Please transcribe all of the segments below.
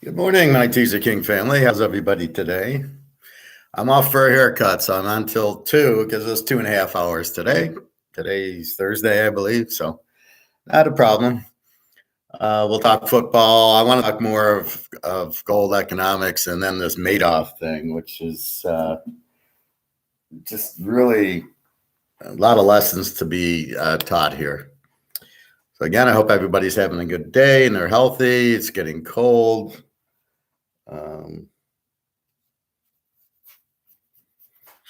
Good morning, my Teaserking family. How's everybody today? I'm off for a haircut, so I'm on till 2 because it's 2.5 hours today. Today's Thursday, I believe, so not a problem. We'll talk football. I want to talk more of gold economics and then this Madoff thing, which is just really a lot of lessons to be taught here. So again, I hope everybody's having a good day and they're healthy. It's getting cold.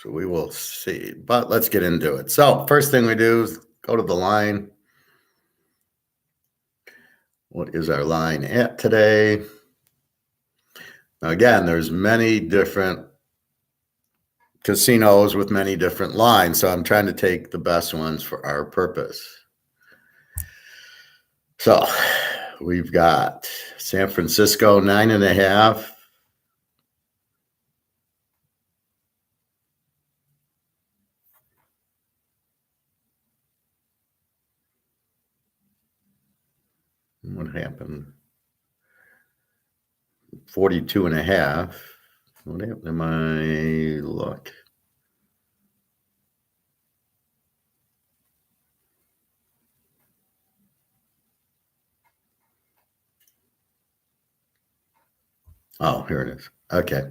So we will see, but let's get into it. So first thing we do is go to the line. What is our line at today? Now again, there's many different casinos with many different lines, so I'm trying to take the best ones for our purpose. So we've got San Francisco 9.5. What happened? 42.5. What happened to my luck? Oh, here it is. Okay.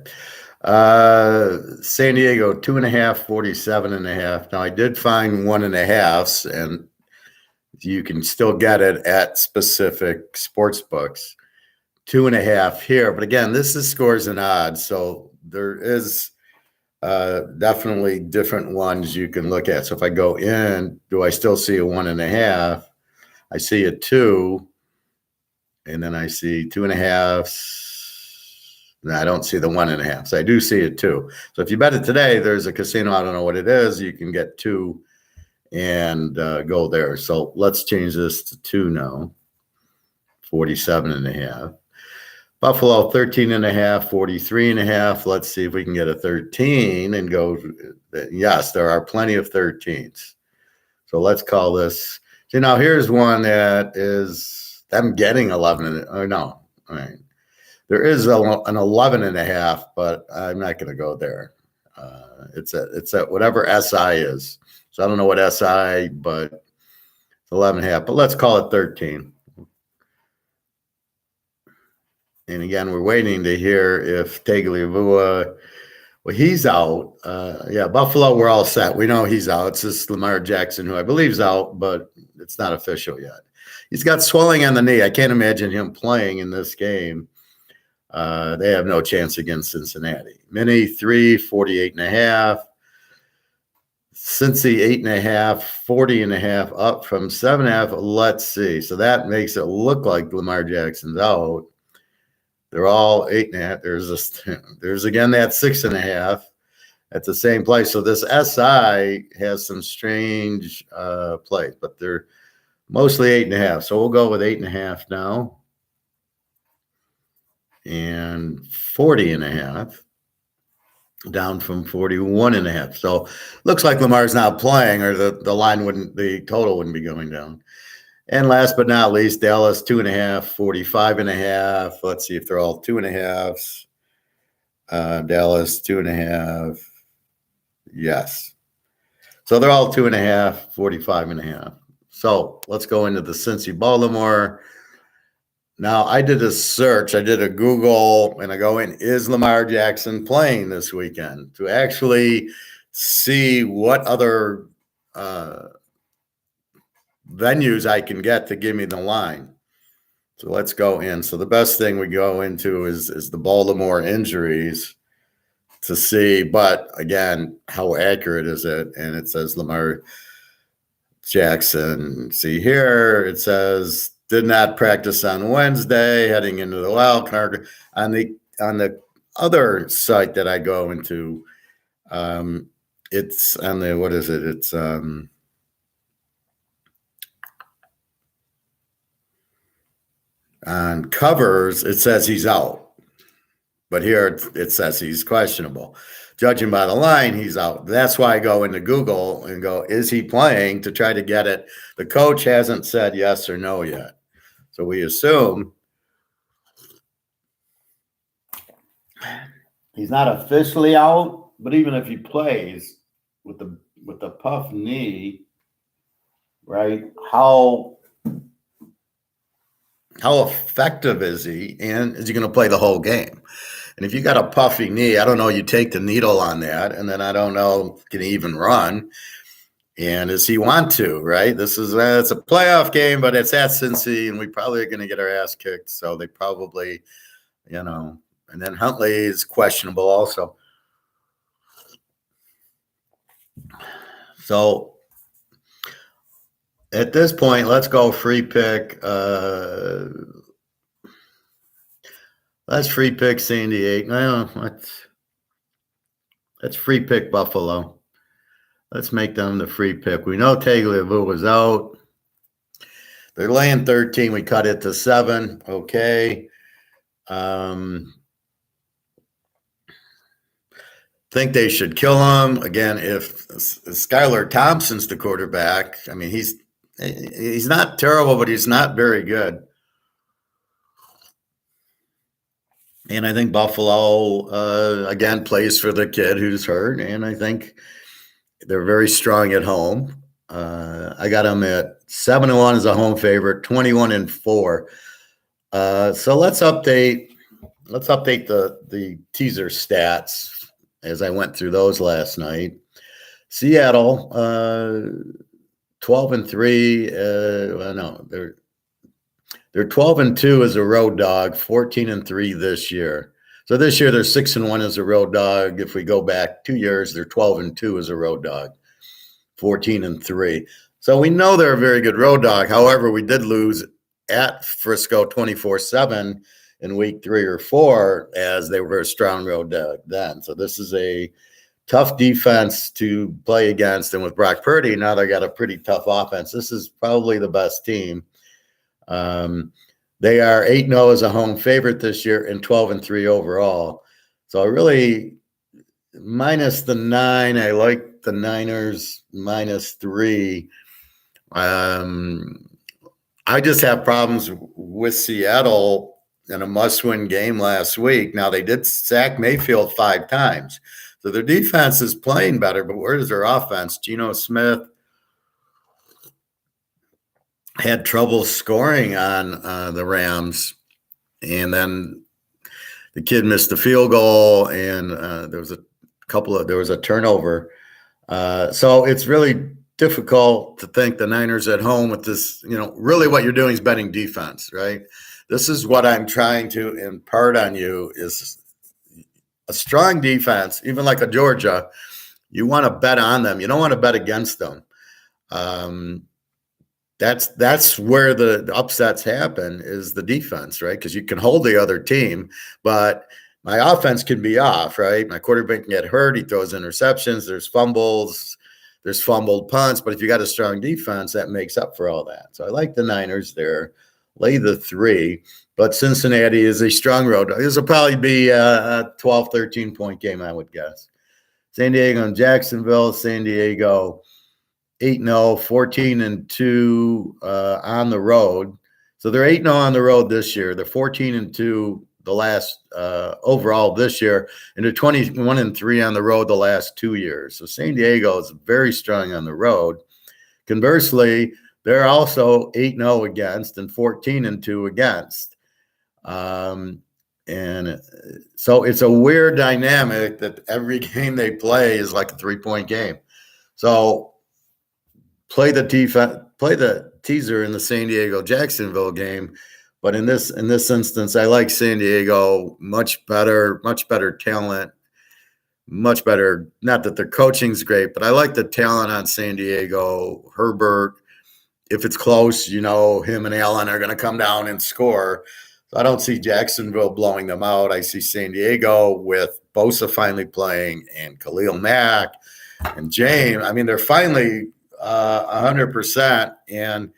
San Diego 2.5, 47.5. Now I did find 1.5s, and you can still get it at specific sports books. 2.5 here, but again, this is scores and odds, so there is definitely different ones you can look at. So if I go in, do I still see a 1.5? I see a 2, and then I see 2.5s. No, I don't see the 1.5. So I do see it 2. So if you bet it today, there's a casino, I don't know what it is, you can get 2 and go there. So let's change this to 2 now. 47.5. Buffalo 13.5, 43.5. Let's see if we can get a 13 and go. Yes, there are plenty of 13s. So let's call this. See, now here's one that is, I'm getting 11. Or no, all right. There is an 11.5, but I'm not going to go there. It's at whatever SI is. So I don't know what SI, but it's 11.5. But let's call it 13. And again, we're waiting to hear if Tagliabue, well, he's out. Yeah, Buffalo, we're all set. We know he's out. It's just Lamar Jackson, who I believe is out, but it's not official yet. He's got swelling on the knee. I can't imagine him playing in this game. They have no chance against Cincinnati. Mini 3, 48.5. Cincy 8.5, 40.5, up from 7.5. Let's see. So that makes it look like Lamar Jackson's out. They're all 8.5. There's again that 6.5 at the same place. So this SI has some strange plays, but they're mostly 8.5. So we'll go with 8.5 now. And 40.5, down from 41.5. So looks like Lamar's not playing, or the line wouldn't, the total wouldn't be going down. And last but not least, Dallas 2.5, 45.5. Let's see if they're all 2.5s. Dallas 2.5. Yes. So they're all 2.5, 45.5. So let's go into the Cincy Baltimore. Now I did a search. I did a Google, and I go in, is Lamar Jackson playing this weekend, to actually see what other venues I can get to give me the line. So let's go in. So the best thing we go into is the Baltimore injuries to see, but again, how accurate is it? And it says Lamar Jackson. See here, it says did not practice on Wednesday, heading into the wild card. On the other site that I go into, it's on the, what is it? It's on covers, it says he's out, but here it says he's questionable. Judging by the line, he's out. That's why I go into Google and go, is he playing, to try to get it. The coach hasn't said yes or no yet. So we assume he's not officially out, but even if he plays with the puff knee, right? How effective is he, and is he going to play the whole game? And if you got a puffy knee, I don't know. You take the needle on that, and then I don't know, can he even run? And does he want to? Right? This is it's a playoff game, but it's at Cincy, and we probably are going to get our ass kicked. So they probably, And then Huntley is questionable also. So at this point, let's go free pick. Let's free pick San Diego. No, let's free pick Buffalo. Let's make them the free pick. We know Tagliabue was out. They're laying 13. We cut it to 7. Okay. Think they should kill him. Again, if Skylar Thompson's the quarterback, I mean, he's not terrible, but he's not very good. And I think Buffalo, again, plays for the kid who's hurt. And I think they're very strong at home. I got them at 7-1 as a home favorite, 21-4. So let's update the teaser stats as I went through those last night. Seattle, 12-3. No, they're 12-2 as a road dog, 14-3 this year. So this year they're 6-1 as a road dog. If we go back 2 years, they're 12-2 as a road dog, 14-3. So we know they're a very good road dog. However, we did lose at Frisco 24-7 in week 3 or 4 as they were a strong road dog then. So this is a tough defense to play against. And with Brock Purdy, now they got a pretty tough offense. This is probably the best team. They are 8-0 as a home favorite this year and 12-3 overall. So I really, minus the 9, I like the Niners -3. I just have problems with Seattle in a must-win game last week. Now, they did sack Mayfield 5 times. So their defense is playing better, but where is their offense? Geno Smith had trouble scoring on the Rams, and then the kid missed the field goal, and there was a turnover. So it's really difficult to think the Niners at home with this, really what you're doing is betting defense, right? This is what I'm trying to impart on you is a strong defense, even like a Georgia, you want to bet on them. You don't want to bet against them. That's where the upsets happen is the defense, right? Because you can hold the other team, but my offense can be off, right? My quarterback can get hurt. He throws interceptions. There's fumbles. There's fumbled punts. But if you got a strong defense, that makes up for all that. So I like the Niners there. Lay the 3. But Cincinnati is a strong road. This will probably be a 12, 13-point game, I would guess. San Diego and Jacksonville. San Diego 8-0, 14-2 on the road. So they're 8-0 on the road this year. They're 14-2 the last overall this year, and they're 21-3 on the road the last 2 years. So San Diego is very strong on the road. Conversely, they're also 8-0 against and 14-2 against. And so it's a weird dynamic that every game they play is like a 3-point game. So play the teaser in the San Diego Jacksonville game, but in this instance, I like San Diego much better talent, much better. Not that their coaching's great, but I like the talent on San Diego. Herbert, if it's close, him and Allen are going to come down and score. So I don't see Jacksonville blowing them out. I see San Diego with Bosa finally playing and Khalil Mack and James. I mean, they're finally 100%. And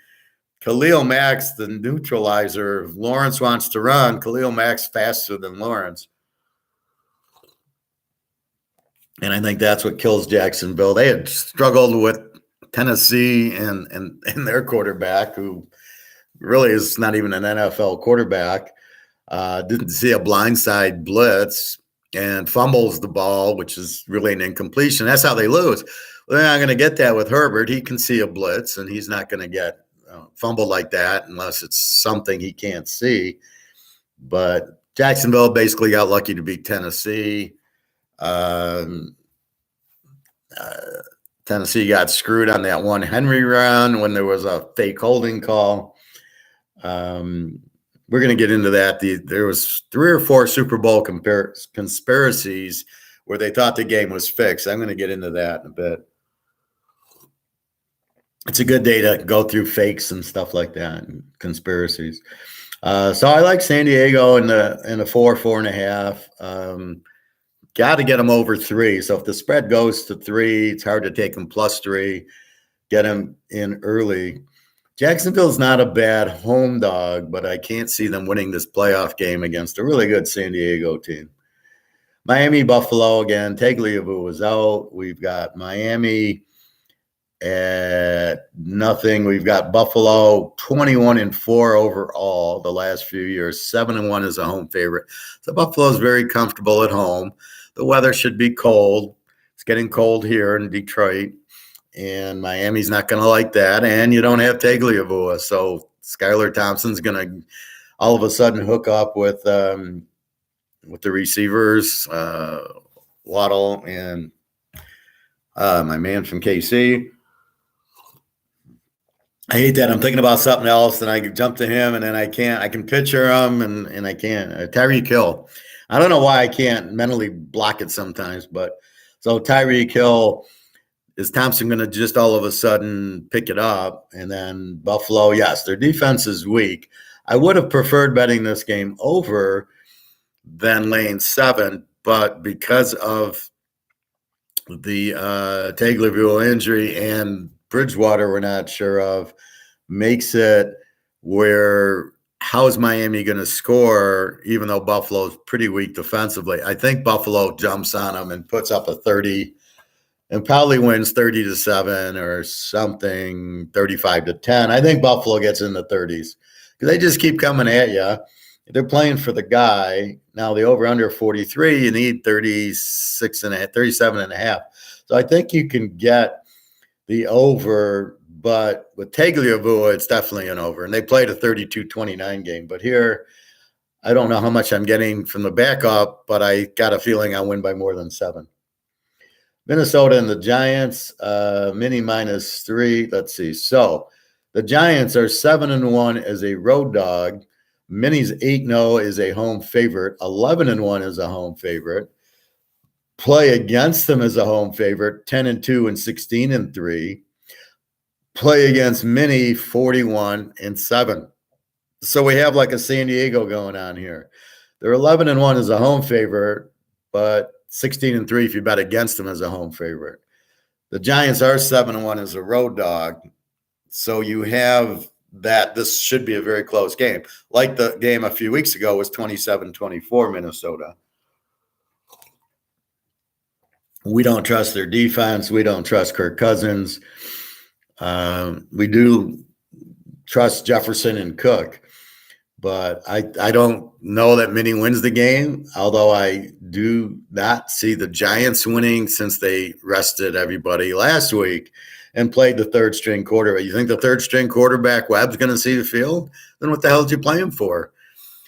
Khalil Mack's the neutralizer. If Lawrence wants to run, Khalil Mack's faster than Lawrence. And I think that's what kills Jacksonville. They had struggled with Tennessee and their quarterback, who really is not even an NFL quarterback. Didn't see a blindside blitz. and fumbles the ball, which is really an incompletion. That's how they lose. Well, they're not going to get that with Herbert. He can see a blitz, and he's not going to get fumbled like that unless it's something he can't see. But Jacksonville basically got lucky to beat Tennessee. Tennessee got screwed on that one Henry run when there was a fake holding call. We're going to get into that. There was 3 or 4 Super Bowl conspiracies where they thought the game was fixed. I'm going to get into that in a bit. It's a good day to go through fakes and stuff like that and conspiracies. So I like San Diego in the 4.5. Got to get them over 3. So if the spread goes to 3, it's hard to take them +3. Get them in early. Jacksonville's not a bad home dog, but I can't see them winning this playoff game against a really good San Diego team. Miami, Buffalo again. Tagliabue was out. We've got Miami at nothing. We've got Buffalo 21-4 overall the last few years. 7-1 is a home favorite. So Buffalo's very comfortable at home. The weather should be cold. It's getting cold here in Detroit, and Miami's not going to like that. And you don't have Tagliabue, so Skylar Thompson's going to all of a sudden hook up with the receivers, Waddle and my man from KC. I hate that. I'm thinking about something else, and I jump to him, and then I can't. I can picture him, and I can't. Tyreek Hill. I don't know why I can't mentally block it sometimes, but so Tyreek Hill, is Thompson going to just all of a sudden pick it up? And then Buffalo, yes, their defense is weak. I would have preferred betting this game over than laying 7, but because of the Tagliabue injury and Bridgewater we're not sure of, makes it where how is Miami going to score even though Buffalo's pretty weak defensively? I think Buffalo jumps on them and puts up a 30 and probably wins 30-7 or something, 35-10. I think Buffalo gets in the 30s because they just keep coming at you. They're playing for the guy. Now the over-under 43, you need 37.5. So I think you can get the over, but with Tagliabue, it's definitely an over. And they played a 32-29 game. But here, I don't know how much I'm getting from the backup, but I got a feeling I'll win by more than 7. Minnesota and the Giants, mini -3. Let's see. So the Giants are 7-1 as a road dog. Mini's 8-0 is a home favorite. 11-1 is a home favorite. Play against them as a home favorite. 10-2 and 16-3. Play against Mini 41-7. So we have like a San Diego going on here. They're 11-1 as a home favorite, but 16-3 if you bet against them as a home favorite. The Giants are 7-1 as a road dog. So you have that this should be a very close game. Like the game a few weeks ago was 27-24 Minnesota. We don't trust their defense. We don't trust Kirk Cousins. We do trust Jefferson and Cook. But I don't know that Minnie wins the game, although I do not see the Giants winning since they rested everybody last week and played the third-string quarterback. You think the third-string quarterback, Webb's going to see the field? Then what the hell did you play him for?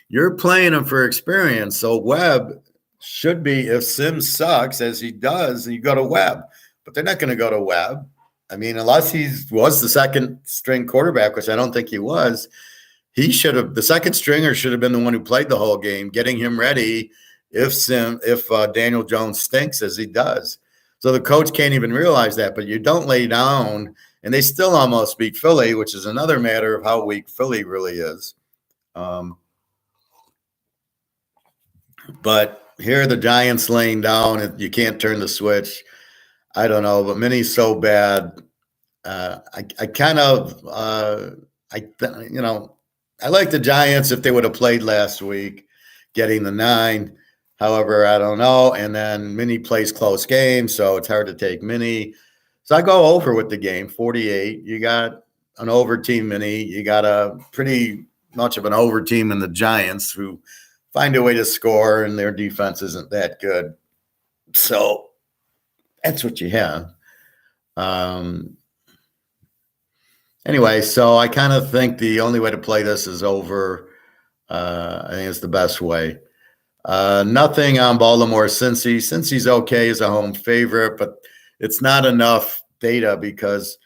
You're playing him for experience. So Webb should be, if Sims sucks, as he does, you go to Webb. But they're not going to go to Webb. I mean, unless he was the second-string quarterback, which I don't think he was, he should have, the second stringer should have been the one who played the whole game, getting him ready if Daniel Jones stinks as he does. So the coach can't even realize that, but you don't lay down, and they still almost beat Philly, which is another matter of how weak Philly really is. But here are the Giants laying down. You can't turn the switch. I don't know, but Minnie's so bad. I like the Giants if they would have played last week, getting the 9. However, I don't know. And then Minnie plays close games, so it's hard to take Minnie. So I go over with the game, 48. You got an over team, Minnie. You got a pretty much of an over team in the Giants who find a way to score, and their defense isn't that good. So that's what you have. Anyway, so I kind of think the only way to play this is over. I think it's the best way. Nothing on Baltimore Cincy. Cincy's okay as a home favorite, but it's not enough data because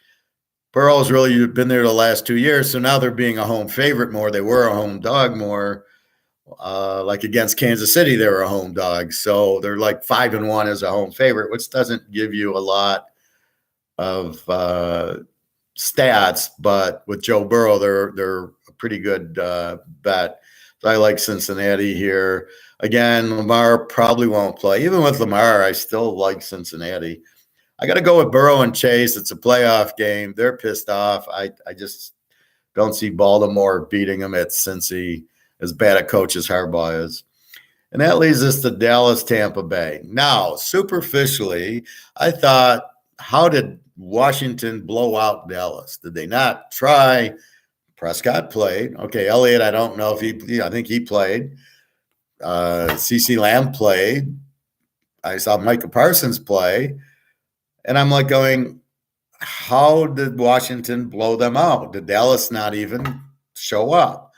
Burrow's really been there the last 2 years. So now they're being a home favorite more. They were a home dog more. Like against Kansas City, they were a home dog. So they're like 5-1 as a home favorite, which doesn't give you a lot of stats. But with Joe Burrow, they're a pretty good bet. So I like Cincinnati here. Again, Lamar probably won't play. Even with Lamar, I still like Cincinnati. I got to go with Burrow and Chase. It's a playoff game. They're pissed off. I just don't see Baltimore beating them at Cincy, as bad a coach as Harbaugh is. And that leads us to Dallas, Tampa Bay. Now, superficially, I thought, how did Washington blow out Dallas? Did they not try? Prescott played. Okay, Elliott, I don't know if I think he played. CeCe Lamb played. I saw Micah Parsons play. And I'm like going, how did Washington blow them out? Did Dallas not even show up?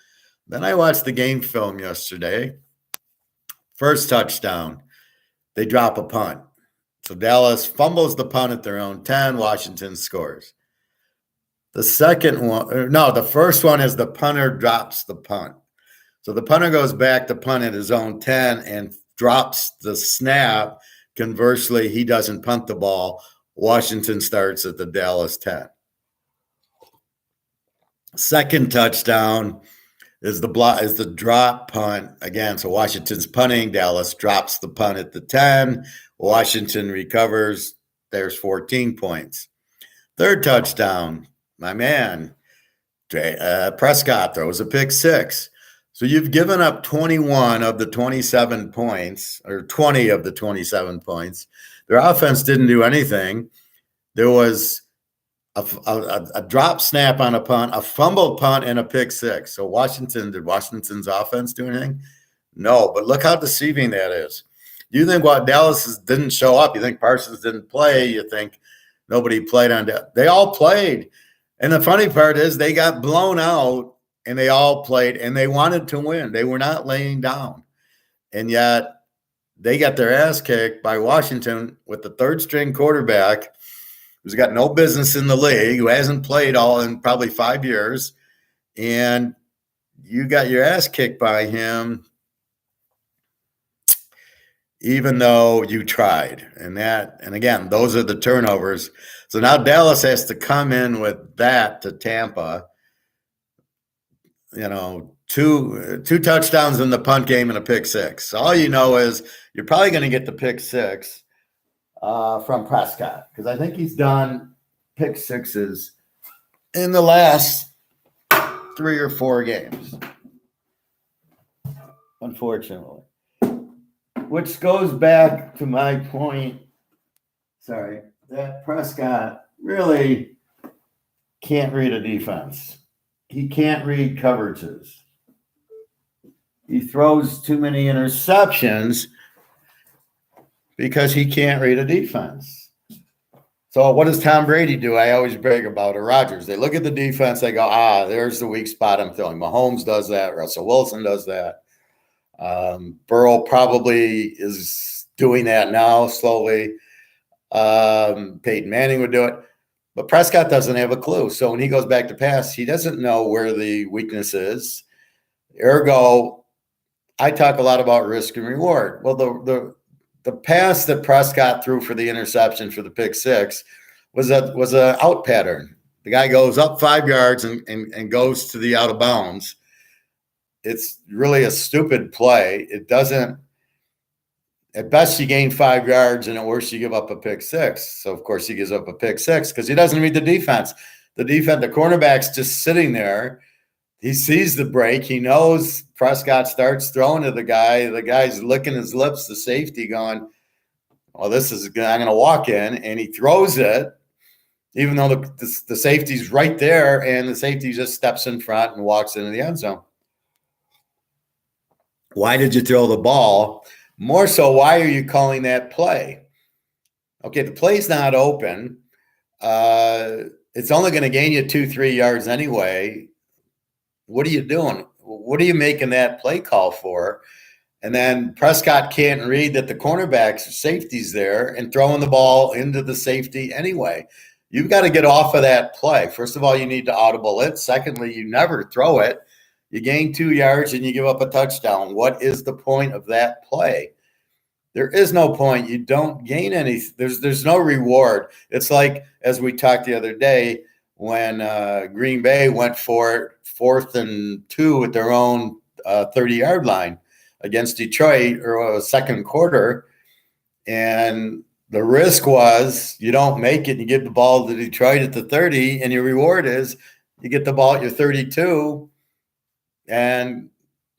Then I watched the game film yesterday. First touchdown, they drop a punt. So Dallas fumbles the punt at their own 10. Washington scores. The second one, no, the first one is the punter drops the punt. So the punter goes back to punt at his own 10 and drops the snap. Conversely, he doesn't punt the ball. Washington starts at the Dallas 10. Second touchdown is the drop punt again. So Washington's punting. Dallas drops the punt at the 10. Washington recovers. There's 14 points. Third touchdown, my man, Prescott throws a pick six. So you've given up 21 of the 27 points, or 20 of the 27 points. Their offense didn't do anything. There was a drop snap on a punt, a fumbled punt, and a pick six. So did Washington's offense do anything? No, but look how deceiving that is. You think Dallas didn't show up. You think Parsons didn't play. You think nobody played on that. They all played. And the funny part is they got blown out, and they all played, and they wanted to win. They were not laying down. And yet they got their ass kicked by Washington with the third-string quarterback who's got no business in the league, who hasn't played all in probably 5 years, and you got your ass kicked by him even though you tried. And again, those are the turnovers. So now Dallas has to come in with that to Tampa. Two touchdowns in the punt game and a pick six. So all you know is you're probably going to get the pick six from Prescott, because I think he's done pick sixes in the last 3 or 4 games, unfortunately. Which goes back to my point, that Prescott really can't read a defense. He can't read coverages. He throws too many interceptions because he can't read a defense. So what does Tom Brady do? I always brag about it. Rodgers. They look at the defense. They go, there's the weak spot I'm throwing. Mahomes does that. Russell Wilson does that. Burrow probably is doing that now slowly. Peyton Manning would do it. But Prescott doesn't have a clue. So when he goes back to pass, he doesn't know where the weakness is. Ergo, I talk a lot about risk and reward. Well, the pass that Prescott threw for the interception for the pick six was a out pattern. The guy goes up 5 yards and goes to the out of bounds. It's really a stupid play. It doesn't. At best, you gain 5 yards, and at worst, you give up a pick six. So, of course, he gives up a pick six because he doesn't read the defense. The cornerback's just sitting there. He sees the break. He knows Prescott starts throwing to the guy. The guy's licking his lips, the safety going, well, I'm going to walk in. And he throws it, even though the safety's right there, and the safety just steps in front and walks into the end zone. Why did you throw the ball? More so, why are you calling that play? Okay, the play's not open. It's only going to gain you 2-3 yards anyway. What are you doing? What are you making that play call for? And then Prescott can't read that the cornerback's safety's there and throwing the ball into the safety anyway. You've got to get off of that play. First of all, you need to audible it. Secondly, you never throw it. You gain 2 yards and you give up a touchdown. What is the point of that play? There is no point. You don't gain any. There's no reward. It's like, as we talked the other day, when Green Bay went for it, 4th and 2 at their own 30-yard line against Detroit, or second quarter. And the risk was you don't make it and you give the ball to Detroit at the 30, and your reward is you get the ball at your 32, and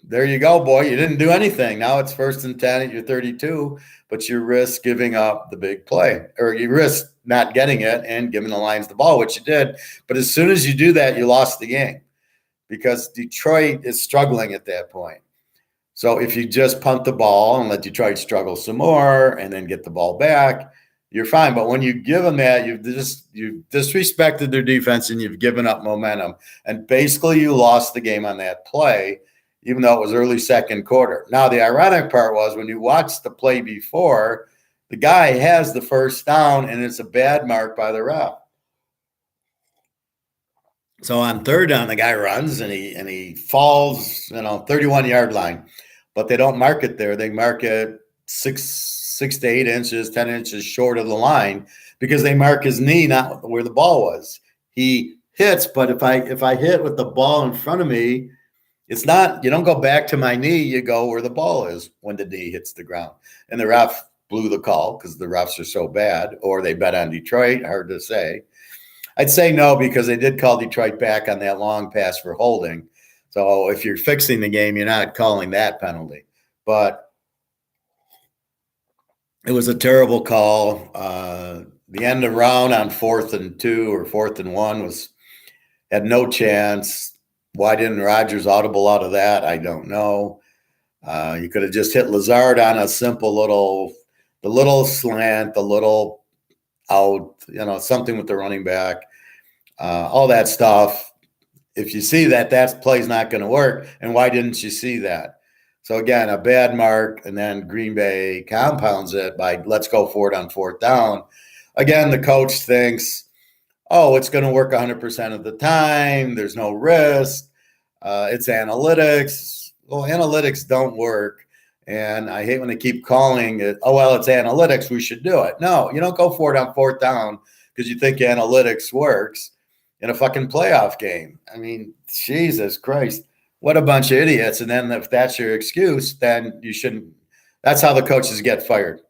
there you go, boy. You didn't do anything. Now it's 1st and 10 at your 32, but you risk giving up the big play, or you risk not getting it and giving the Lions the ball, which you did. But as soon as you do that, you lost the game because Detroit is struggling at that point. So if you just punt the ball and let Detroit struggle some more and then get the ball back, you're fine. But when you give them that, you've disrespected their defense and you've given up momentum. And basically you lost the game on that play, even though it was early second quarter. Now, the ironic part was when you watch the play before, the guy has the first down and it's a bad mark by the ref. So on third down, the guy runs and he falls, 31-yard line. But they don't mark it there. They mark it 6 to 8 inches, 10 inches short of the line because they mark his knee, not where the ball was. He hits, but if I hit with the ball in front of me, it's not, you don't go back to my knee, you go where the ball is when the knee hits the ground. And the ref blew the call because the refs are so bad, or they bet on Detroit, hard to say. I'd say no, because they did call Detroit back on that long pass for holding. So if you're fixing the game, you're not calling that penalty. But it was a terrible call. The end of round on 4th and 2 or 4th and 1 had no chance. Why didn't Rodgers audible out of that? I don't know. You could have just hit Lazard on a simple the little slant, the little out, something with the running back, all that stuff. If you see that play's not going to work. And why didn't you see that? So again, a bad mark, and then Green Bay compounds it by let's go for it on 4th down. Again, the coach thinks, oh, it's going to work 100% of the time. There's no risk. It's analytics. Well, analytics don't work. And I hate when they keep calling it, oh, well, it's analytics, we should do it. No, you don't go for it on 4th down because you think analytics works in a fucking playoff game. I mean, Jesus Christ, what a bunch of idiots. And then if that's your excuse, then you shouldn't. That's how the coaches get fired.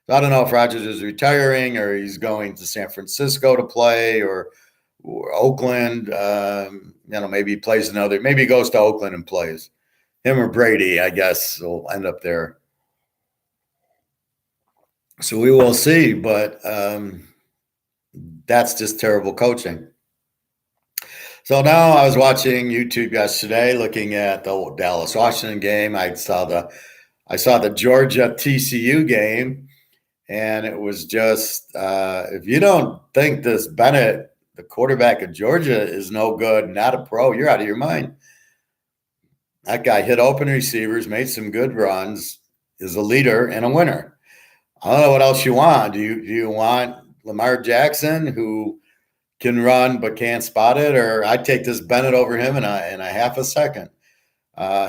So I don't know if Rodgers is retiring or he's going to San Francisco to play or Oakland. Maybe he plays maybe he goes to Oakland and plays. Him or Brady, I guess, will end up there. So we will see, but that's just terrible coaching. So now I was watching YouTube yesterday, looking at the Dallas-Washington game. I saw the Georgia TCU game, and it was just if you don't think this Bennett, the quarterback of Georgia, is no good, not a pro, you're out of your mind. That guy hit open receivers, made some good runs, is a leader and a winner. I don't know what else you want. Do you want Lamar Jackson, who can run but can't spot it? Or I'd take this Bennett over him in a half a second.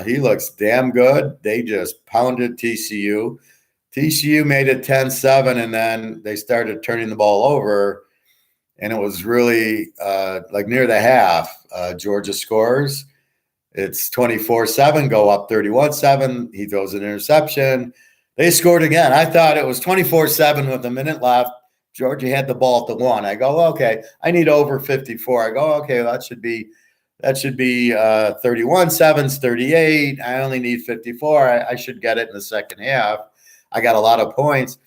He looks damn good. They just pounded TCU. TCU made it 10-7, and then they started turning the ball over, and it was really like near the half. Georgia scores. It's 24-7, go up 31-7. He throws an interception. They scored again. I thought it was 24-7 with a minute left. Georgia had the ball at the 1. I go, okay, I need over 54. I go, okay, that should be 31-7's 38. I only need 54. I should get it in the second half. I got a lot of points.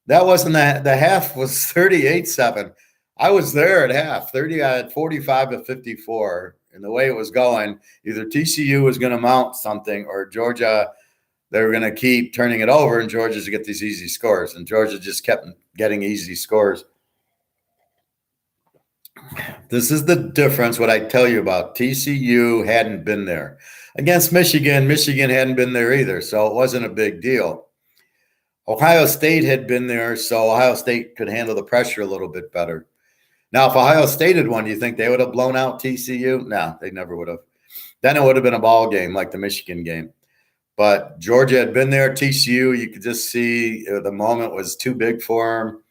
That wasn't the half was 38-7. I was there at half. 45-54. And the way it was going, either TCU was going to mount something or Georgia they were going to keep turning it over and Georgia to get these easy scores. And Georgia just kept getting easy scores. This is the difference, what I tell you about. TCU hadn't been there. Against Michigan, Michigan hadn't been there either, so it wasn't a big deal. Ohio State had been there, so Ohio State could handle the pressure a little bit better. Now, if Ohio State had won, do you think they would have blown out TCU? No, they never would have. Then it would have been a ball game like the Michigan game. But Georgia had been there. TCU, you could just see the moment was too big for them.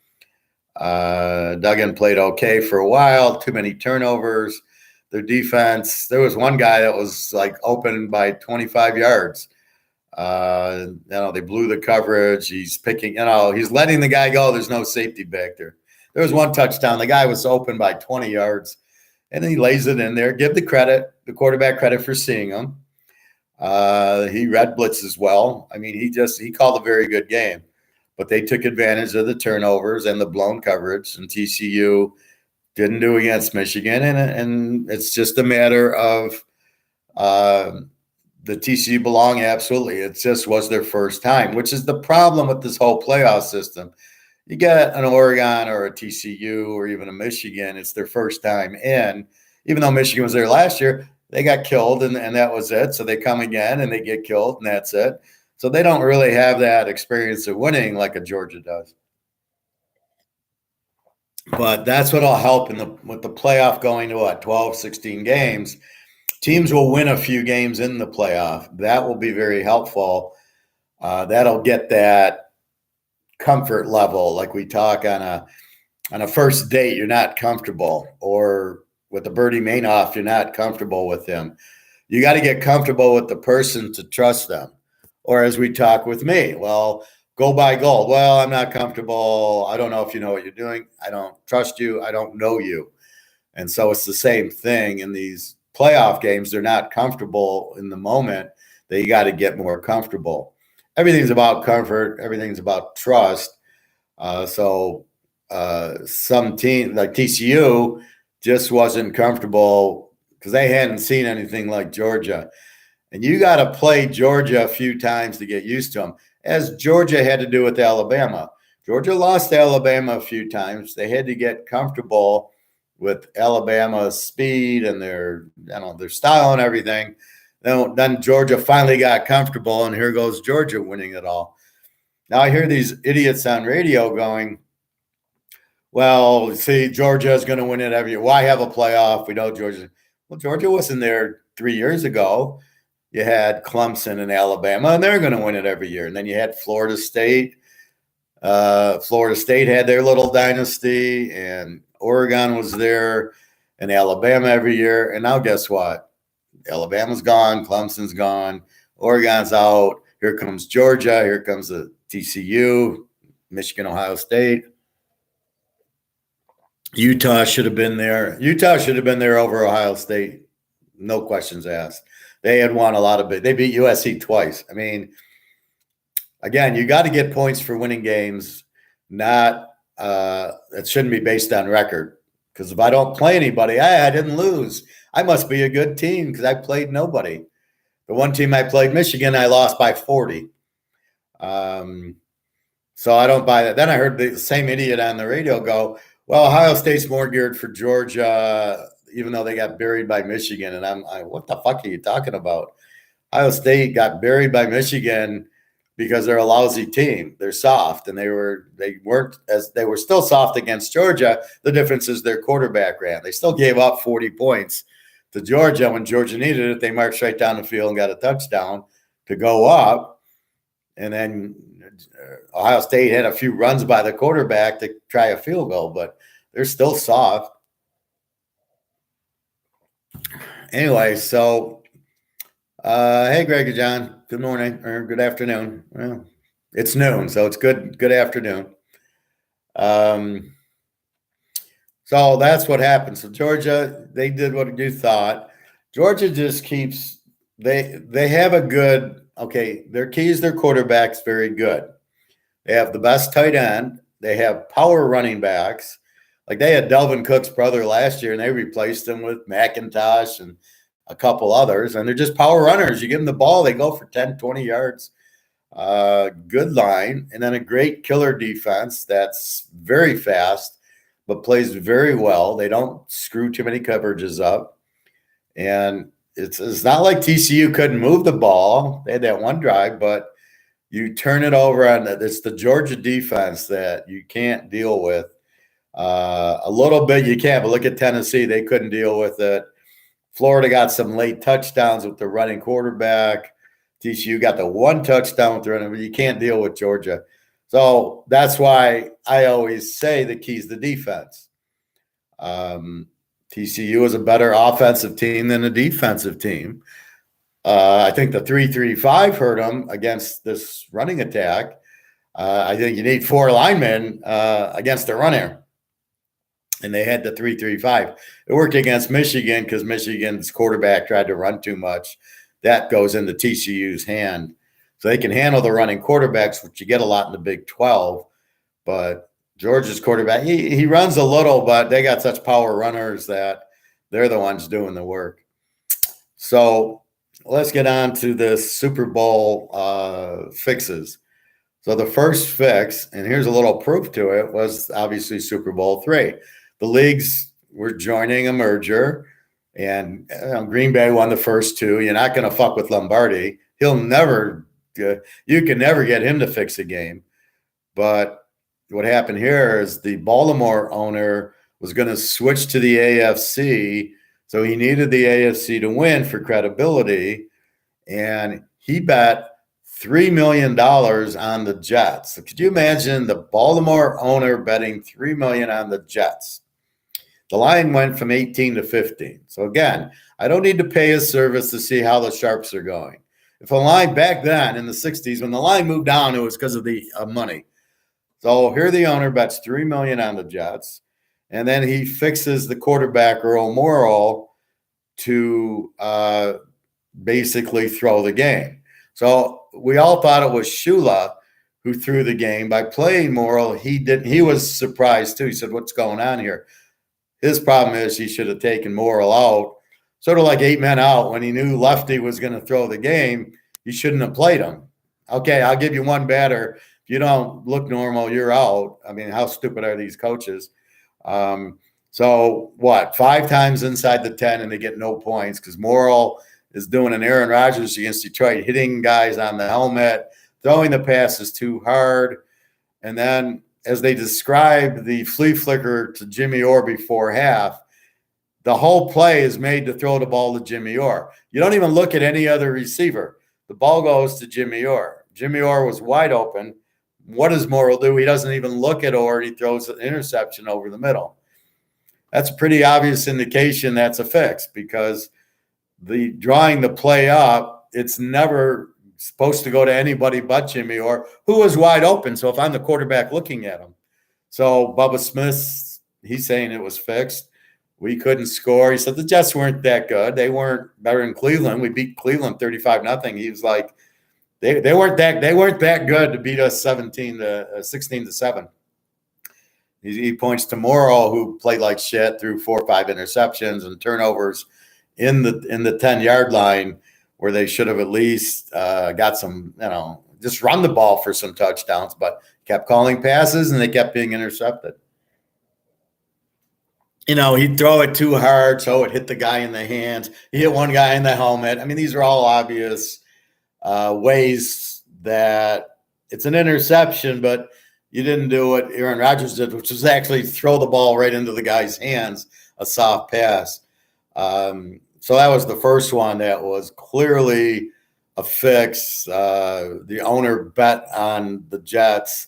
Duggan played okay for a while, too many turnovers. Their defense, there was one guy that was like open by 25 yards. They blew the coverage. He's picking, he's letting the guy go. There's no safety back there. There was one touchdown. The guy was open by 20 yards, and he lays it in there. Give the quarterback credit for seeing him. He read blitz as well. I mean, he called a very good game. But they took advantage of the turnovers and the blown coverage, and TCU didn't do against Michigan. And it's just a matter of the TCU belong, absolutely. It just was their first time, which is the problem with this whole playoff system. You get an Oregon or a TCU or even a Michigan, it's their first time in. Even though Michigan was there last year, they got killed, and that was it. So they come again, and they get killed, and that's it. So they don't really have that experience of winning like a Georgia does. But that's what will help with the playoff going to 12, 16 games. Teams will win a few games in the playoff. That will be very helpful. That'll get that comfort level, like we talk on a first date. You're not comfortable, or with the Birdie Mainoff, you're not comfortable with him. You got to get comfortable with the person to trust them. Or as we talk with me, well, go buy gold. Well, I'm not comfortable. I don't know if you know what you're doing. I don't trust you. I don't know you. And so it's the same thing in these playoff games. They're not comfortable in the moment. They got to get more comfortable. Everything's about comfort. Everything's about trust. So some team like TCU just wasn't comfortable because they hadn't seen anything like Georgia. And you got to play Georgia a few times to get used to them, as Georgia had to do with Alabama. Georgia lost to Alabama a few times. They had to get comfortable with Alabama's speed and their style and everything. Then Georgia finally got comfortable, and here goes Georgia winning it all. Now I hear these idiots on radio going, well, see, Georgia is going to win it every year. Why have a playoff? We know Georgia. Well, Georgia wasn't there 3 years ago. You had Clemson and Alabama, and they're going to win it every year. And then you had Florida State. Florida State had their little dynasty, and Oregon was there, and Alabama every year. And now guess what? Alabama's gone. Clemson's gone. Oregon's out. Here comes Georgia. Here comes the TCU, Michigan, Ohio State. Utah should have been there. Utah should have been there over Ohio State. No questions asked. They had won a lot of they beat USC twice. I mean, again, you got to get points for winning games. Not it shouldn't be based on record. Because if I don't play anybody, I didn't lose. I must be a good team because I played nobody. The one team I played, Michigan, I lost by 40. So I don't buy that. Then I heard the same idiot on the radio go, well, Ohio State's more geared for Georgia, even though they got buried by Michigan. And I'm what the fuck are you talking about? Ohio State got buried by Michigan because they're a lousy team. They're soft, and they were still soft against Georgia. The difference is their quarterback ran. They still gave up 40 points to Georgia. When Georgia needed it, they marched right down the field and got a touchdown to go up. And then Ohio State had a few runs by the quarterback to try a field goal, but they're still soft. Anyway, so hey, Greg and John, good morning or good afternoon. Well, it's noon, so it's good afternoon. So that's what happened. So Georgia, they did what you thought. Georgia just keeps they have a good their key is their quarterback's very good. They have the best tight end. They have power running backs. Like they had Delvin Cook's brother last year, and they replaced him with McIntosh and a couple others. And they're just power runners. You give them the ball, they go for 10, 20 yards. good line, and then a great killer defense that's very fast, but plays very well. They don't screw too many coverages up. And it's not like TCU couldn't move the ball. They had that one drive, but you turn it over on it's the Georgia defense that you can't deal with. A little bit you can, but look at Tennessee. They couldn't deal with it. Florida got some late touchdowns with the running quarterback. TCU got the one touchdown with the running, but you can't deal with Georgia. So that's why I always say the key's the defense. TCU is a better offensive team than a defensive team. I think the 3-3-5 hurt them against this running attack. I think you need 4 linemen against the runner. And they had the 3-3-5. It worked against Michigan because Michigan's quarterback tried to run too much. That goes into TCU's hand. So they can handle the running quarterbacks, which you get a lot in the Big 12. But Georgia's quarterback, he runs a little, but they got such power runners that they're the ones doing the work. So let's get on to the Super Bowl fixes. So the first fix, and here's a little proof to it, was obviously Super Bowl III. The leagues were joining a merger, and Green Bay won the first 2. You're not going to fuck with Lombardi. He'll never you can never get him to fix a game. But what happened here is the Baltimore owner was going to switch to the AFC, so he needed the AFC to win for credibility, and he bet $3 million on the Jets. So could you imagine the Baltimore owner betting $3 million on the Jets? The line went from 18 to 15. So again, I don't need to pay a service to see how the sharps are going. If a line back then in the 60s, when the line moved down, it was because of the money. So here the owner bets $3 million on the Jets, and then he fixes the quarterback Earl Morrall to basically throw the game. So we all thought it was Shula who threw the game by playing Morrall. He didn't. He was surprised too. He said, "What's going on here?" His problem is he should have taken Morrall out, sort of like 8 men out when he knew Lefty was going to throw the game. He shouldn't have played him. Okay, I'll give you one batter. If you don't look normal, you're out. I mean, how stupid are these coaches? So what? 5 times inside the 10 and they get no points because Morrall is doing an Aaron Rodgers against Detroit, hitting guys on the helmet, throwing the passes too hard. And then as they describe the flea flicker to Jimmy Orr before half, the whole play is made to throw the ball to Jimmy Orr. You don't even look at any other receiver. The ball goes to Jimmy Orr. Jimmy Orr was wide open. What does Morrall do? He doesn't even look at Orr. He throws an interception over the middle. That's a pretty obvious indication that's a fix because the drawing the play up, it's never supposed to go to anybody but Jimmy Orr, who was wide open. So if I'm the quarterback looking at him. So Bubba Smith, he's saying it was fixed. We couldn't score. He said the Jets weren't that good. They weren't better than Cleveland. We beat Cleveland 35-0. He was like, they weren't that good to beat us 16-7. He points to Morrall, who played like shit, threw 4 or 5 interceptions and turnovers in the 10-yard line, where they should have at least got some, just run the ball for some touchdowns, but kept calling passes and they kept being intercepted. He'd throw it too hard, so it hit the guy in the hands. He hit one guy in the helmet. I mean, these are all obvious ways that it's an interception, but you didn't do what Aaron Rodgers did, which was actually throw the ball right into the guy's hands, a soft pass. So that was the first one that was clearly a fix. The owner bet on the Jets.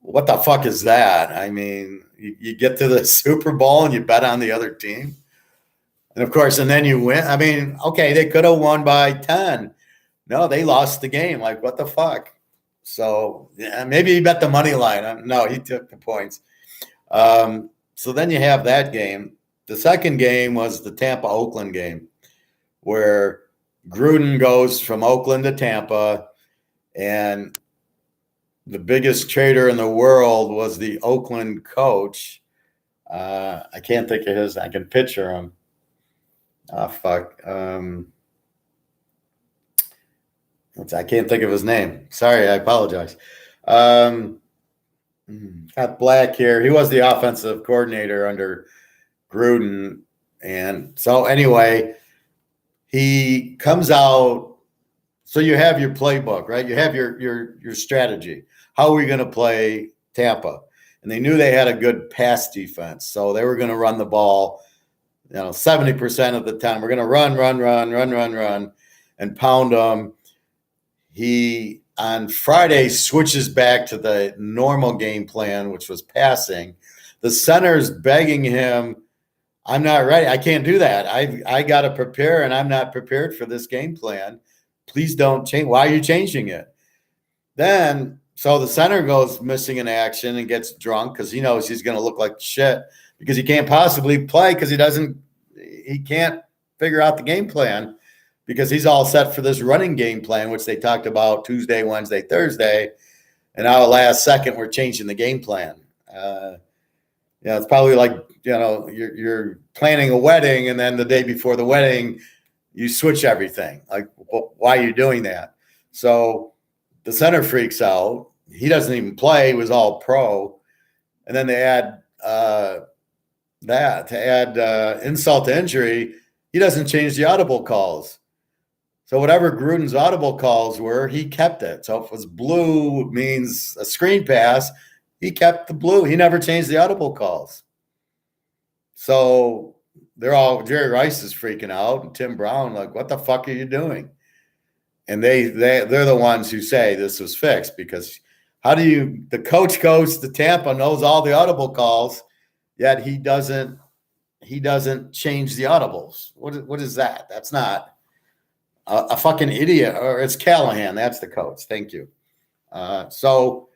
What the fuck is that? I mean, you get to the Super Bowl and you bet on the other team. And, of course, and then you win. I mean, okay, they could have won by 10. No, they lost the game. Like, what the fuck? So yeah, maybe he bet the money line. No, he took the points. So then you have that game. The second game was the Tampa-Oakland game, where Gruden goes from Oakland to Tampa, and the biggest trader in the world was the Oakland coach. I can't think of his. I can picture him. Oh, fuck. I can't think of his name. Sorry, I apologize. Um, got black hair. He was the offensive coordinator under Gruden. And so anyway, he comes out. So you have your playbook, right? You have your strategy. How are we going to play Tampa? And they knew they had a good pass defense. So they were going to run the ball, 70% of the time. We're going to run, and pound them. He on Friday switches back to the normal game plan, which was passing. The center's begging him, I'm not ready. I can't do that. I got to prepare, and I'm not prepared for this game plan. Please don't change. Why are you changing it? Then, so the center goes missing in action and gets drunk because he knows he's going to look like shit because he can't possibly play because he can't figure out the game plan because he's all set for this running game plan, which they talked about Tuesday, Wednesday, Thursday. And now last second, we're changing the game plan. It's probably like, you're planning a wedding and then the day before the wedding, you switch everything. Like, why are you doing that? So the center freaks out. He doesn't even play. He was all pro. And then they add insult to injury. He doesn't change the audible calls. So whatever Gruden's audible calls were, he kept it. So if it was blue means a screen pass, he kept the blue. He never changed the audible calls. So Jerry Rice is freaking out and Tim Brown like, what the fuck are you doing? And they're the ones who say this was fixed because the coach goes to Tampa, knows all the audible calls, yet he doesn't change the audibles. What is that? That's not a fucking idiot. Or it's Callahan. That's the coach. Thank you. So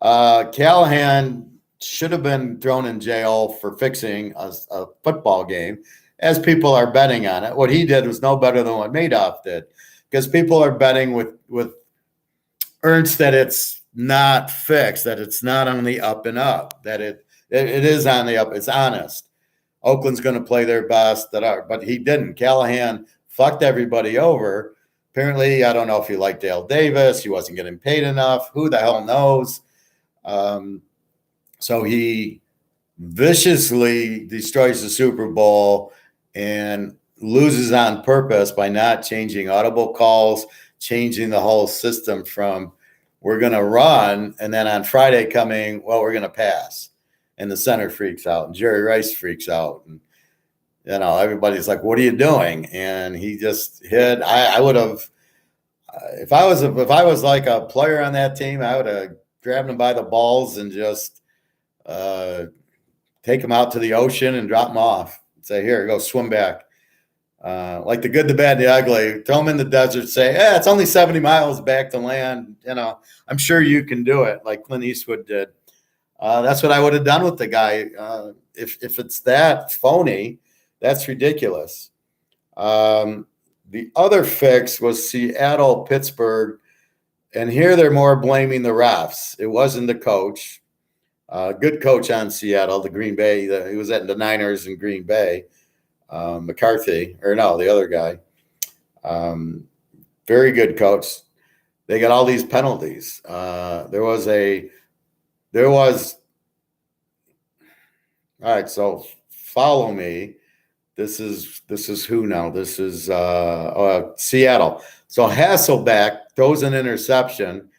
Callahan should have been thrown in jail for fixing a football game, as people are betting on it. What he did was no better than what Madoff did, because people are betting with Ernst that it's not fixed, that it's not on the up and up, that it is on the up. It's honest. Oakland's going to play their best, but he didn't. Callahan fucked everybody over. Apparently, I don't know if he liked Dale Davis. He wasn't getting paid enough. Who the hell knows? So he viciously destroys the Super Bowl and loses on purpose by not changing audible calls, changing the whole system from we're going to run, and then on Friday coming, we're going to pass. And the center freaks out, and Jerry Rice freaks out. And, everybody's like, what are you doing? And he just hit. I would have, if I was like a player on that team, I would have grabbed him by the balls and just take him out to the ocean and drop him off. Say, here, go swim back. Like the good, the bad, the ugly. Throw him in the desert. Say, it's only 70 miles back to land. I'm sure you can do it, like Clint Eastwood did. That's what I would have done with the guy. If it's that phony, that's ridiculous. The other fix was Seattle, Pittsburgh. And here they're more blaming the refs. It wasn't the coach. Good coach on Seattle, the Green Bay. He was at the Niners in Green Bay. McCarthy, or no, the other guy. Very good coach. They got all these penalties. There was all right. So follow me. This is who now? This is Seattle. So Hasselbeck throws an interception,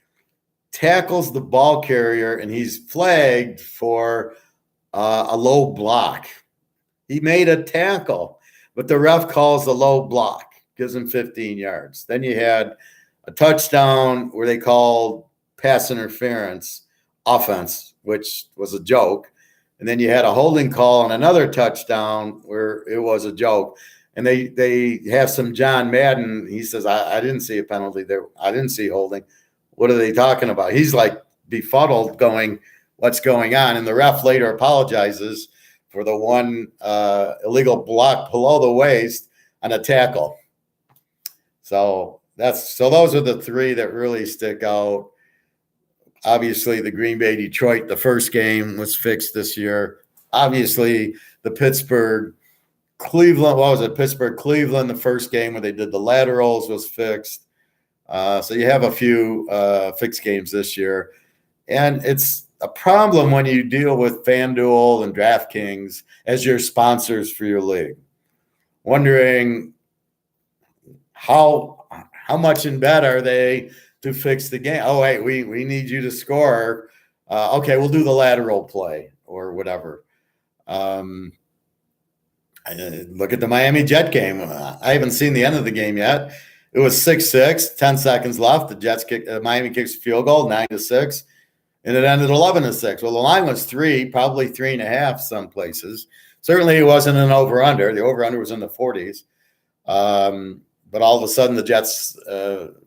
tackles the ball carrier, and he's flagged for a low block. He made a tackle, but the ref calls the low block, gives him 15 yards. Then you had a touchdown where they called pass interference offense, which was a joke. And then you had a holding call on another touchdown where it was a joke. And they have some John Madden. He says, I didn't see a penalty there. I didn't see holding. What are they talking about? He's like befuddled going, what's going on? And the ref later apologizes for the one illegal block below the waist on a tackle. So those are the three that really stick out. Obviously, the Green Bay Detroit, the first game was fixed this year. Obviously, the Pittsburgh Cleveland, the first game where they did the laterals was fixed. So you have a few fixed games this year. And it's a problem when you deal with FanDuel and DraftKings as your sponsors for your league. Wondering how much in bet are they to fix the game? Oh, wait, we need you to score. Okay, we'll do the lateral play or whatever. Look at the Miami Jet game. I haven't seen the end of the game yet. It was 6-6, 10 seconds left. The Jets kick, Miami kicks a field goal, 9-6, and it ended 11-6. Well, the line was 3, probably 3.5 some places. Certainly it wasn't an over-under. The over-under was in the 40s. But all of a sudden the Jets,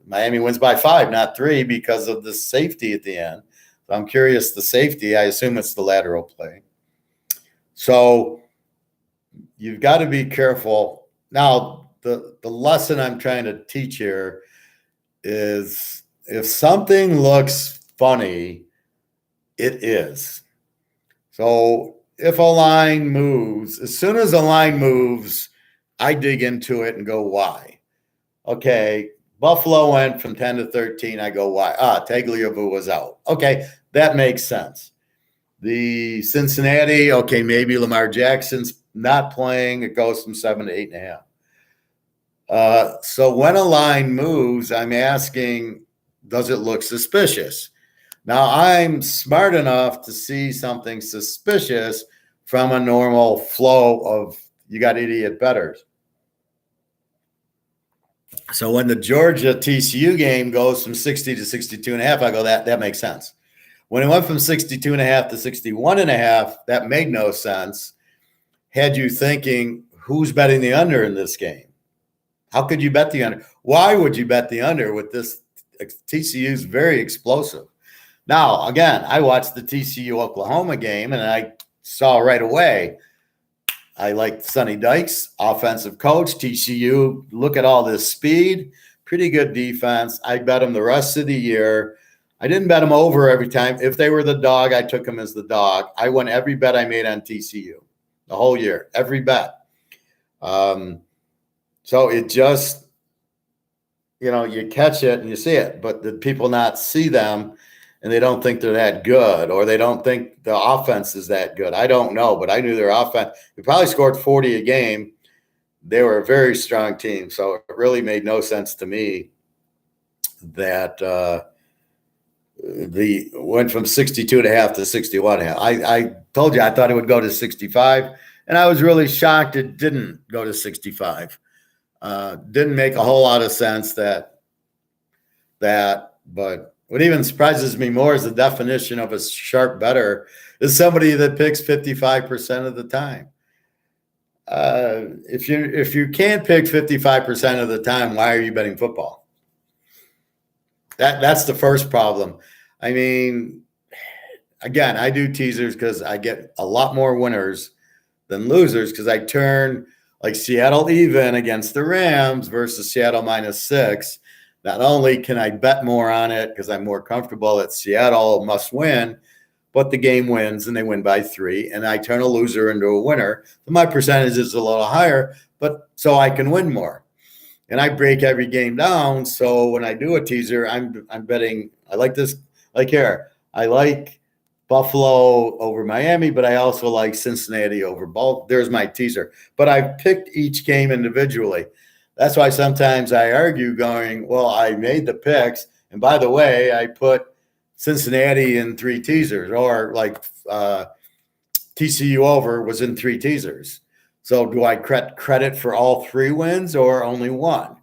Miami wins by 5, not 3, because of the safety at the end. So I'm curious, the safety, I assume it's the lateral play. So you've got to be careful. Now, the lesson I'm trying to teach here is if something looks funny, it is. So if a line moves, as soon as a line moves, I dig into it and go, why? Okay, Buffalo went from 10 to 13. I go, why? Tagliabue was out. Okay, that makes sense. The Cincinnati, okay, maybe Lamar Jackson's not playing. It goes from 7 to 8.5. So when a line moves, I'm asking, does it look suspicious? Now, I'm smart enough to see something suspicious from a normal flow of you got idiot bettors. So when the Georgia TCU game goes from 60 to 62.5, I go, that makes sense. When it went from 62.5 to 61.5, that made no sense. Had you thinking, who's betting the under in this game? How could you bet the under? Why would you bet the under with this? TCU's very explosive. Now, again, I watched the TCU-Oklahoma game, and I saw right away, I like Sonny Dykes, offensive coach. TCU, look at all this speed, pretty good defense. I bet them the rest of the year. I didn't bet them over every time. If they were the dog, I took them as the dog. I won every bet I made on TCU the whole year, every bet. So it just, you catch it and you see it, but the people not see them and they don't think they're that good, or they don't think the offense is that good. I don't know, but I knew their offense. They probably scored 40 a game. They were a very strong team. So it really made no sense to me that the went from 62.5 to 61.5. I told you I thought it would go to 65, and I was really shocked it didn't go to 65. Didn't make a whole lot of sense that, but what even surprises me more is the definition of a sharp bettor is somebody that picks 55% of the time. If you can't pick 55% of the time, why are you betting football? That's the first problem. I mean, again, I do teasers because I get a lot more winners than losers because I turn like Seattle even against the Rams versus Seattle -6. Not only can I bet more on it because I'm more comfortable that Seattle must win, but the game wins and they win by 3, and I turn a loser into a winner. So my percentage is a little higher, but so I can win more. And I break every game down. So when I do a teaser, I'm betting. I like this. Like here, I like Buffalo over Miami, but I also like Cincinnati over Baltimore. There's my teaser. But I've picked each game individually. That's why sometimes I argue going, well, I made the picks. And by the way, I put Cincinnati in 3 teasers, or like TCU over was in 3 teasers. So do I credit for all 3 wins or only 1?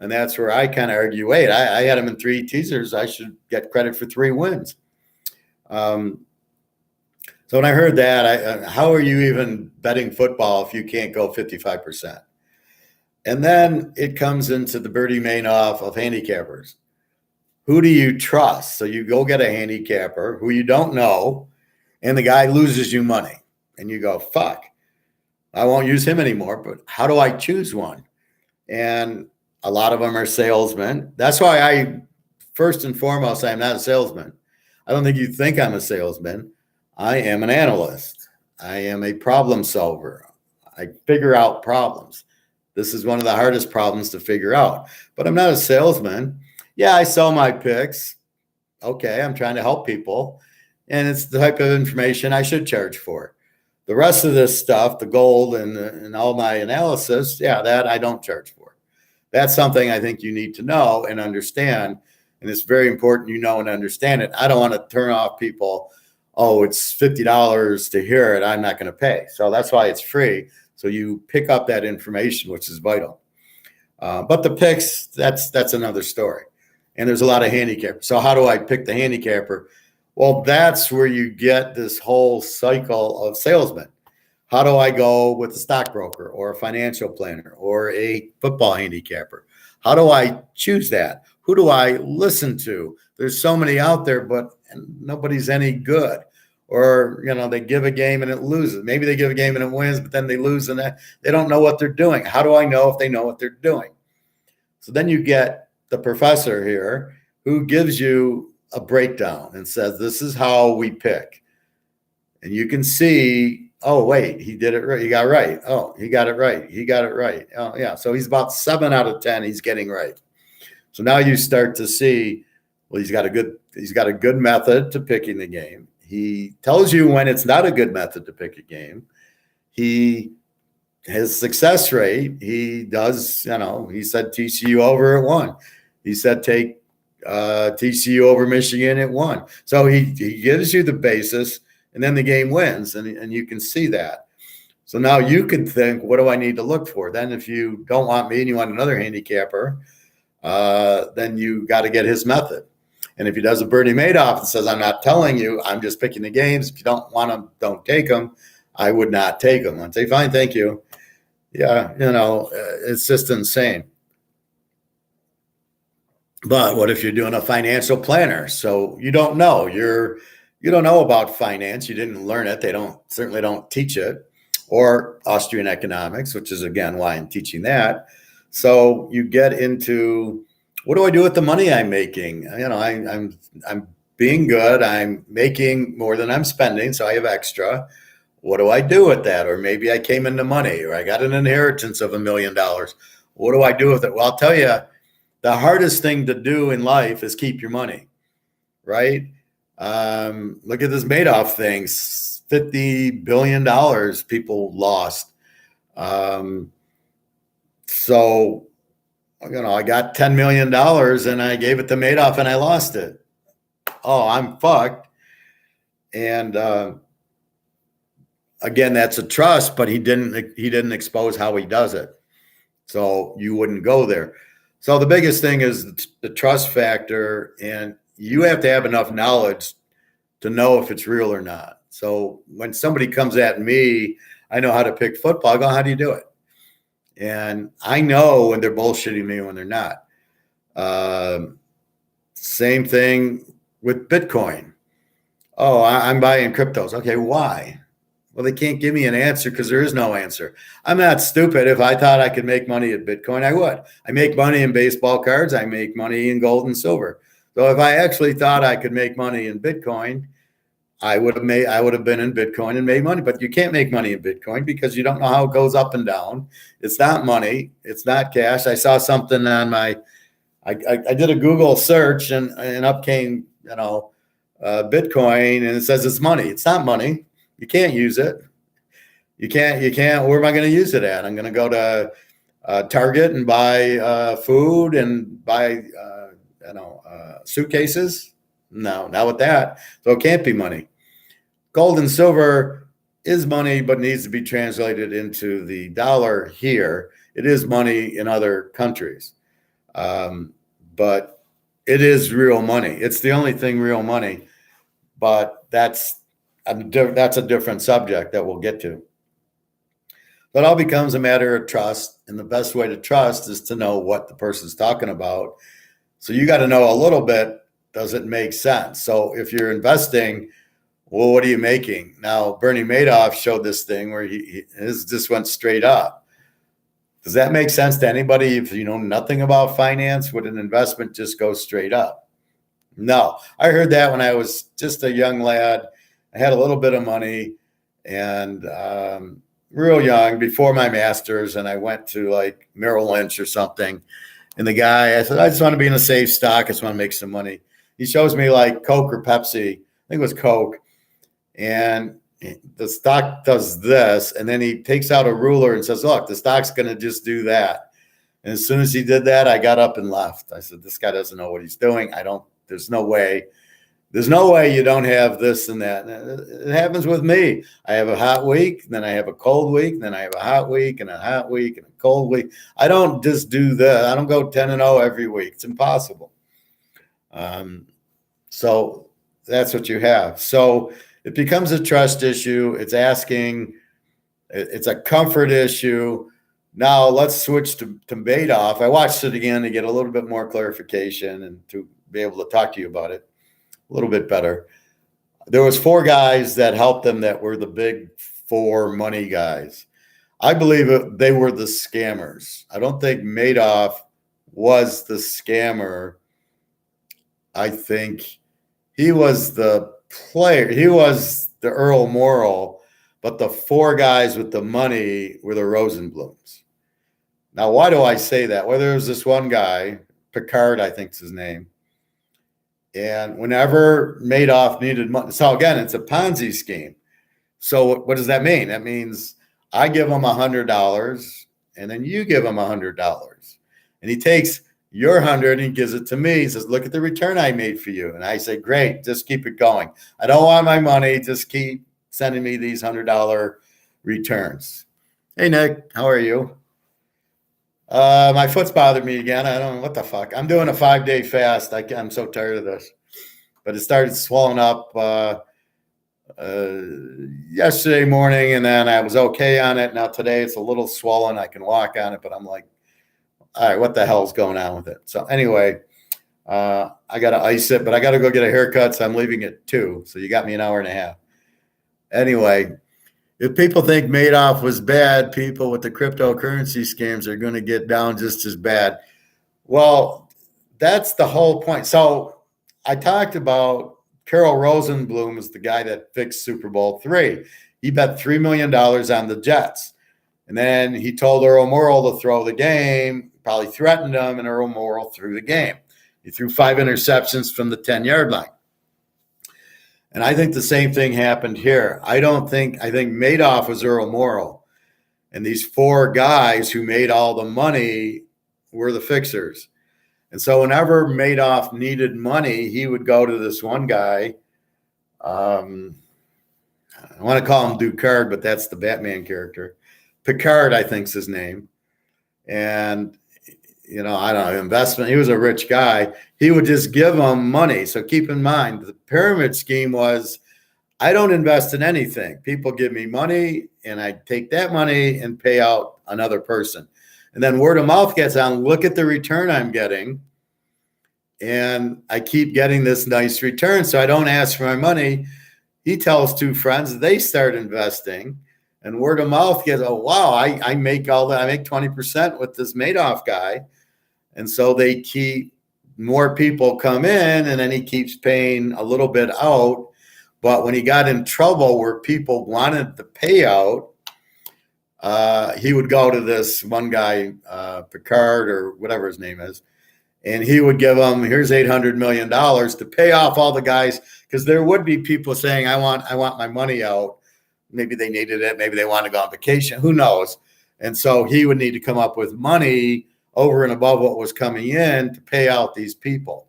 And that's where I kind of argue, wait, I had them in 3 teasers. I should get credit for 3 wins. So when I heard that, how are you even betting football if you can't go 55%? And then it comes into the Bertie Madoff of handicappers. Who do you trust? So you go get a handicapper who you don't know, and the guy loses you money. And you go, fuck, I won't use him anymore. But how do I choose one? And a lot of them are salesmen. That's why first and foremost, I'm not a salesman. I don't think you think I'm a salesman. I am an analyst. I am a problem solver. I figure out problems. This is one of the hardest problems to figure out. But I'm not a salesman. Yeah, I sell my picks. Okay, I'm trying to help people, and it's the type of information I should charge for. The rest of this stuff, the gold and all my analysis, yeah, that I don't charge for. That's something I think you need to know and understand. And it's very important you know and understand it. I don't want to turn off people. Oh, it's $50 to hear it. I'm not going to pay. So that's why it's free. So you pick up that information, which is vital. But the picks, that's another story. And there's a lot of handicappers. So how do I pick the handicapper? Well, that's where you get this whole cycle of salesmen. How do I go with a stockbroker or a financial planner or a football handicapper? How do I choose that? Who do I listen to? There's so many out there, but nobody's any good. Or, they give a game and it loses. Maybe they give a game and it wins, but then they lose and they don't know what they're doing. How do I know if they know what they're doing? So then you get the professor here who gives you a breakdown and says, this is how we pick. And you can see, oh, wait, he did it right. He got it right. Oh, he got it right. He got it right. Oh, yeah. So he's about 7 out of 10 he's getting right. So now you start to see, well, he's got a good method to picking the game. He tells you when it's not a good method to pick a game. His success rate, he does, he said TCU over at 1. He said take TCU over Michigan at 1. So he gives you the basis, and then the game wins, and you can see that. So now you can think, what do I need to look for? Then if you don't want me and you want another handicapper, then you got to get his method. And if he does a Bernie Madoff and says, I'm not telling you, I'm just picking the games. If you don't want them, don't take them. I would not take them. I'd say, fine, thank you. Yeah, it's just insane. But what if you're doing a financial planner? So you don't know. You don't know about finance. You didn't learn it. They certainly don't teach it. Or Austrian economics, which is again why I'm teaching that. So you get into, what do I do with the money I'm making? I'm being good. I'm making more than I'm spending, so I have extra. What do I do with that? Or maybe I came into money, or I got an inheritance of $1 million. What do I do with it? Well, I'll tell you, the hardest thing to do in life is keep your money, right? Look at this Madoff thing, $50 billion people lost. So, I got $10 million and I gave it to Madoff and I lost it. Oh, I'm fucked. And again, that's a trust, but he didn't expose how he does it. So you wouldn't go there. So the biggest thing is the trust factor, and you have to have enough knowledge to know if it's real or not. So when somebody comes at me, I know how to pick football. I go, how do you do it? And I know when they're bullshitting me and when they're not. Same thing with Bitcoin. Oh, I'm buying cryptos. Okay, why? Well, they can't give me an answer because there is no answer. I'm not stupid. If I thought I could make money at Bitcoin, I would. I make money in baseball cards. I make money in gold and silver. So if I actually thought I could make money in Bitcoin, I would have been in Bitcoin and made money. But you can't make money in Bitcoin because you don't know how it goes up and down. It's not money. It's not cash. I saw something on I did a Google search and up came, Bitcoin, and it says it's money. It's not money. You can't use it. You can't. Where am I going to use it at? I'm going to go to Target and buy food and buy, suitcases. No, not with that. So it can't be money. Gold and silver is money, but needs to be translated into the dollar here. It is money in other countries. But it is real money. It's the only thing real money. But that's a different subject that we'll get to. But it all becomes a matter of trust. And the best way to trust is to know what the person's talking about. So you got to know a little bit. Does it make sense? So if you're investing, well, what are you making? Now, Bernie Madoff showed this thing where his just went straight up. Does that make sense to anybody? If you know nothing about finance, would an investment just go straight up? No. I heard that when I was just a young lad. I had a little bit of money and real young before my master's, and I went to like Merrill Lynch or something. And the guy, I said, I just want to be in a safe stock. I just want to make some money. He shows me like Coke or Pepsi. I think it was Coke. And the stock does this. And then he takes out a ruler and says, look, the stock's going to just do that. And as soon as he did that, I got up and left. I said, this guy doesn't know what he's doing. There's no way. There's no way you don't have this and that. It happens with me. I have a hot week, then I have a cold week, then I have a hot week and a hot week and a cold week. I don't just do that. I don't go 10-0 every week. It's impossible. So that's what you have. So it becomes a trust issue. It's a comfort issue. Now let's switch to Madoff. I watched it again to get a little bit more clarification and to be able to talk to you about it a little bit better. There was 4 guys that helped them that were the big 4 money guys. I believe they were the scammers. I don't think Madoff was the scammer. I think he was the player. He was the Earl Morrall, but the 4 guys with the money were the Rosenblums. Now, why do I say that? Well, there was this one guy, Picard, I think is his name. And whenever Madoff needed money, so again, it's a Ponzi scheme. So what does that mean? That means I give him $100 and then you give him $100. And he takes your 100 and he gives it to me. He says, look at the return I made for you. And I say, great, just keep it going. I don't want my money. Just keep sending me these $100 returns. Hey, Nick, how are you? My foot's bothered me again. I don't know what the fuck. I'm doing a 5-day fast. I'm so tired of this. But it started swelling up yesterday morning, and then I was okay on it. Now today it's a little swollen. I can walk on it, but I'm like, all right, what the hell's going on with it? So anyway, I got to ice it, but I got to go get a haircut, so I'm leaving at 2. So you got me an hour and a half. Anyway, if people think Madoff was bad, people with the cryptocurrency scams are going to get down just as bad. Well, that's the whole point. So I talked about Carol Rosenblum is the guy that fixed Super Bowl III. He bet $3 million on the Jets. And then he told Earl Morrall to throw the game, probably threatened him, and Earl Morrall threw the game. He threw 5 interceptions from the 10-yard line. And I think the same thing happened here. I think Madoff was Earl Morrall. And these 4 guys who made all the money were the fixers. And so whenever Madoff needed money, he would go to this one guy. I want to call him Ducard, but that's the Batman character. Picard, I think, is his name. And, I don't know, investment. He was a rich guy. He would just give them money. So keep in mind, the pyramid scheme was, I don't invest in anything. People give me money, and I take that money and pay out another person. And then word of mouth gets on, look at the return I'm getting. And I keep getting this nice return. So I don't ask for my money. He tells 2 friends, they start investing. And word of mouth gets, oh, wow, I make all that. I make 20% with this Madoff guy. And so they keep more people come in, and then he keeps paying a little bit out. But when he got in trouble where people wanted the payout, he would go to this one guy, Picard or whatever his name is, and he would give them, here's $800 million to pay off all the guys, because there would be people saying, I want my money out. Maybe they needed it. Maybe they want to go on vacation. Who knows? And so he would need to come up with money over and above what was coming in to pay out these people.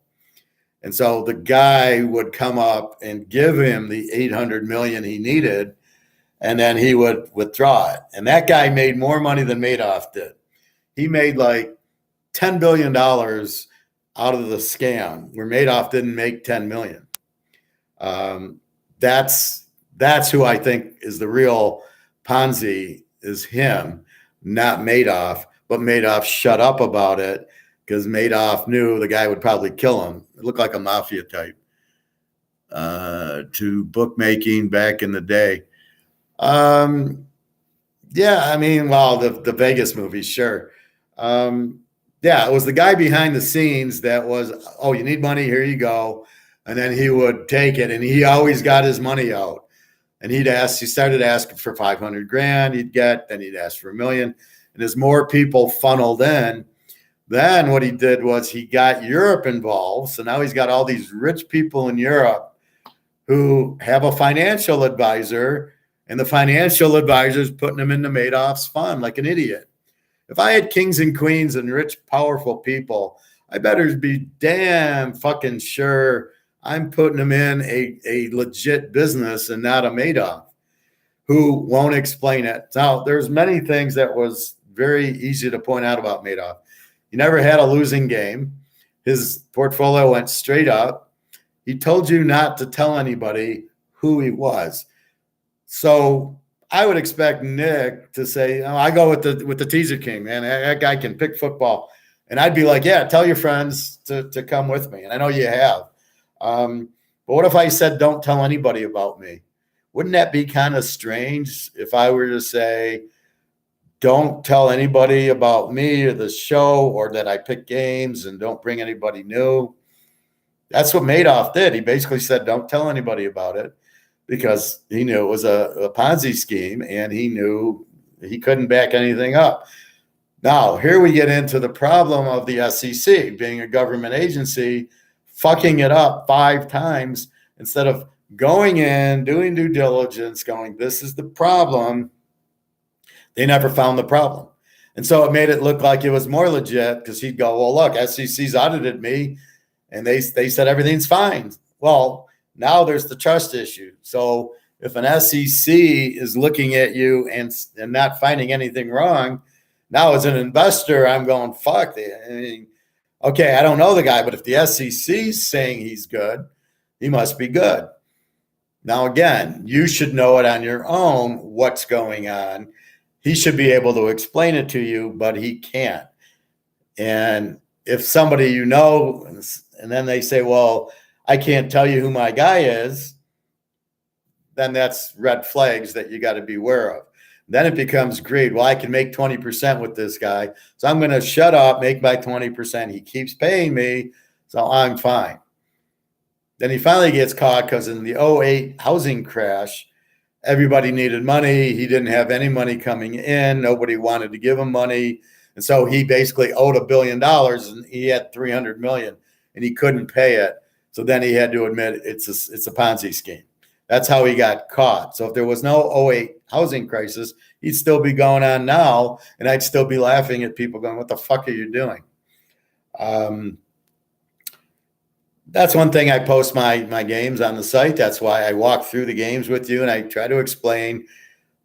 And so the guy would come up and give him the $800 million he needed, and then he would withdraw it. And that guy made more money than Madoff did. He made like $10 billion out of the scam, where Madoff didn't make $10 million. That's who I think is the real Ponzi, is him, not Madoff. But Madoff shut up about it because Madoff knew the guy would probably kill him. It looked like a mafia type to bookmaking back in the day. The Vegas movies, sure. It was the guy behind the scenes that was, oh, you need money, here you go. And then he would take it, and he always got his money out. And he started asking for $500,000 he'd get, then he'd ask for $1 million. And as more people funneled in, Then what he did was he got Europe involved. So now he's got all these rich people in Europe who have a financial advisor, and the financial advisor is putting him into Madoff's fund like an idiot. If I had kings and queens and rich, powerful people, I better be damn fucking sure I'm putting them in a legit business and not a Madoff who won't explain it. Now, there's many things that was very easy to point out about Madoff. He never had a losing game. His portfolio went straight up. He told you not to tell anybody who he was. So I would expect Nick to say, oh, I go with the Teaser King, man. That guy can pick football. And I'd be like, yeah, tell your friends to come with me. And I know you have. But what if I said, don't tell anybody about me? Wouldn't that be kind of strange if I were to say, don't tell anybody about me or the show, or that I pick games and don't bring anybody new? That's what Madoff did. He basically said, don't tell anybody about it, because he knew it was a Ponzi scheme and he knew he couldn't back anything up. Now, here we get into the problem of the SEC being a government agency, fucking it up 5 times instead of going in, doing due diligence, going, this is the problem. They never found the problem. And so it made it look like it was more legit, because he'd go, well, look, SEC's audited me and they said everything's fine. Well, now there's the trust issue. So if an SEC is looking at you and not finding anything wrong, now as an investor, I'm going, fuck. I mean, okay, I don't know the guy, but if the SEC's saying he's good, he must be good. Now, again, you should know it on your own what's going on. He should be able to explain it to you, but he can't. And if somebody you know, and then they say, well, I can't tell you who my guy is, then that's red flags that you got to be aware of. Then it becomes greed. Well, I can make 20% with this guy, so I'm going to shut up, make my 20%. He keeps paying me, so I'm fine. Then he finally gets caught because in the 2008 housing crash, everybody needed money. He didn't have any money coming in. Nobody wanted to give him money. And so he basically owed $1 billion and he had $300 million and he couldn't pay it. So then he had to admit it's a Ponzi scheme. That's how he got caught. So if there was no 2008 housing crisis, he'd still be going on now. And I'd still be laughing at people going, what the fuck are you doing? That's one thing. I post my games on the site. That's why I walk through the games with you and I try to explain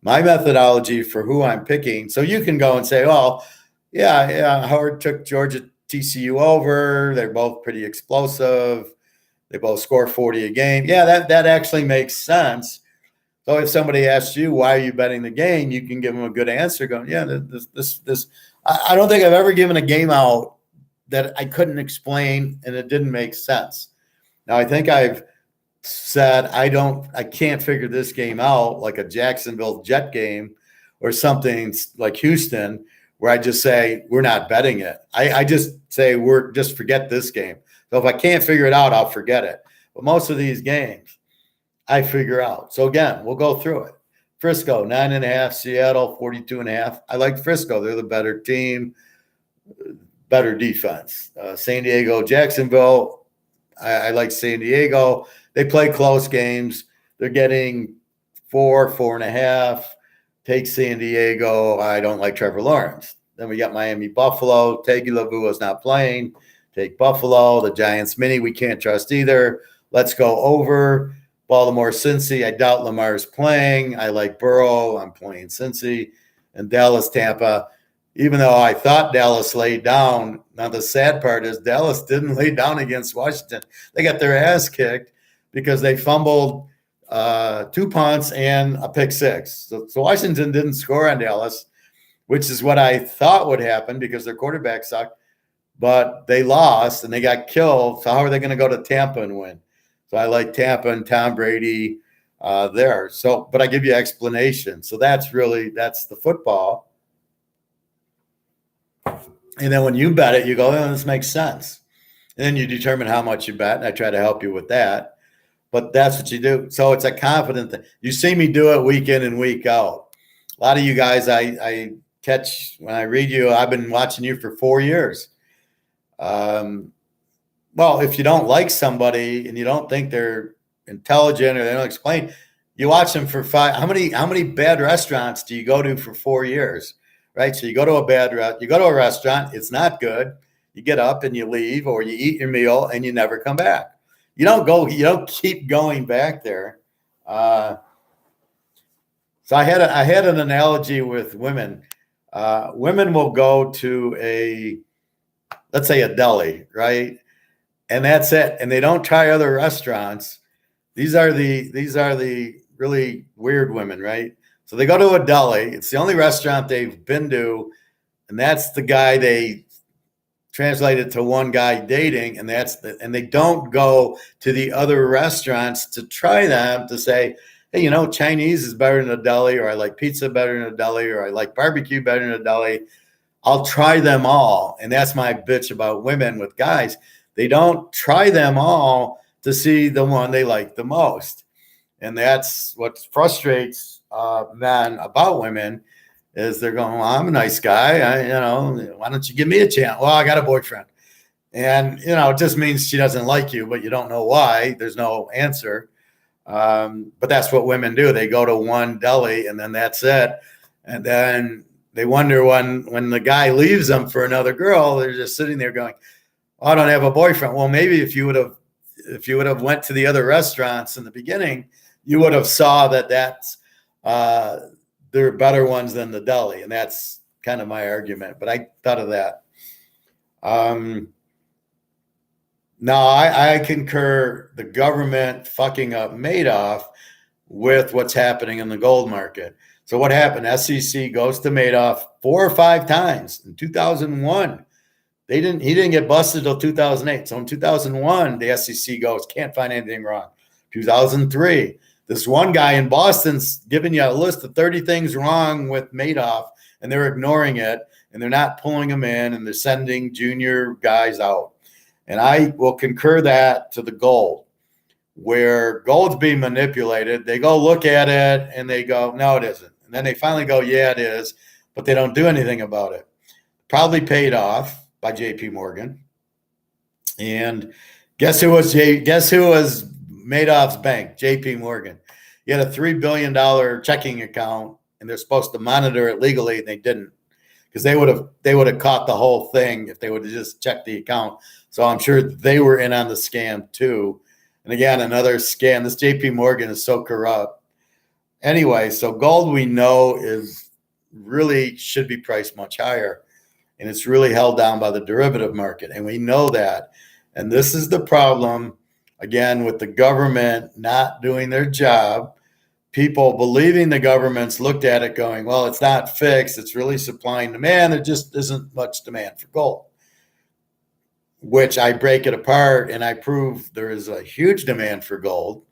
my methodology for who I'm picking. So you can go and say, oh, yeah, Howard took Georgia TCU over. They're both pretty explosive. They both score 40 a game. Yeah, that actually makes sense. So if somebody asks you, why are you betting the game? You can give them a good answer going, yeah, this. I don't think I've ever given a game out that I couldn't explain and it didn't make sense. Now, I think I've said I can't figure this game out, like a Jacksonville Jet game or something like Houston, where I just say, we're not betting it. I just say, just forget this game. So if I can't figure it out, I'll forget it. But most of these games, I figure out. So again, we'll go through it. Frisco, 9.5, Seattle, 42.5. I like Frisco. They're the better team, better defense. San Diego, Jacksonville, I like San Diego. They play close games. They're getting 4.5. Take San Diego. I don't like Trevor Lawrence. Then we got Miami, Buffalo. Tagovailoa is not playing. Take Buffalo. The Giants mini, we can't trust either. Let's go over. Baltimore, Cincy. I doubt Lamar's playing. I like Burrow. I'm playing Cincy. And Dallas, Tampa. Even though I thought Dallas laid down, now the sad part is Dallas didn't lay down against Washington. They got their ass kicked because they fumbled 2 punts and a pick six. So Washington didn't score on Dallas, which is what I thought would happen because their quarterback sucked. But they lost and they got killed. So how are they going to go to Tampa and win? So I like Tampa and Tom Brady there. So, but I give you explanation. So that's the football. And then when you bet it, you go, oh, this makes sense. And then you determine how much you bet. And I try to help you with that. But that's what you do. So it's a confident thing. You see me do it week in and week out. A lot of you guys I catch when I read you. I've been watching you for 4 years. Well, if you don't like somebody and you don't think they're intelligent or they don't explain, you watch them for how many bad restaurants do you go to for 4 years, right? So you go to you go to a restaurant, it's not good. You get up and you leave, or you eat your meal and you never come back. You don't keep going back there. So I had an analogy with women. Women will go to let's say a deli, right? And that's it. And they don't try other restaurants. These are the really weird women, right? So they go to a deli. It's the only restaurant they've been to, and that's the guy they translated to one guy dating, and and they don't go to the other restaurants to try them to say, hey, Chinese is better than a deli, or I like pizza better than a deli, or I like barbecue better than a deli. I'll try them all. And that's my bitch about women with guys. They don't try them all to see the one they like the most. And that's what frustrates men about women is they're going, well, I'm a nice guy. Why don't you give me a chance? Well, I got a boyfriend. And, it just means she doesn't like you, but you don't know why. There's no answer. But that's what women do. They go to one deli and then that's it. And then they wonder when the guy leaves them for another girl, they're just sitting there going, oh, I don't have a boyfriend. Well, maybe if you would have went to the other restaurants in the beginning, you would have saw that's they're better ones than the deli. And that's kind of my argument. But I thought of that. No, I concur the government fucking up Madoff with what's happening in the gold market. So what happened? SEC goes to Madoff 4 or 5 times. In 2001, he didn't get busted till 2008. So in 2001, the SEC goes, can't find anything wrong. 2003, this one guy in Boston's giving you a list of 30 things wrong with Madoff, and they're ignoring it, and they're not pulling them in, and they're sending junior guys out. And I will concur that to the gold, where gold's being manipulated. They go look at it, and they go, no, it isn't. And then they finally go, yeah, it is, but they don't do anything about it. Probably paid off by J.P. Morgan. And guess who was Madoff's bank? J.P. Morgan. He had a $3 billion checking account, and they're supposed to monitor it legally, and they didn't, because they would have caught the whole thing if they would have just checked the account. So I'm sure they were in on the scam too. And again, another scam. This J.P. Morgan is so corrupt. Anyway, so gold we know really should be priced much higher. And it's really held down by the derivative market. And we know that. And this is the problem, again, with the government not doing their job. People believing the government's looked at it going, well, it's not fixed. It's really supply and demand. There just isn't much demand for gold, which I break it apart and I prove there is a huge demand for gold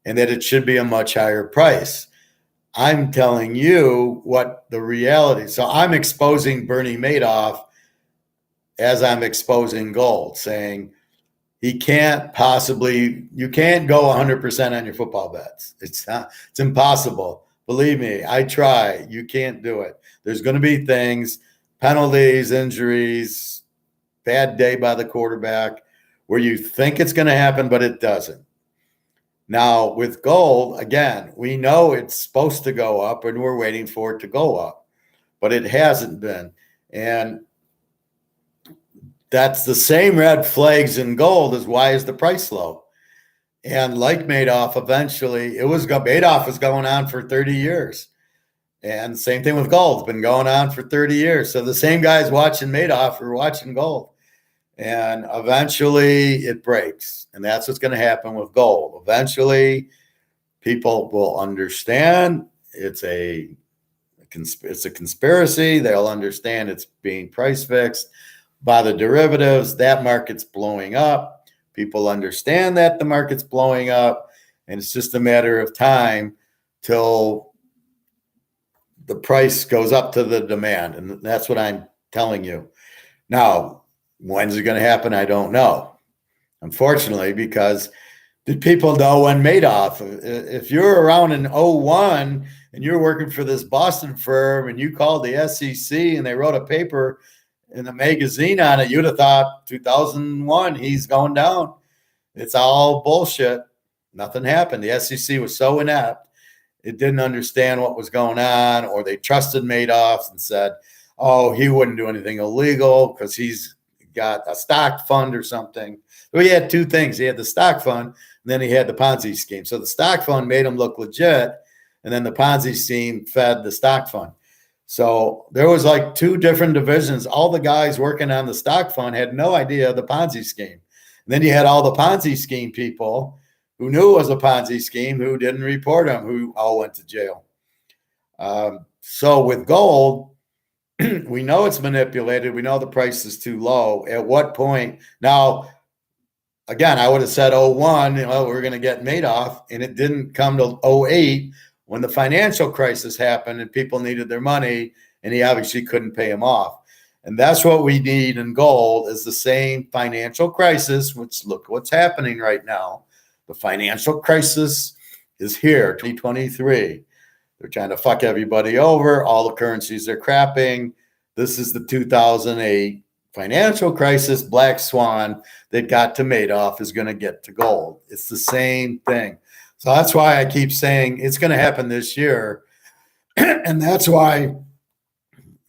and that it should be a much higher price. I'm telling you what the reality is. So I'm exposing Bernie Madoff as I'm exposing gold, saying you can't go 100% on your football bets. It's impossible. Believe me, I try. You can't do it. There's going to be things, penalties, injuries, bad day by the quarterback, where you think it's going to happen, but it doesn't. Now, with gold, again, we know it's supposed to go up, and we're waiting for it to go up, but it hasn't been. And that's the same red flags in gold as why is the price low. And like Madoff, eventually, Madoff was going on for 30 years. And same thing with gold. It's been going on for 30 years. So the same guys watching Madoff are watching gold. And eventually it breaks. And that's what's going to happen with gold. Eventually, people will understand it's a conspiracy. They'll understand it's being price fixed by the derivatives. That market's blowing up. People understand that the market's blowing up. And it's just a matter of time till the price goes up to the demand. And that's what I'm telling you. Now, when's it going to happen? I don't know. Unfortunately, because did people know when Madoff? If you're around in 01 and you're working for this Boston firm and you called the SEC and they wrote a paper in the magazine on it, you'd have thought 2001, he's going down. It's all bullshit. Nothing happened. The SEC was so inept. It didn't understand what was going on, or they trusted Madoff and said, oh, he wouldn't do anything illegal because he's got a stock fund or something. So he had two things. He had the stock fund, and then he had the Ponzi scheme. So the stock fund made him look legit, and then the Ponzi scheme fed the stock fund. So there was like two different divisions. All the guys working on the stock fund had no idea of the Ponzi scheme. And then you had all the Ponzi scheme people who knew it was a Ponzi scheme, who didn't report them, who all went to jail. So with gold, we know it's manipulated. We know the price is too low. At what point? Now, again, I would have said 01, we're going to get Madoff, and it didn't come to 08 when the financial crisis happened and people needed their money, and he obviously couldn't pay them off. And that's what we need in gold is the same financial crisis, which look what's happening right now. The financial crisis is here, 2023. They're trying to fuck everybody over. All the currencies are crapping. This is the 2008 financial crisis, black swan that got to Madoff is going to get to gold. It's the same thing. So that's why I keep saying it's going to happen this year. And that's why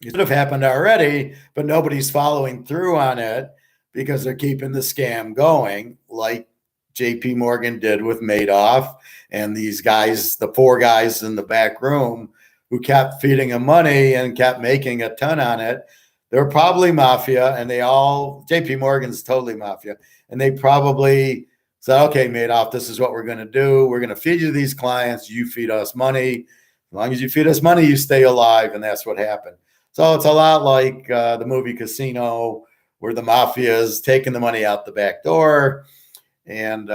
it should have happened already, but nobody's following through on it because they're keeping the scam going, like JP Morgan did with Madoff and these guys, the four guys in the back room who kept feeding him money and kept making a ton on it. They're probably mafia, and JP Morgan's totally mafia. And they probably said, okay, Madoff, this is what we're going to do. We're going to feed you these clients. You feed us money. As long as you feed us money, you stay alive. And that's what happened. So it's a lot like the movie Casino, where the mafia is taking the money out the back door. And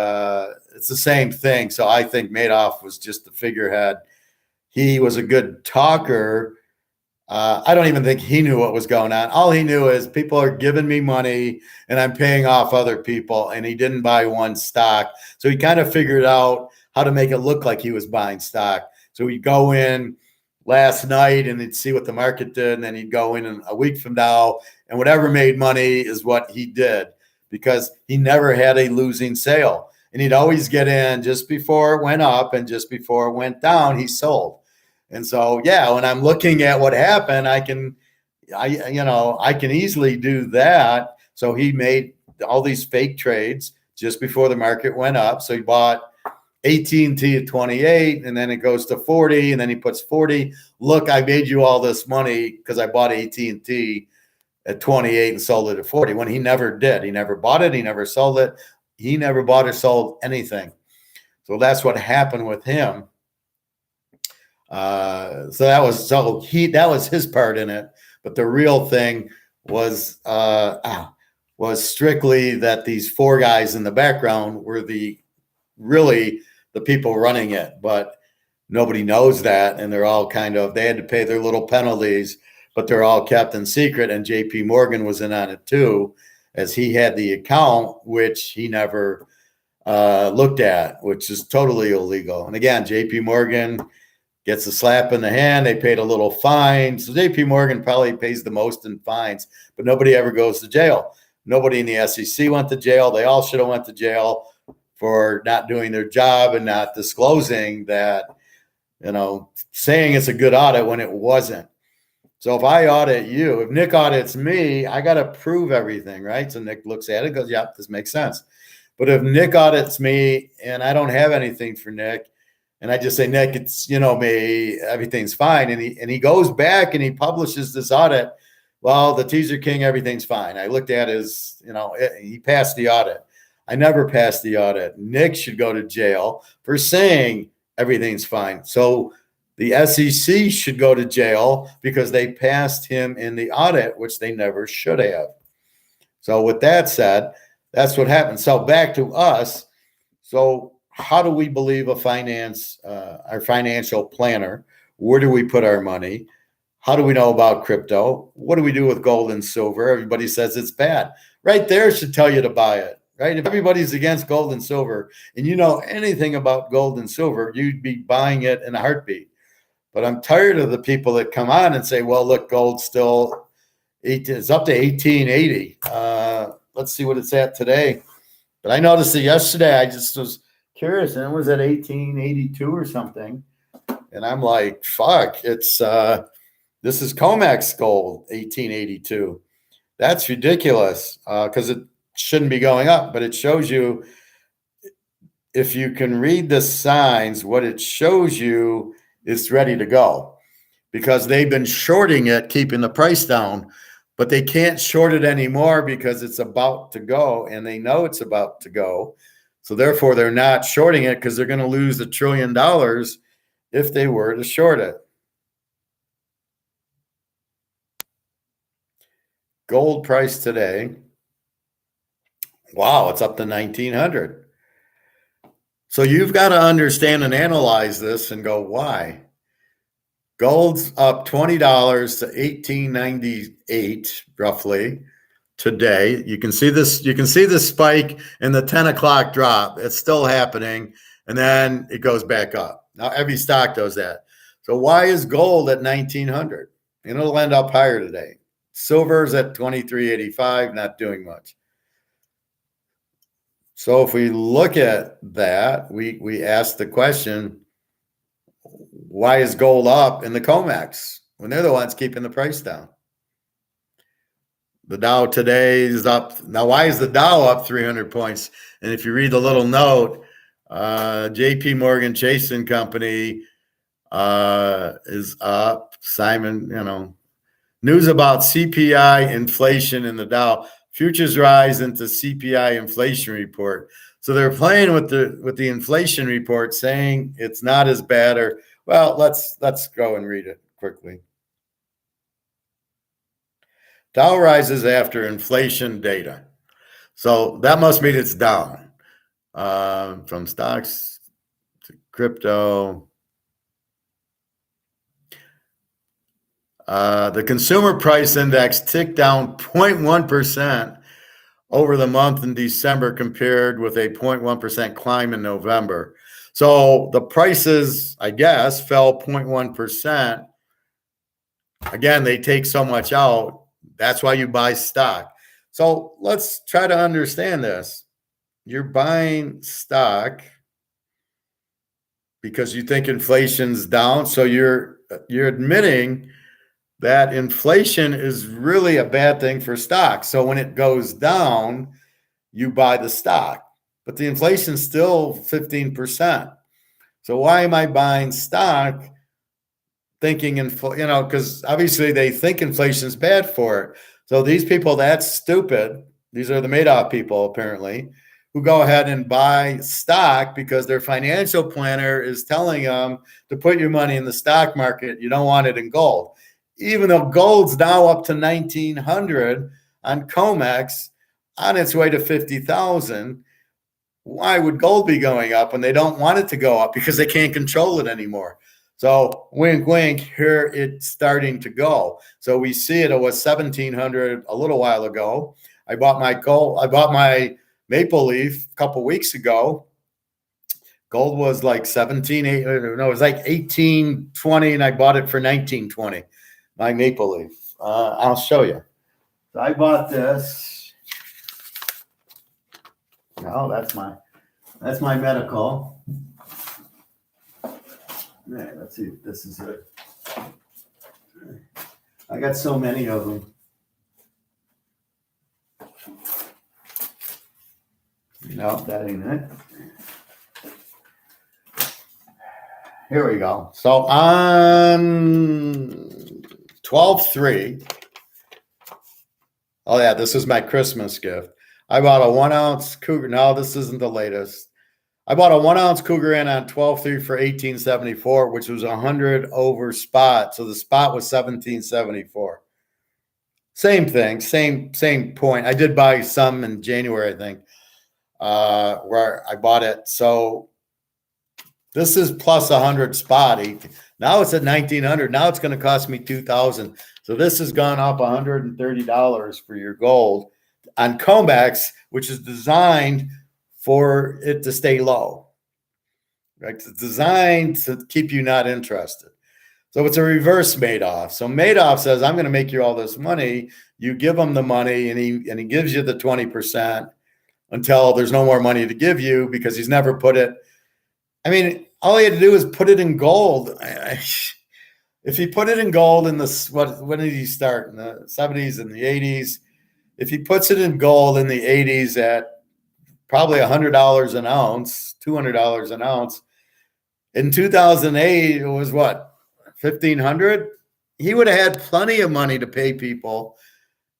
it's the same thing. So I think Madoff was just the figurehead. He was a good talker. I don't even think he knew what was going on. All he knew is people are giving me money and I'm paying off other people. And he didn't buy one stock. So he kind of figured out how to make it look like he was buying stock. So he'd go in last night and he'd see what the market did. And then he'd go in a week from now, and whatever made money is what he did, because he never had a losing sale. And he'd always get in just before it went up, and just before it went down, he sold. And so, yeah, when I'm looking at what happened, I can easily do that. So he made all these fake trades just before the market went up. So he bought AT&T at 28, and then it goes to 40, and then he puts 40. Look, I made you all this money because I bought AT&T at 28 and sold it at 40, when he never did. He never bought it. He never sold it. He never bought or sold anything. So that's what happened with him. That was his part in it. But the real thing was strictly that these four guys in the background were really the people running it. But nobody knows that, and they're all they had to pay their little penalties, but they're all kept in secret. And JP Morgan was in on it too, as he had the account, which he never looked at, which is totally illegal. And again, JP Morgan gets a slap in the hand. They paid a little fine. So JP Morgan probably pays the most in fines, but nobody ever goes to jail. Nobody in the SEC went to jail. They all should have went to jail for not doing their job and not disclosing that, saying it's a good audit when it wasn't. So if I audit you, if Nick audits me, I got to prove everything, right? So Nick looks at it and goes, yeah, this makes sense. But if Nick audits me and I don't have anything for Nick, and I just say, Nick, it's, me, everything's fine. And he goes back and he publishes this audit. Well, the Teaser King, everything's fine. I looked at his, he passed the audit. I never passed the audit. Nick should go to jail for saying everything's fine. So the SEC should go to jail because they passed him in the audit, which they never should have. So with that said, that's what happened. So back to us. So how do we believe our financial planner? Where do we put our money? How do we know about crypto? What do we do with gold and silver? Everybody says it's bad. Right there should tell you to buy it, right? If everybody's against gold and silver and you know anything about gold and silver, you'd be buying it in a heartbeat. But I'm tired of the people that come on and say, well, look, gold's still It's up to 1880. Let's see what it's at today. But I noticed it yesterday. I just was curious, and it was at 1882 or something. And I'm like, fuck, it's this is Comex gold, 1882. That's ridiculous because it shouldn't be going up, but it shows you, if you can read the signs, what it shows you is ready to go, because they've been shorting it, keeping the price down, but they can't short it anymore because it's about to go, and they know it's about to go. So therefore, they're not shorting it because they're going to lose $1 trillion if they were to short it. Gold price today. Wow, it's up to 1900. So you've got to understand and analyze this and go, why? Gold's up $20 to 1898 roughly today. You can see this. You can see the spike and the 10 o'clock drop. It's still happening, and then it goes back up. Now every stock does that. So why is gold at 1900? And it'll end up higher today. Silver's at 2385, not doing much. So if we look at that, we ask the question, why is gold up in the COMEX when they're the ones keeping the price down? The Dow today is up. Now, why is the Dow up 300 points? And if you read the little note, JP Morgan Chase and Company is up. Simon, news about CPI inflation in the Dow. Futures rise into CPI inflation report. So they're playing with the inflation report, saying it's not as bad. Or, well, let's go and read it quickly. Dow rises after inflation data. So that must mean it's down. From stocks to crypto. The consumer price index ticked down 0.1% over the month in December, compared with a 0.1% climb in November. So the prices, I guess, fell 0.1%. Again, they take so much out. That's why you buy stock. So let's try to understand this. You're buying stock because you think inflation's down. So you're admitting that inflation is really a bad thing for stock. So when it goes down, you buy the stock. But the inflation's still 15%. So why am I buying stock thinking, because obviously they think inflation's bad for it. So these people, that's stupid. These are the Madoff people, apparently, who go ahead and buy stock because their financial planner is telling them to put your money in the stock market. You don't want it in gold. Even though gold's now up to 1900 on COMEX, on its way to 50,000, why would gold be going up when they don't want it to go up? Because they can't control it anymore. So wink, wink, here it's starting to go. So we see it was 1,700 a little while ago. I bought my Maple Leaf a couple weeks ago. Gold was like 1820, and I bought it for 1920. My Maple Leaf. I'll show you. So I bought this. No, that's my medical. Right, let's see if this is it. I got so many of them. No, that ain't it. Here we go. So on 12/3. Oh yeah, this is my Christmas gift. I bought a 1 ounce Cougar. No, this isn't the latest. I bought a 1 ounce Cougar in on 12/3 for $18.74, which was 100 over spot. So the spot was $17.74. Same thing, same point. I did buy some in January, I think, where I bought it. So this is plus 100 spot. Now it's at 1900. Now it's going to cost me 2,000. So this has gone up $130 for your gold on COMEX, which is designed for it to stay low. Right? It's designed to keep you not interested. So it's a reverse Madoff. So Madoff says, I'm going to make you all this money. You give him the money, and he gives you the 20% until there's no more money to give you, because he's never put it. I mean, all he had to do is put it in gold. If he put it in gold in when did he start? In the 70s and the 80s. If he puts it in gold in the 80s at probably $100 an ounce, $200 an ounce, in 2008, it was what, 1,500? He would have had plenty of money to pay people.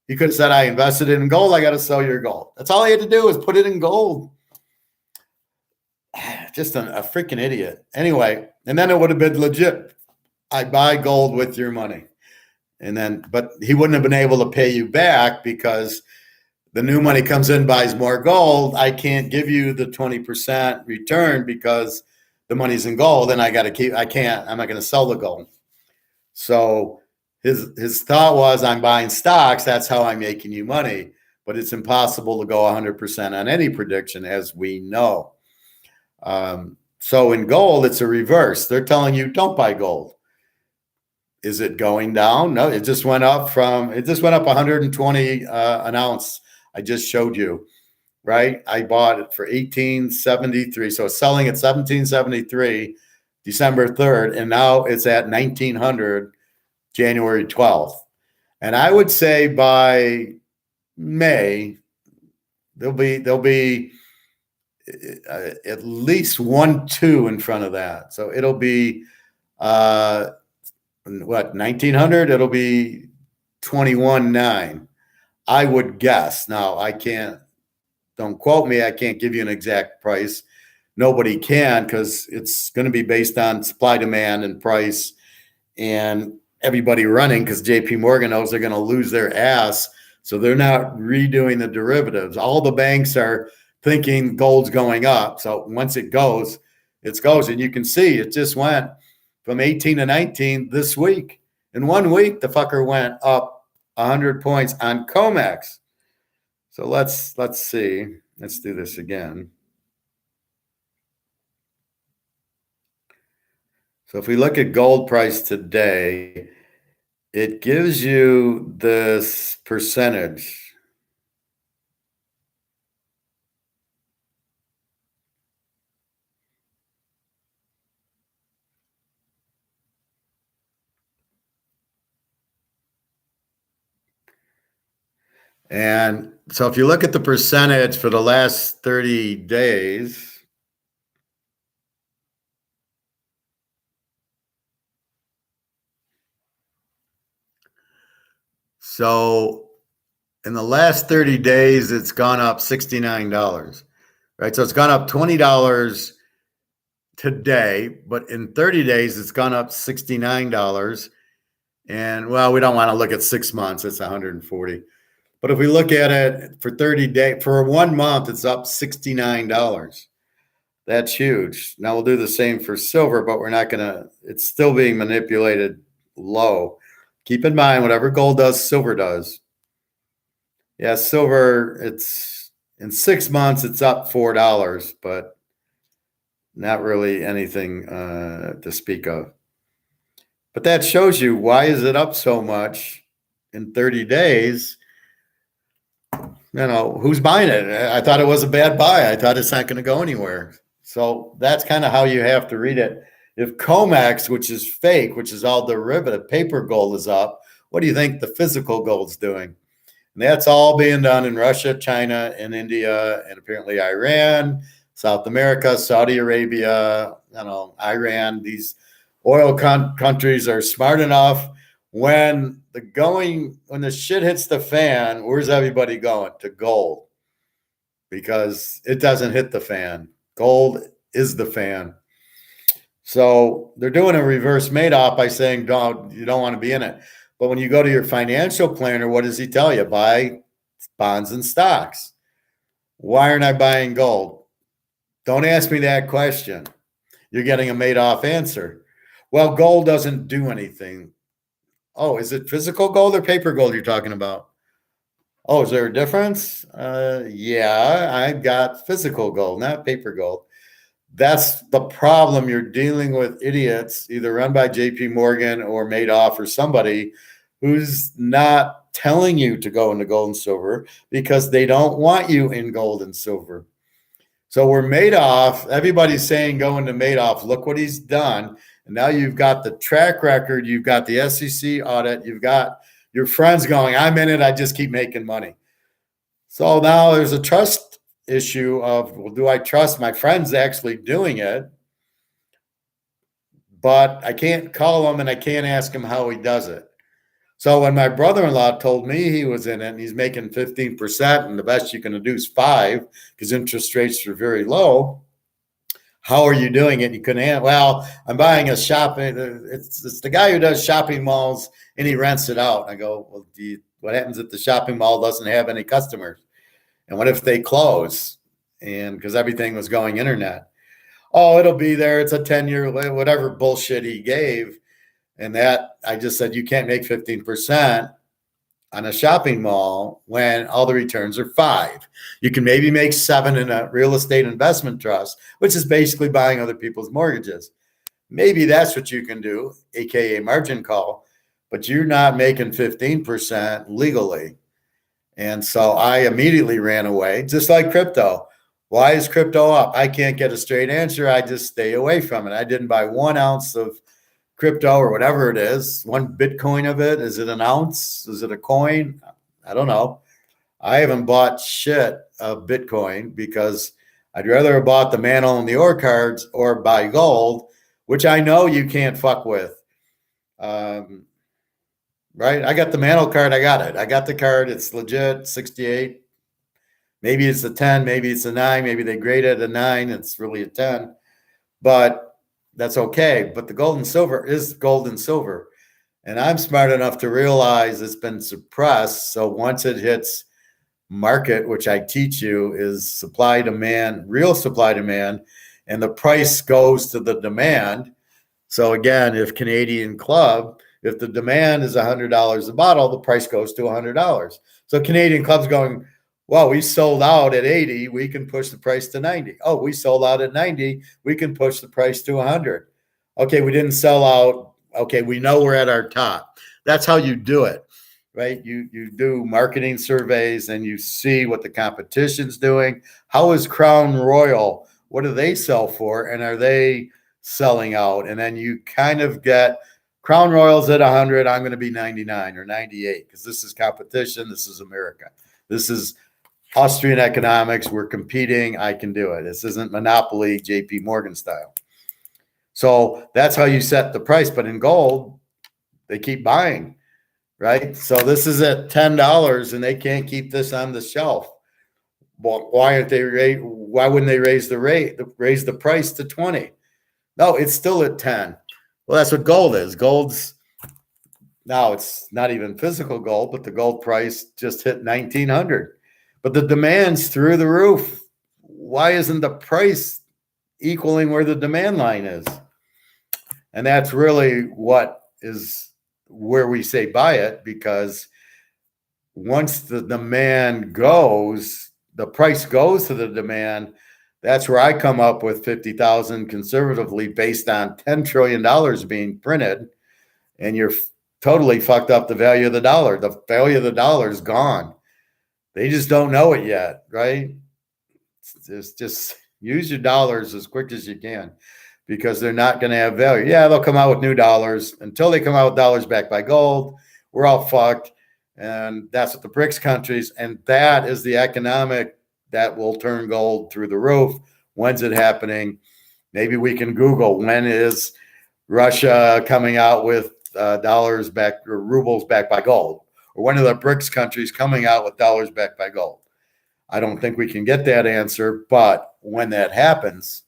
He could have said, I invested it in gold. I got to sell your gold. That's all he had to do, was put it in gold. Just a freaking idiot. Anyway, and then it would have been legit. I buy gold with your money. But he wouldn't have been able to pay you back, because the new money comes in, buys more gold. I can't give you the 20% return because the money's in gold, and I'm not going to sell the gold. So his thought was, I'm buying stocks. That's how I'm making you money. But it's impossible to go 100% on any prediction, as we know. So in gold, it's a reverse. They're telling you, don't buy gold. Is it going down? No, it just went up 120 an ounce. I just showed you, right? I bought it for 1873. So it's selling at 1773, December 3rd, and now it's at 1900, January 12th. And I would say by May, there'll be at least 1-2 in front of that. So it'll be 1900, it'll be 21.9, I would guess. Now, don't quote me, I can't give you an exact price. Nobody can, because it's going to be based on supply, demand, and price, and everybody running, because JP Morgan knows they're going to lose their ass. So they're not redoing the derivatives. All the banks are thinking gold's going up. So once it goes. And you can see it just went from 18 to 19 this week. In 1 week, the fucker went up 100 points on COMEX. So let's see. Let's do this again. So if we look at gold price today, it gives you this percentage. And so if you look at the percentage for the last 30 days, so in the last 30 days, it's gone up $69, right? So it's gone up $20 today, but in 30 days, it's gone up $69. And well, we don't want to look at 6 months, it's 140. But if we look at it for 30 days, for 1 month, it's up $69. That's huge. Now we'll do the same for silver, but we're not going to, it's still being manipulated low. Keep in mind, whatever gold does, silver does. Yeah, silver, it's in 6 months, it's up $4, but not really anything to speak of. But that shows you, why is it up so much in 30 days? Who's buying it? I thought it was a bad buy. I thought it's not going to go anywhere. So that's kind of how you have to read it. If COMEX, which is fake, which is all derivative, paper gold is up, what do you think the physical gold's doing? And that's all being done in Russia, China, and India, and apparently Iran, South America, Saudi Arabia, Iran. These oil countries are smart enough. When the shit hits the fan, where's everybody going? To gold, because it doesn't hit the fan. Gold is the fan. So they're doing a reverse Madoff by saying, you don't want to be in it. But when you go to your financial planner, what does he tell you? Buy bonds and stocks. Why aren't I buying gold? Don't ask me that question. You're getting a Madoff answer. Well, gold doesn't do anything. Oh, is it physical gold or paper gold you're talking about? Oh, is there a difference? Yeah, I've got physical gold, not paper gold. That's the problem. You're dealing with idiots, either run by JP Morgan or Madoff or somebody who's not telling you to go into gold and silver because they don't want you in gold and silver. So we're Madoff. Everybody's saying go into Madoff. Look what he's done. And now you've got the track record. You've got the SEC audit. You've got your friends going, I'm in it. I just keep making money. So now there's a trust issue of, well, do I trust my friends actually doing it? But I can't call him and I can't ask him how he does it. So when my brother-in-law told me he was in it and he's making 15% and the best you can do is 5% because interest rates are very low, how are you doing it? You couldn't answer. Well, I'm buying a shopping. It's the guy who does shopping malls and he rents it out. I go, well, what happens if the shopping mall doesn't have any customers? And what if they close? And because everything was going internet. Oh, it'll be there. It's a 10-year, whatever bullshit he gave. And that I just said, you can't make 15% on a shopping mall when all the returns are 5%. You can maybe make 7% in a real estate investment trust, which is basically buying other people's mortgages. Maybe that's what you can do, AKA margin call, but you're not making 15% legally. And so I immediately ran away, just like crypto. Why is crypto up? I can't get a straight answer. I just stay away from it. I didn't buy 1 ounce of crypto or whatever it is, 1 Bitcoin of it. Is it an ounce? Is it a coin? I don't know. I haven't bought shit of Bitcoin because I'd rather have bought the mantle and the ore cards or buy gold, which I know you can't fuck with. Right? I got the mantle card. I got it. I got the card. It's legit, 68. Maybe it's a 10. Maybe it's a 9. Maybe they grade it a 9. It's really a 10. But that's okay. But the gold and silver is gold and silver. And I'm smart enough to realize it's been suppressed. So once it hits market, which I teach you is supply demand, real supply demand, and the price goes to the demand. So again, if Canadian Club, if the demand is $100 a bottle, the price goes to $100. So Canadian Club's going, well, we sold out at 80, we can push the price to 90. Oh, we sold out at 90, we can push the price to 100. Okay, we didn't sell out. Okay, we know we're at our top. That's how you do it, right? You do marketing surveys and you see what the competition's doing. How is Crown Royal? What do they sell for? And are they selling out? And then you kind of get Crown Royal's at 100. I'm going to be 99 or 98 because this is competition. This is America. This is Austrian economics. We're competing. I can do it. This isn't Monopoly, JP Morgan style. So that's how you set the price. But in gold, they keep buying, right? So this is at $10 and they can't keep this on the shelf. Well, why wouldn't they raise the price to 20? No, it's still at 10. Well, that's what gold is. Gold's now it's not even physical gold, but the gold price just hit 1900. But the demand's through the roof. Why isn't the price equaling where the demand line is? And that's really what is where we say buy it, because once the demand goes, the price goes to the demand. That's where I come up with 50,000 conservatively based on $10 trillion being printed. And you're totally fucked up the value of the dollar. The value of the dollar is gone. They just don't know it yet, right? It's just use your dollars as quick as you can because they're not going to have value. Yeah, they'll come out with new dollars. Until they come out with dollars backed by gold, we're all fucked. And that's what the BRICS countries, and that is the economic that will turn gold through the roof. When's it happening? Maybe we can Google when is Russia coming out with dollars backed or rubles backed by gold, or when are the BRICS countries coming out with dollars backed by gold? I don't think we can get that answer, but when that happens,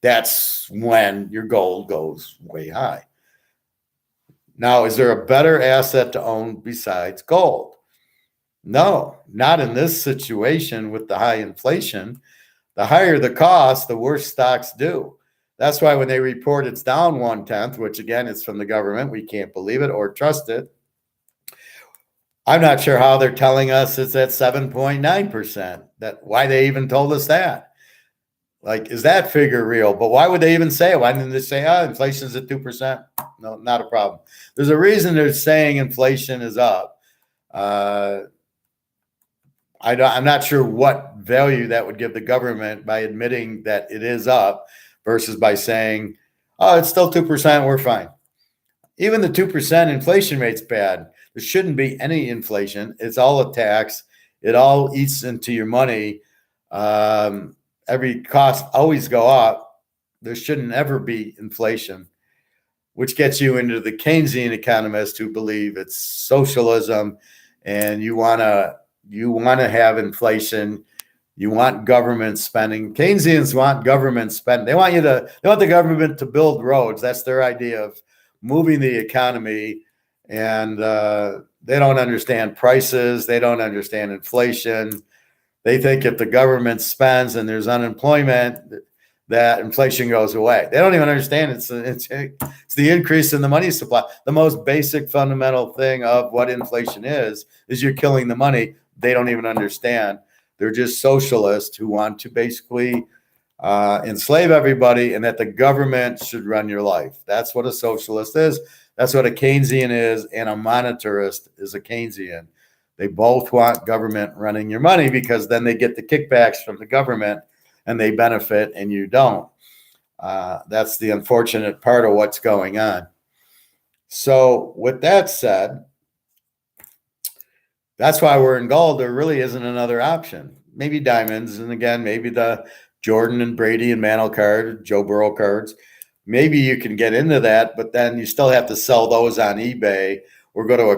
that's when your gold goes way high. Now, is there a better asset to own besides gold? No, not in this situation with the high inflation. The higher the cost, the worse stocks do. That's why when they report it's down 1/10, which again, it's from the government, we can't believe it or trust it. I'm not sure how they're telling us it's at 7.9%. That why they even told us that. Like, is that figure real? But why would they even say it? Why didn't they say, inflation's at 2%? No, not a problem. There's a reason they're saying inflation is up. I'm not sure what value that would give the government by admitting that it is up versus by saying, oh, it's still 2%, we're fine. Even the 2% inflation rate's bad. There shouldn't be any inflation. It's all a tax. It all eats into your money. Every cost always go up. There shouldn't ever be inflation, which gets you into the Keynesian economists who believe it's socialism and you want to have inflation. You want government spending. Keynesians want government spending. They want the government to build roads. That's their idea of moving the economy. And they don't understand prices. They don't understand inflation. They think if the government spends and there's unemployment, that inflation goes away. They don't even understand it's the increase in the money supply. The most basic fundamental thing of what inflation is you're killing the money. They don't even understand. They're just socialists who want to basically enslave everybody and that the government should run your life. That's what a socialist is. That's what a Keynesian is, and a monetarist is a Keynesian. They both want government running your money because then they get the kickbacks from the government and they benefit and you don't. That's the unfortunate part of what's going on. So with that said, that's why we're in gold. There really isn't another option. Maybe diamonds, and again, maybe the Jordan and Brady and Mantle card, Joe Burrow cards. Maybe you can get into that, but then you still have to sell those on eBay or go to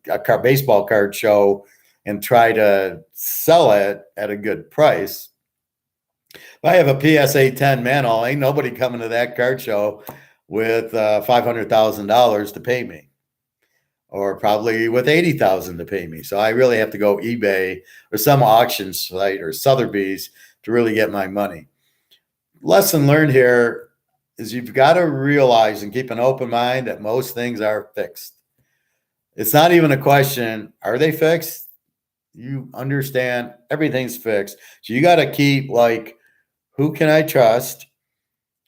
a baseball card show and try to sell it at a good price. If I have a PSA 10 Mantle, ain't nobody coming to that card show with $500,000 to pay me, or probably with $80,000 to pay me. So I really have to go eBay or some auction site or Sotheby's to really get my money. Lesson learned here is you've got to realize and keep an open mind that most things are fixed. It's not even a question, are they fixed? You understand everything's fixed. So you got to keep like, who can I trust?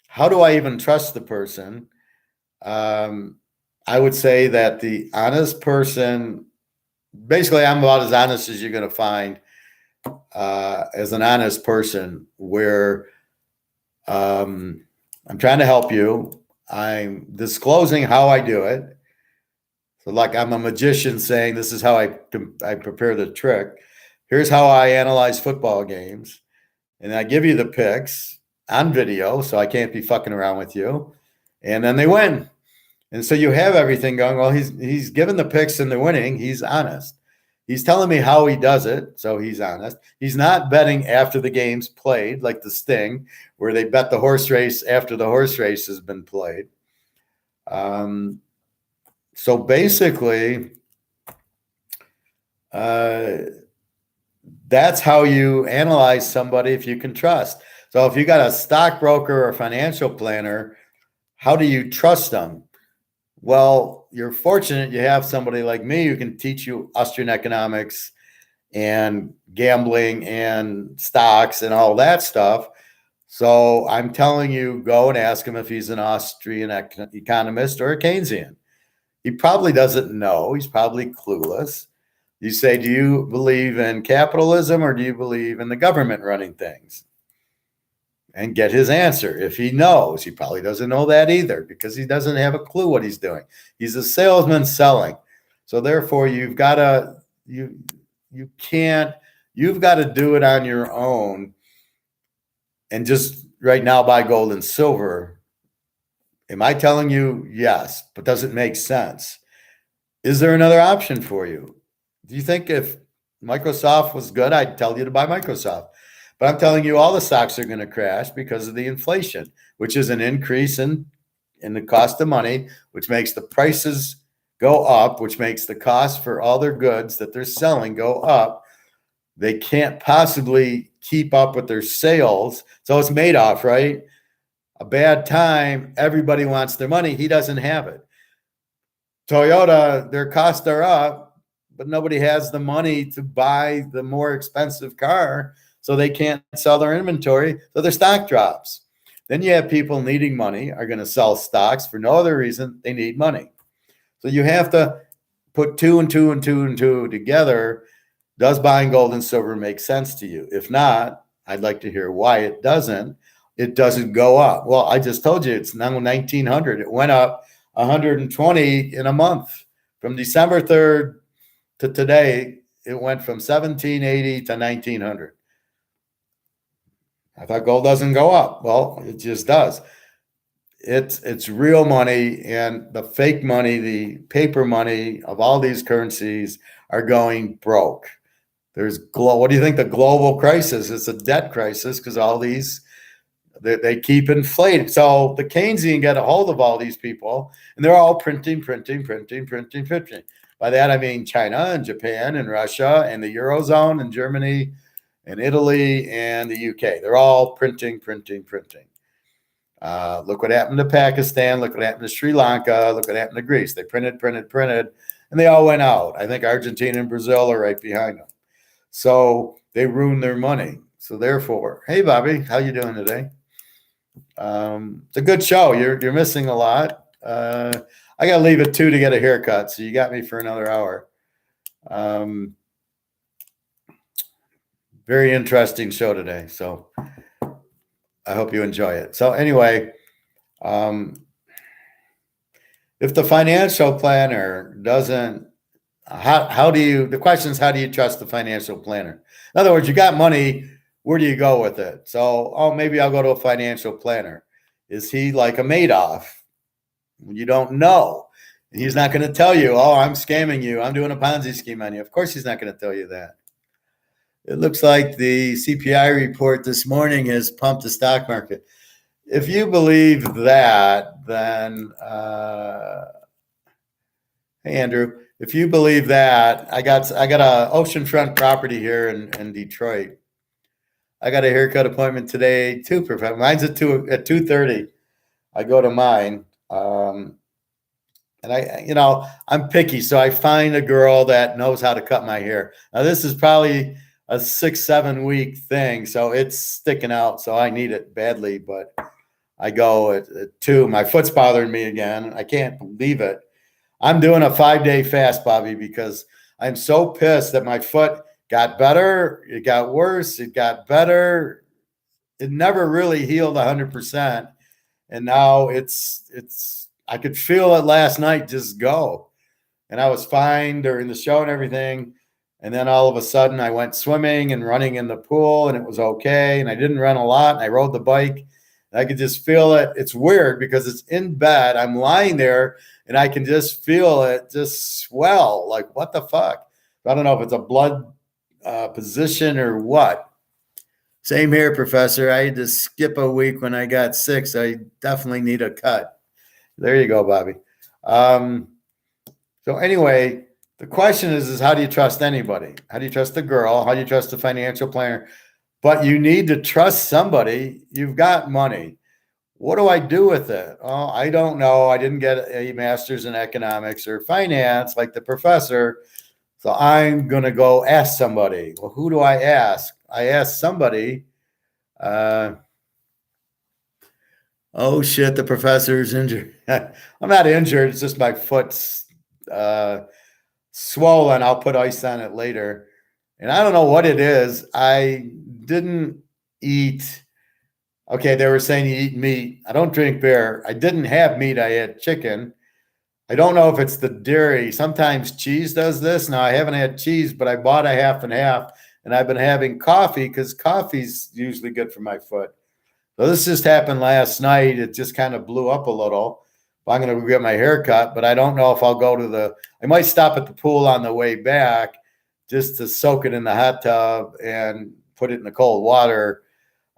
How do I even trust the person? I would say that the honest person, basically, I'm about as honest as you're going to find as an honest person, where I'm trying to help you. I'm disclosing how I do it. So like I'm a magician saying, this is how I prepare the trick. Here's how I analyze football games. And I give you the picks on video, so I can't be fucking around with you. And then they win. And so you have everything going. Well, he's given the picks and they're winning. He's honest. He's telling me how he does it, so he's honest. He's not betting after the game's played, like the Sting, where they bet the horse race after the horse race has been played. So basically, that's how you analyze somebody if you can trust. So if you got a stockbroker or a financial planner, how do you trust them? Well, you're fortunate you have somebody like me who can teach you Austrian economics and gambling and stocks and all that stuff. So I'm telling you, go and ask him if he's an Austrian economist or a Keynesian. He probably doesn't know. He's probably clueless. You say, do you believe in capitalism or do you believe in the government running things? And get his answer. If he knows, he probably doesn't know that either because he doesn't have a clue what he's doing. He's a salesman selling. So therefore, you've got to do it on your own and just right now buy gold and silver. Am I telling you yes, but does it make sense? Is there another option for you? Do you think if Microsoft was good, I'd tell you to buy Microsoft? But I'm telling you, all the stocks are going to crash because of the inflation, which is an increase in the cost of money, which makes the prices go up, which makes the cost for all their goods that they're selling go up. They can't possibly keep up with their sales. So it's Madoff, right? A bad time, everybody wants their money. He doesn't have it. Toyota, their costs are up, but nobody has the money to buy the more expensive car. so they can't sell their inventory, so their stock drops. Then you have people needing money are going to sell stocks for no other reason. They need money. So you have to put two and two and two and two together. Does buying gold and silver make sense to you? If not, I'd like to hear why it doesn't. It doesn't go up. Well, I just told you it's now 1900. It went up 120 in a month. From December 3rd to today, it went from 1780 to 1900. I thought gold doesn't go up. Well, it just does. It's real money, and the fake money, the paper money of all these currencies are going broke. What do you think the global crisis? It's a debt crisis because all these they keep inflating. So the Keynesian get a hold of all these people, and they're all printing. By that I mean China and Japan and Russia and the Eurozone and Germany and Italy and the UK. They're all printing. Look what happened to Pakistan. Look what happened to Sri Lanka. Look what happened to Greece. They printed, and they all went out. I think Argentina and Brazil are right behind them. So they ruined their money. So therefore, hey, Bobby, how you doing today? It's a good show. You're missing a lot. I got to leave at 2 to get a haircut, so you got me for another hour. Very interesting show today. So I hope you enjoy it. So anyway, if the financial planner doesn't, the question is, how do you trust the financial planner? In other words, you got money, where do you go with it? So, maybe I'll go to a financial planner. Is he like a Madoff? You don't know. And he's not going to tell you, I'm scamming you. I'm doing a Ponzi scheme on you. Of course, he's not going to tell you that. It looks like the CPI report this morning has pumped the stock market. If you believe that, then, hey, Andrew, if you believe that, I got a oceanfront property here in Detroit. I got a haircut appointment today too. Mine's at 2:30. I go to mine. And I'm picky, so I find a girl that knows how to cut my hair. Now, this is probably a 6-7 week thing, so it's sticking out, so I need it badly, but I go at 2. My foot's bothering me again. I can't believe it. I'm doing a 5-day fast, Bobby, because I'm so pissed that my foot got better. It got worse. It got better. It never really healed 100%. And now I could feel it last night just go. And I was fine during the show and everything. And then all of a sudden I went swimming and running in the pool, and it was okay. And I didn't run a lot. And I rode the bike. And I could just feel it. It's weird because it's in bed. I'm lying there and I can just feel it just swell. Like, what the fuck? I don't know if it's a blood position or what. Same here, Professor. I had to skip a week when I got sick, so I definitely need a cut. There you go, Bobby. So anyway, the question is how do you trust anybody? How do you trust the girl? How do you trust the financial planner? But you need to trust somebody. You've got money. What do I do with it? Oh, I don't know. I didn't get a master's in economics or finance like the professor. So I'm going to go ask somebody. Well, who do I ask? I ask somebody. Oh, shit, the professor's injured. I'm not injured. It's just my foot's swollen. I'll put ice on it later. And I don't know what it is. I didn't eat. Okay, they were saying you eat meat. I don't drink beer. I didn't have meat. I had chicken. I don't know if it's the dairy. Sometimes cheese does this. Now, I haven't had cheese, but I bought a half and half, and I've been having coffee because coffee's usually good for my foot. So this just happened last night. It just kind of blew up a little. I'm going to get my hair cut, but I don't know if I'll go I might stop at the pool on the way back just to soak it in the hot tub and put it in the cold water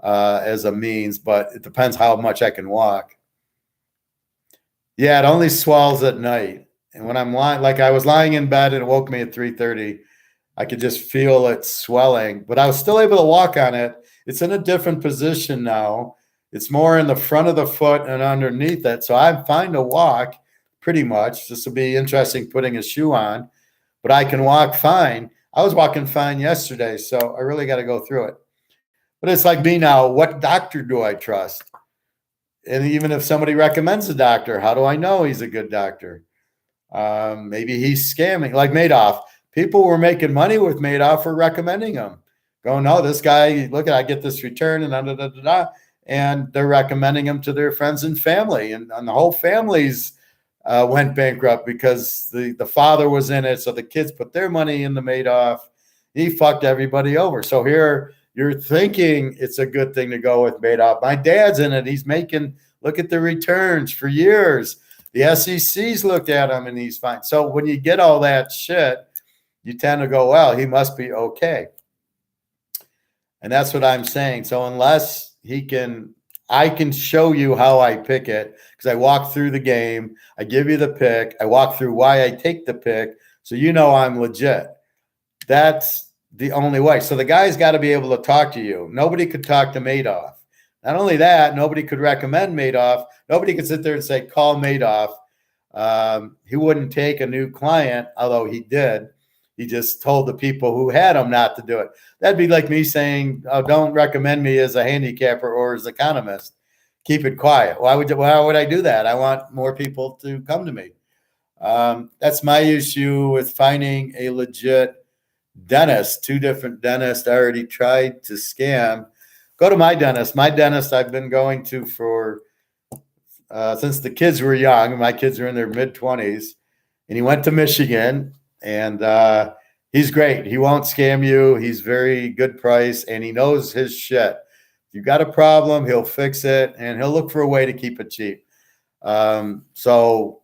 as a means, but it depends how much I can walk. Yeah, it only swells at night. And when I'm lying, like I was lying in bed and it woke me at 3:30, I could just feel it swelling, but I was still able to walk on it. It's in a different position now. It's more in the front of the foot and underneath it. So I'm fine to walk pretty much. This will be interesting putting a shoe on, but I can walk fine. I was walking fine yesterday, so I really got to go through it. But it's like me now. What doctor do I trust? And even if somebody recommends a doctor, how do I know he's a good doctor? Maybe he's scamming, like Madoff. People were making money with Madoff for recommending him. Going, no, this guy, look at, I get this return and da, da, da, da, da. And they're recommending him to their friends and family. And the whole families went bankrupt because the father was in it. So the kids put their money in the Madoff. He fucked everybody over. So here you're thinking it's a good thing to go with Madoff. My dad's in it. He's making, look at the returns for years. The SEC's looked at him and he's fine. So when you get all that shit, you tend to go, well, he must be okay. And that's what I'm saying. So unless I can show you how I pick it because I walk through the game. I give you the pick. I walk through why I take the pick. So you know I'm legit. That's the only way. So the guy's got to be able to talk to you. Nobody could talk to Madoff. Not only that, nobody could recommend Madoff. Nobody could sit there and say, call Madoff. He wouldn't take a new client, although he did. He just told the people who had him not to do it. That'd be like me saying, oh, don't recommend me as a handicapper or as an economist. Keep it quiet. Why would I do that? I want more people to come to me. That's my issue with finding a legit dentist. 2 different dentists I already tried to scam. Go to my dentist. My dentist I've been going to for since the kids were young. My kids are in their mid-20s. And he went to Michigan. And he's great. He won't scam you. He's very good price. And he knows his shit. If you've got a problem, he'll fix it. And he'll look for a way to keep it cheap. So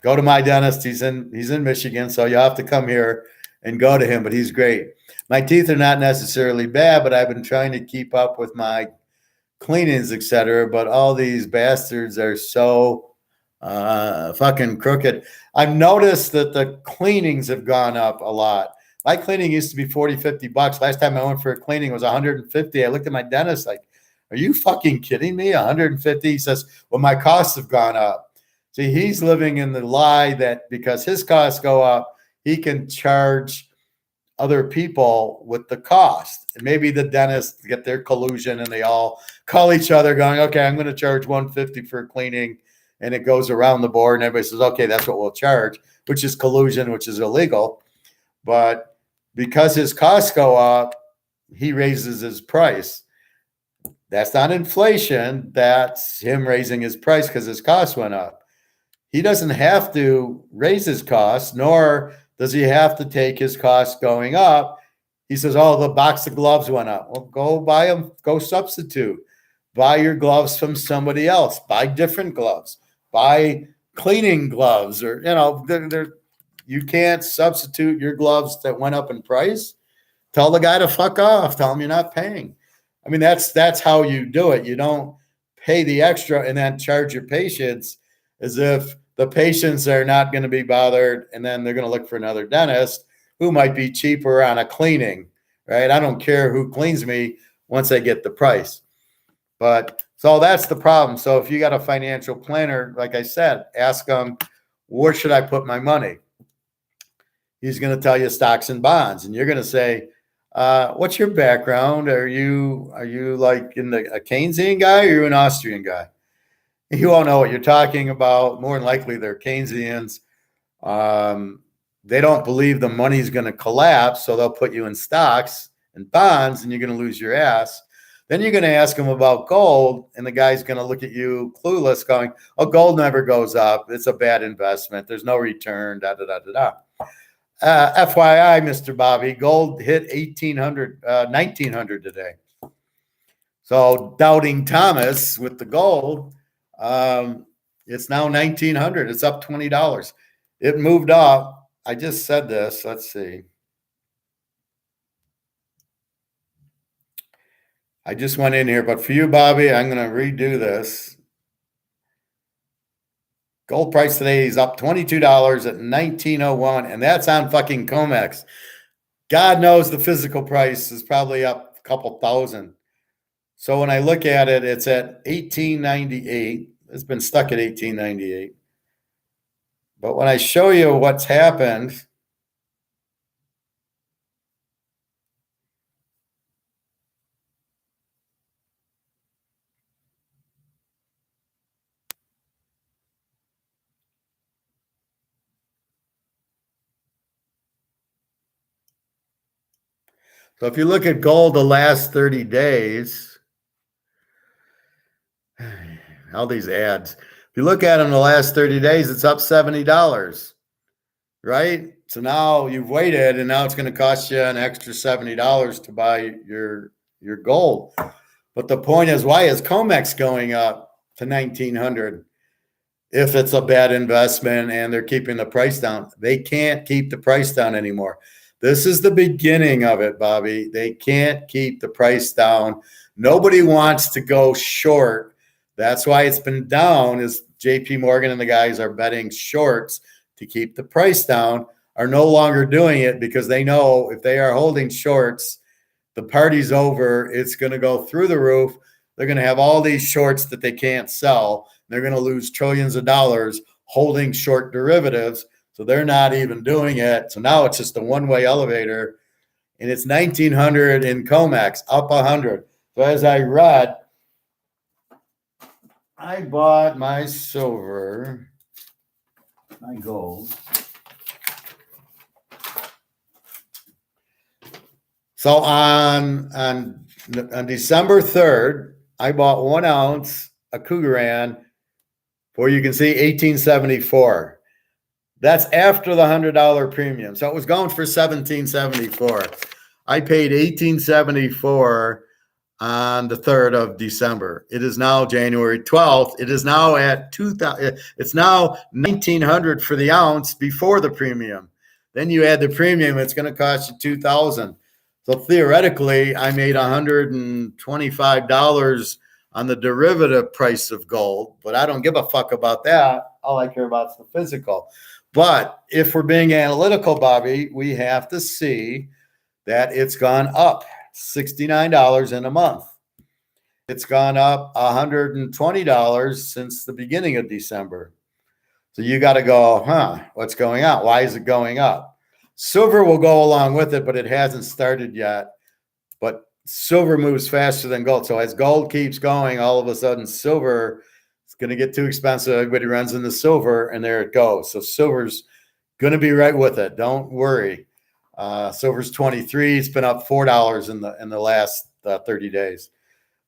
go to my dentist. He's in Michigan. So you'll have to come here and go to him. But he's great. My teeth are not necessarily bad, but I've been trying to keep up with my cleanings, etc. But all these bastards are so fucking crooked. I've noticed that the cleanings have gone up a lot. My cleaning used to be $40-$50. Last time I went for a cleaning was $150. I looked at my dentist like, are you fucking kidding me? $150. He says, well, my costs have gone up. See, he's living in the lie that because his costs go up, he can charge other people with the cost. And maybe the dentists get their collusion and they all call each other going, okay, I'm going to charge $150 for cleaning. And it goes around the board and everybody says, okay, that's what we'll charge, which is collusion, which is illegal. But because his costs go up, he raises his price. That's not inflation. That's him raising his price because his costs went up. He doesn't have to raise his costs, nor does he have to take his costs going up. He says, oh, the box of gloves went up. Well, go buy them. Go substitute. Buy your gloves from somebody else. Buy different gloves. Buy cleaning gloves, or you can't substitute your gloves that went up in price. Tell the guy to fuck off. Tell him you're not paying. I mean, that's how you do it. You don't pay the extra and then charge your patients as if the patients are not going to be bothered, and then they're going to look for another dentist who might be cheaper on a cleaning, right? I don't care who cleans me once I get the price. But so that's the problem. So if you got a financial planner, like I said, ask them, where should I put my money? He's going to tell you stocks and bonds, and you're going to say, what's your background? Are you like a Keynesian guy, or are you an Austrian guy? You won't know what you're talking about. More than likely, they're Keynesians. They don't believe the money's going to collapse, so they'll put you in stocks and bonds, and you're going to lose your ass. Then you're going to ask them about gold, and the guy's going to look at you clueless going, oh, gold never goes up. It's a bad investment. There's no return, da-da-da-da-da. FYI, Mr. Bobby, gold hit 1900 today. So doubting Thomas with the gold, it's now 1900. It's up $20. It moved up. I just said this. Let's see. I just went in here, but for you, Bobby, I'm going to redo this. Gold price today is up $22 at 1901, and that's on fucking COMEX. God knows the physical price is probably up a couple thousand. So when I look at it, it's at 1898. It's been stuck at 1898. But when I show you what's happened, So if you look at gold the last 30 days, all these ads, if you look at them the last 30 days, it's up $70, right? So now you've waited, and now it's going to cost you an extra $70 to buy your gold. But the point is, why is COMEX going up to 1900 if it's a bad investment and they're keeping the price down? They can't keep the price down anymore. This is the beginning of it, Bobby. They can't keep the price down. Nobody wants to go short. That's why it's been down, is JP Morgan and the guys are betting shorts to keep the price down, are no longer doing it because they know if they are holding shorts, the party's over. It's going to go through the roof. They're going to have all these shorts that they can't sell. They're going to lose trillions of dollars holding short derivatives. So they're not even doing it. So now it's just a one-way elevator, and it's 1900 in COMEX, up 100. So as I read, I bought my silver, my gold. So on December 3rd, I bought 1 ounce of Cougaran for, you can see, $18.74. That's after the $100 premium. So it was going for $17.74. I paid $18.74 on the 3rd of December. It is now January 12th. It is now at 2000. It's now $1,900 for the ounce before the premium. Then you add the premium, it's going to cost you $2,000. So theoretically, I made $125 on the derivative price of gold, but I don't give a fuck about that. All I care about is the physical. But if we're being analytical, Bobby, we have to see that it's gone up $69 in a month. It's gone up $120 since the beginning of December. So you got to go, what's going on? Why is it going up? Silver will go along with it, but it hasn't started yet. But silver moves faster than gold. So as gold keeps going, all of a sudden silver is going to get too expensive. Everybody runs into silver, and there it goes. So silver's going to be right with it. Don't worry. Silver's 23. It's been up $4 in the last 30 days.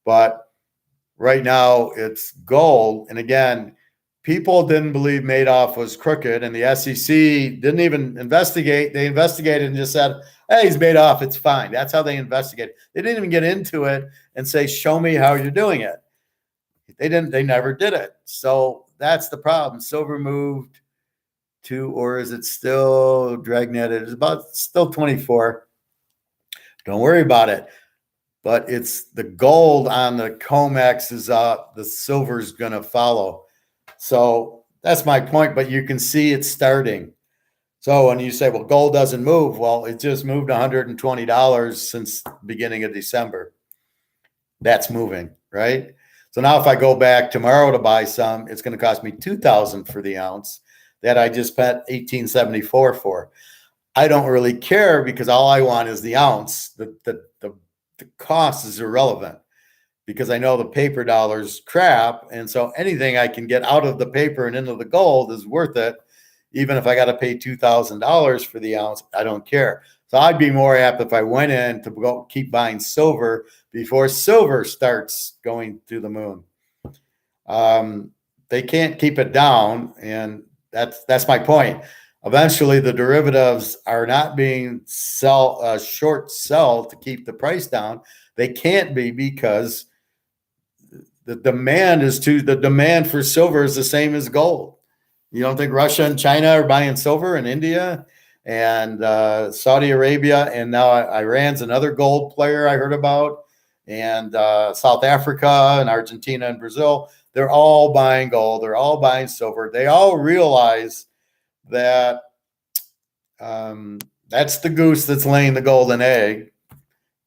But right now it's gold. And again, people didn't believe Madoff was crooked, and the SEC didn't even investigate. They investigated and just said, hey, he's Madoff. It's fine. That's how they investigated. They didn't even get into it and say, show me how you're doing it. They never did it. So that's the problem. Silver moved to, or is it still Dragnet? It's about still 24. Don't worry about it. But it's the gold on the COMEX is up. The silver's going to follow. So that's my point, but you can see it's starting. So when you say, well, gold doesn't move, well, it just moved $120 since the beginning of December. That's moving, right? So now if I go back tomorrow to buy some, it's going to cost me $2,000 for the ounce that I just spent $18.74 for. I don't really care because all I want is the ounce. The cost is irrelevant, because I know the paper dollar's crap. And so anything I can get out of the paper and into the gold is worth it. Even if I got to pay $2,000 for the ounce, I don't care. So I'd be more apt if I went in to go keep buying silver before silver starts going to the moon. They can't keep it down. And that's my point. Eventually the derivatives are not being short sell to keep the price down. They can't be, because the demand for silver is the same as gold. You don't think Russia and China are buying silver, and India and Saudi Arabia, and now Iran's another gold player I heard about, and South Africa and Argentina and Brazil. They're all buying gold. They're all buying silver. They all realize that that's the goose that's laying the golden egg,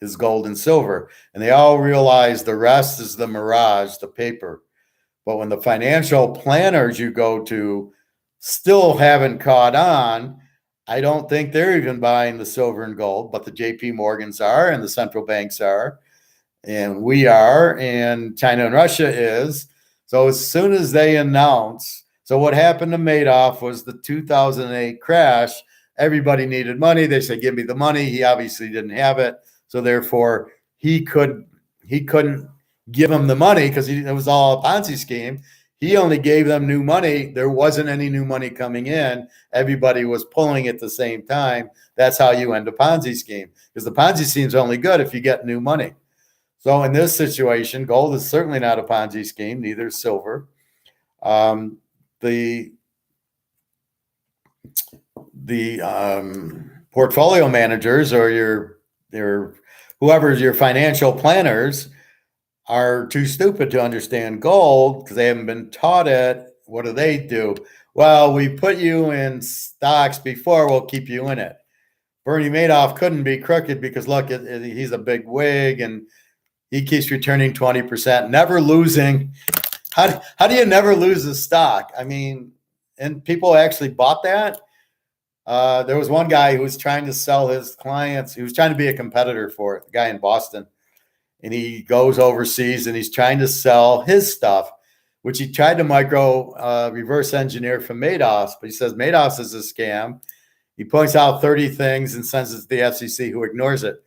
is gold and silver. And they all realize the rest is the mirage, the paper. But when the financial planners you go to still haven't caught on, I don't think they're even buying the silver and gold, but the JP Morgans are, and the central banks are, and we are, and China and Russia is. So as soon as they announce, so what happened to Madoff was the 2008 crash. Everybody needed money. They said, give me the money. He obviously didn't have it. So therefore, he couldn't give them the money because it was all a Ponzi scheme. He only gave them new money. There wasn't any new money coming in. Everybody was pulling at the same time. That's how you end a Ponzi scheme, because the Ponzi scheme is only good if you get new money. So in this situation, gold is certainly not a Ponzi scheme, neither is silver. The portfolio managers or your whoever's your financial planners are too stupid to understand gold because they haven't been taught it. What do? Well, we put you in stocks before, we'll keep you in it. Bernie Madoff couldn't be crooked because look, he's a big wig and he keeps returning 20%, never losing. How do you never lose a stock? I mean, and people actually bought that. There was one guy who was trying to sell his clients. He was trying to be a competitor for it, the guy in Boston. And he goes overseas and he's trying to sell his stuff, which he tried to reverse engineer from Madoff's. But he says Madoff's is a scam. He points out 30 things and sends it to the FCC, who ignores it.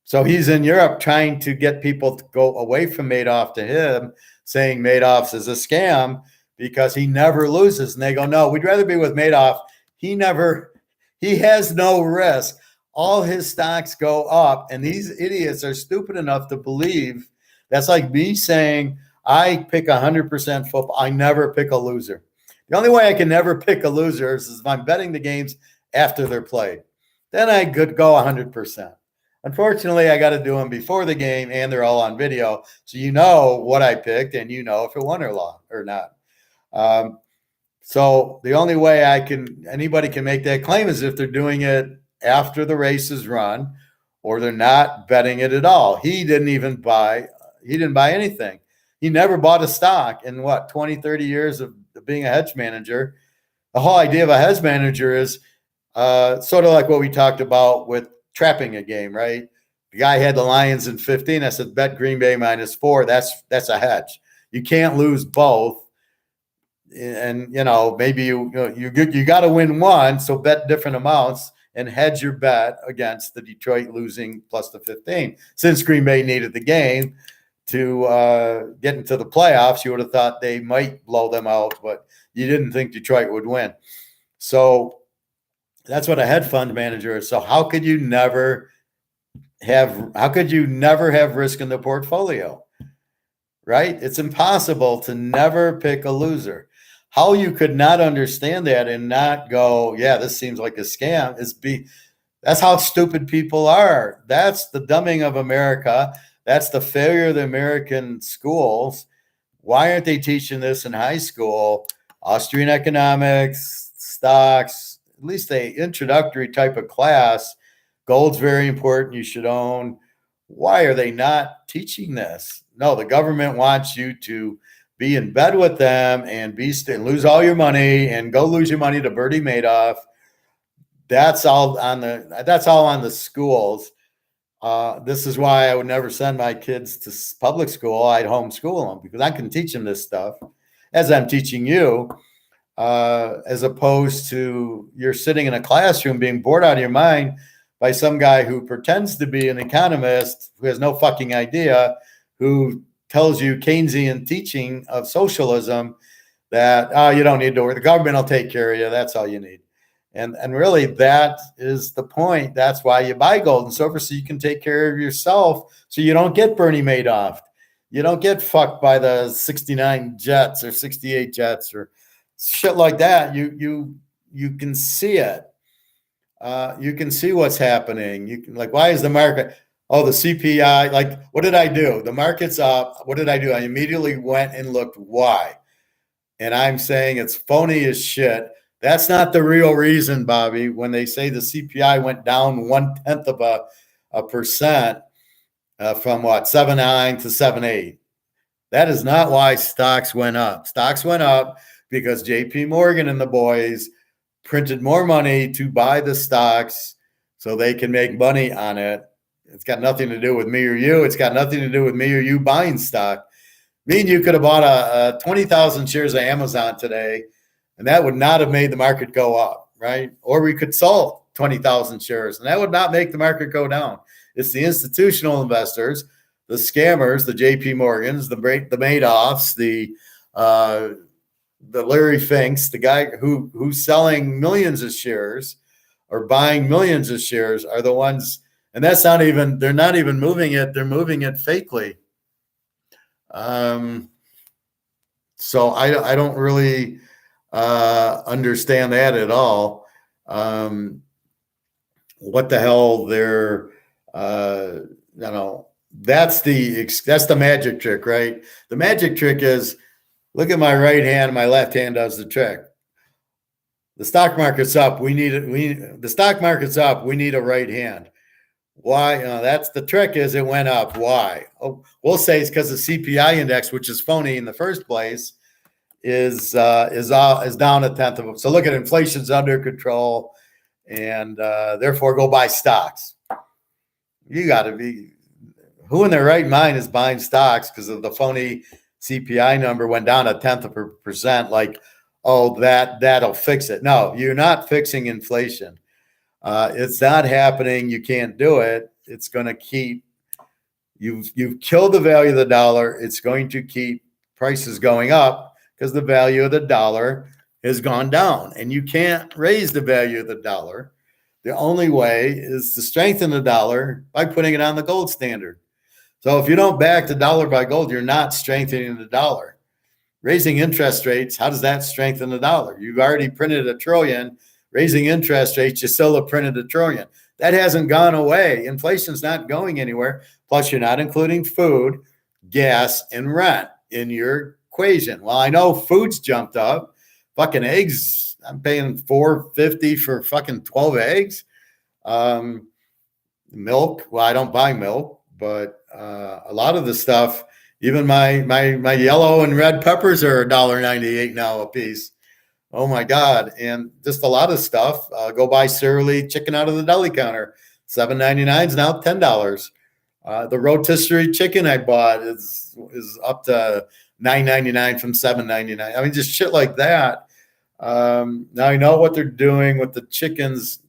So he's in Europe trying to get people to go away from Madoff to him, saying Madoff's is a scam because he never loses. And they go, no, we'd rather be with Madoff. He has no risk. All his stocks go up. And these idiots are stupid enough to believe that's like me saying, I pick 100% football. I never pick a loser. The only way I can never pick a loser is if I'm betting the games after they're played. Then I could go 100%. Unfortunately, I got to do them before the game, and they're all on video, so you know what I picked, and you know if it won or not. So the only way anybody can make that claim is if they're doing it after the race is run, or they're not betting it at all. He didn't buy anything. He never bought a stock in 20, 30 years of being a hedge manager. The whole idea of a hedge manager is sort of like what we talked about with trapping a game, right? The guy had the Lions in 15. I said, bet Green Bay -4. That's a hedge. You can't lose both. And, maybe you got to win one. So bet different amounts and hedge your bet against the Detroit losing plus the 15. Since Green Bay needed the game to get into the playoffs, you would have thought they might blow them out, but you didn't think Detroit would win. So that's what a hedge fund manager is. So how could you never have risk in the portfolio, right? It's impossible to never pick a loser. How you could not understand that and not go, yeah, this seems like a scam that's how stupid people are. That's the dumbing of America. That's the failure of the American schools. Why aren't they teaching this in high school? Austrian economics, stocks, at least a introductory type of class. Gold's very important. You should own. Why are they not teaching this? No, the government wants you to be in bed with them and lose all your money and go lose your money to Bernie Madoff. That's all on the schools. This is why I would never send my kids to public school. I'd homeschool them because I can teach them this stuff as I'm teaching you. As opposed to you're sitting in a classroom being bored out of your mind by some guy who pretends to be an economist who has no fucking idea, who tells you Keynesian teaching of socialism that, you don't need to worry. The government will take care of you. That's all you need. And really, that is the point. That's why you buy gold and silver, so you can take care of yourself, so you don't get Bernie Madoff. You don't get fucked by the 69 jets or 68 jets or shit like that. You can see it. You can see what's happening. You can, why is the market? Oh, the CPI. What did I do? The market's up. What did I do? I immediately went and looked why. And I'm saying it's phony as shit. That's not the real reason, Bobby. When they say the CPI went down 0.1% from 7.9 to 7.8. That is not why stocks went up. Stocks went up because JP Morgan and the boys printed more money to buy the stocks so they can make money on it. It's got nothing to do with me or you. It's got nothing to do with me or you buying stock. Me and you could have bought 20,000 shares of Amazon today, and that would not have made the market go up, right? Or we could sell 20,000 shares, and that would not make the market go down. It's the institutional investors, the scammers, the JP Morgans, the Madoffs, the Larry Finks, the guy who's selling millions of shares or buying millions of shares are the ones, and that's not even, they're not even moving it, they're moving it fakely. So I don't really understand that at all. What the hell they're, that's the magic trick, right? The magic trick is, look at my right hand, my left hand does the trick. The stock market's up. The stock market's up. We need a right hand. Why? That's the trick. Is it went up? Why? Oh, we'll say it's because the CPI index, which is phony in the first place, is down 1/10. So look at inflation's under control, and therefore go buy stocks. You got to be, who in their right mind is buying stocks because of the phony CPI number went down 0.1%? Like, oh, that'll fix it. No, you're not fixing inflation. It's not happening. You can't do it. It's going to keep, you've killed the value of the dollar. It's going to keep prices going up because the value of the dollar has gone down, and you can't raise the value of the dollar. The only way is to strengthen the dollar by putting it on the gold standard. So if you don't back the dollar by gold, you're not strengthening the dollar. Raising interest rates, how does that strengthen the dollar? You've already printed $1 trillion. Raising interest rates, you still have printed $1 trillion. That hasn't gone away. Inflation's not going anywhere. Plus, you're not including food, gas, and rent in your equation. Well, I know food's jumped up. Fucking eggs, I'm paying $4.50 for fucking 12 eggs. Milk, well, I don't buy milk, but a lot of the stuff, even my yellow and red peppers are $1.98 now a piece. Oh my God. And just a lot of stuff. Go buy Surly chicken out of the deli counter. $7.99 is now $10. The rotisserie chicken I bought is up to $9.99 from $7.99. I mean, just shit like that. Now I know what they're doing with the chickens,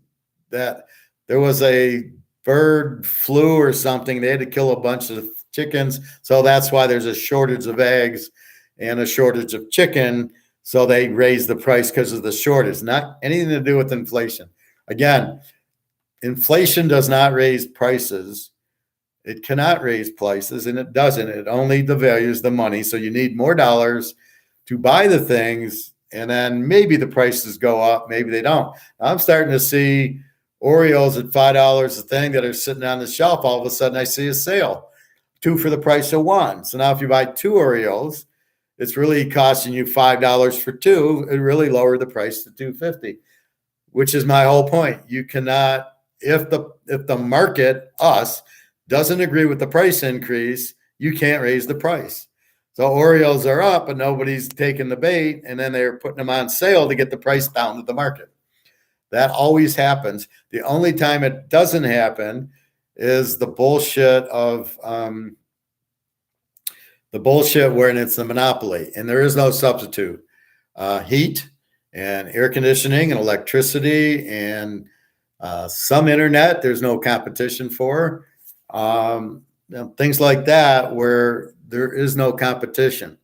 that there was a bird flu or something. They had to kill a bunch of chickens. So that's why there's a shortage of eggs and a shortage of chicken. So they raised the price because of the shortage, not anything to do with inflation. Again, inflation does not raise prices. It cannot raise prices, and it doesn't. It only devalues the money. So you need more dollars to buy the things, and then maybe the prices go up, maybe they don't. I'm starting to see Oreos at $5 a thing that are sitting on the shelf. All of a sudden, I see a sale, 2 for the price of 1. So now if you buy 2 Oreos, it's really costing you $5 for 2. It really lowered the price to $2.50, which is my whole point. You cannot, if the market, us, doesn't agree with the price increase, you can't raise the price. So Oreos are up, but nobody's taking the bait, and then they're putting them on sale to get the price down to the market. That always happens. The only time it doesn't happen is the bullshit of when it's a monopoly, and there is no substitute. Heat and air conditioning and electricity and some internet, there's no competition for. Things like that where there is no competition.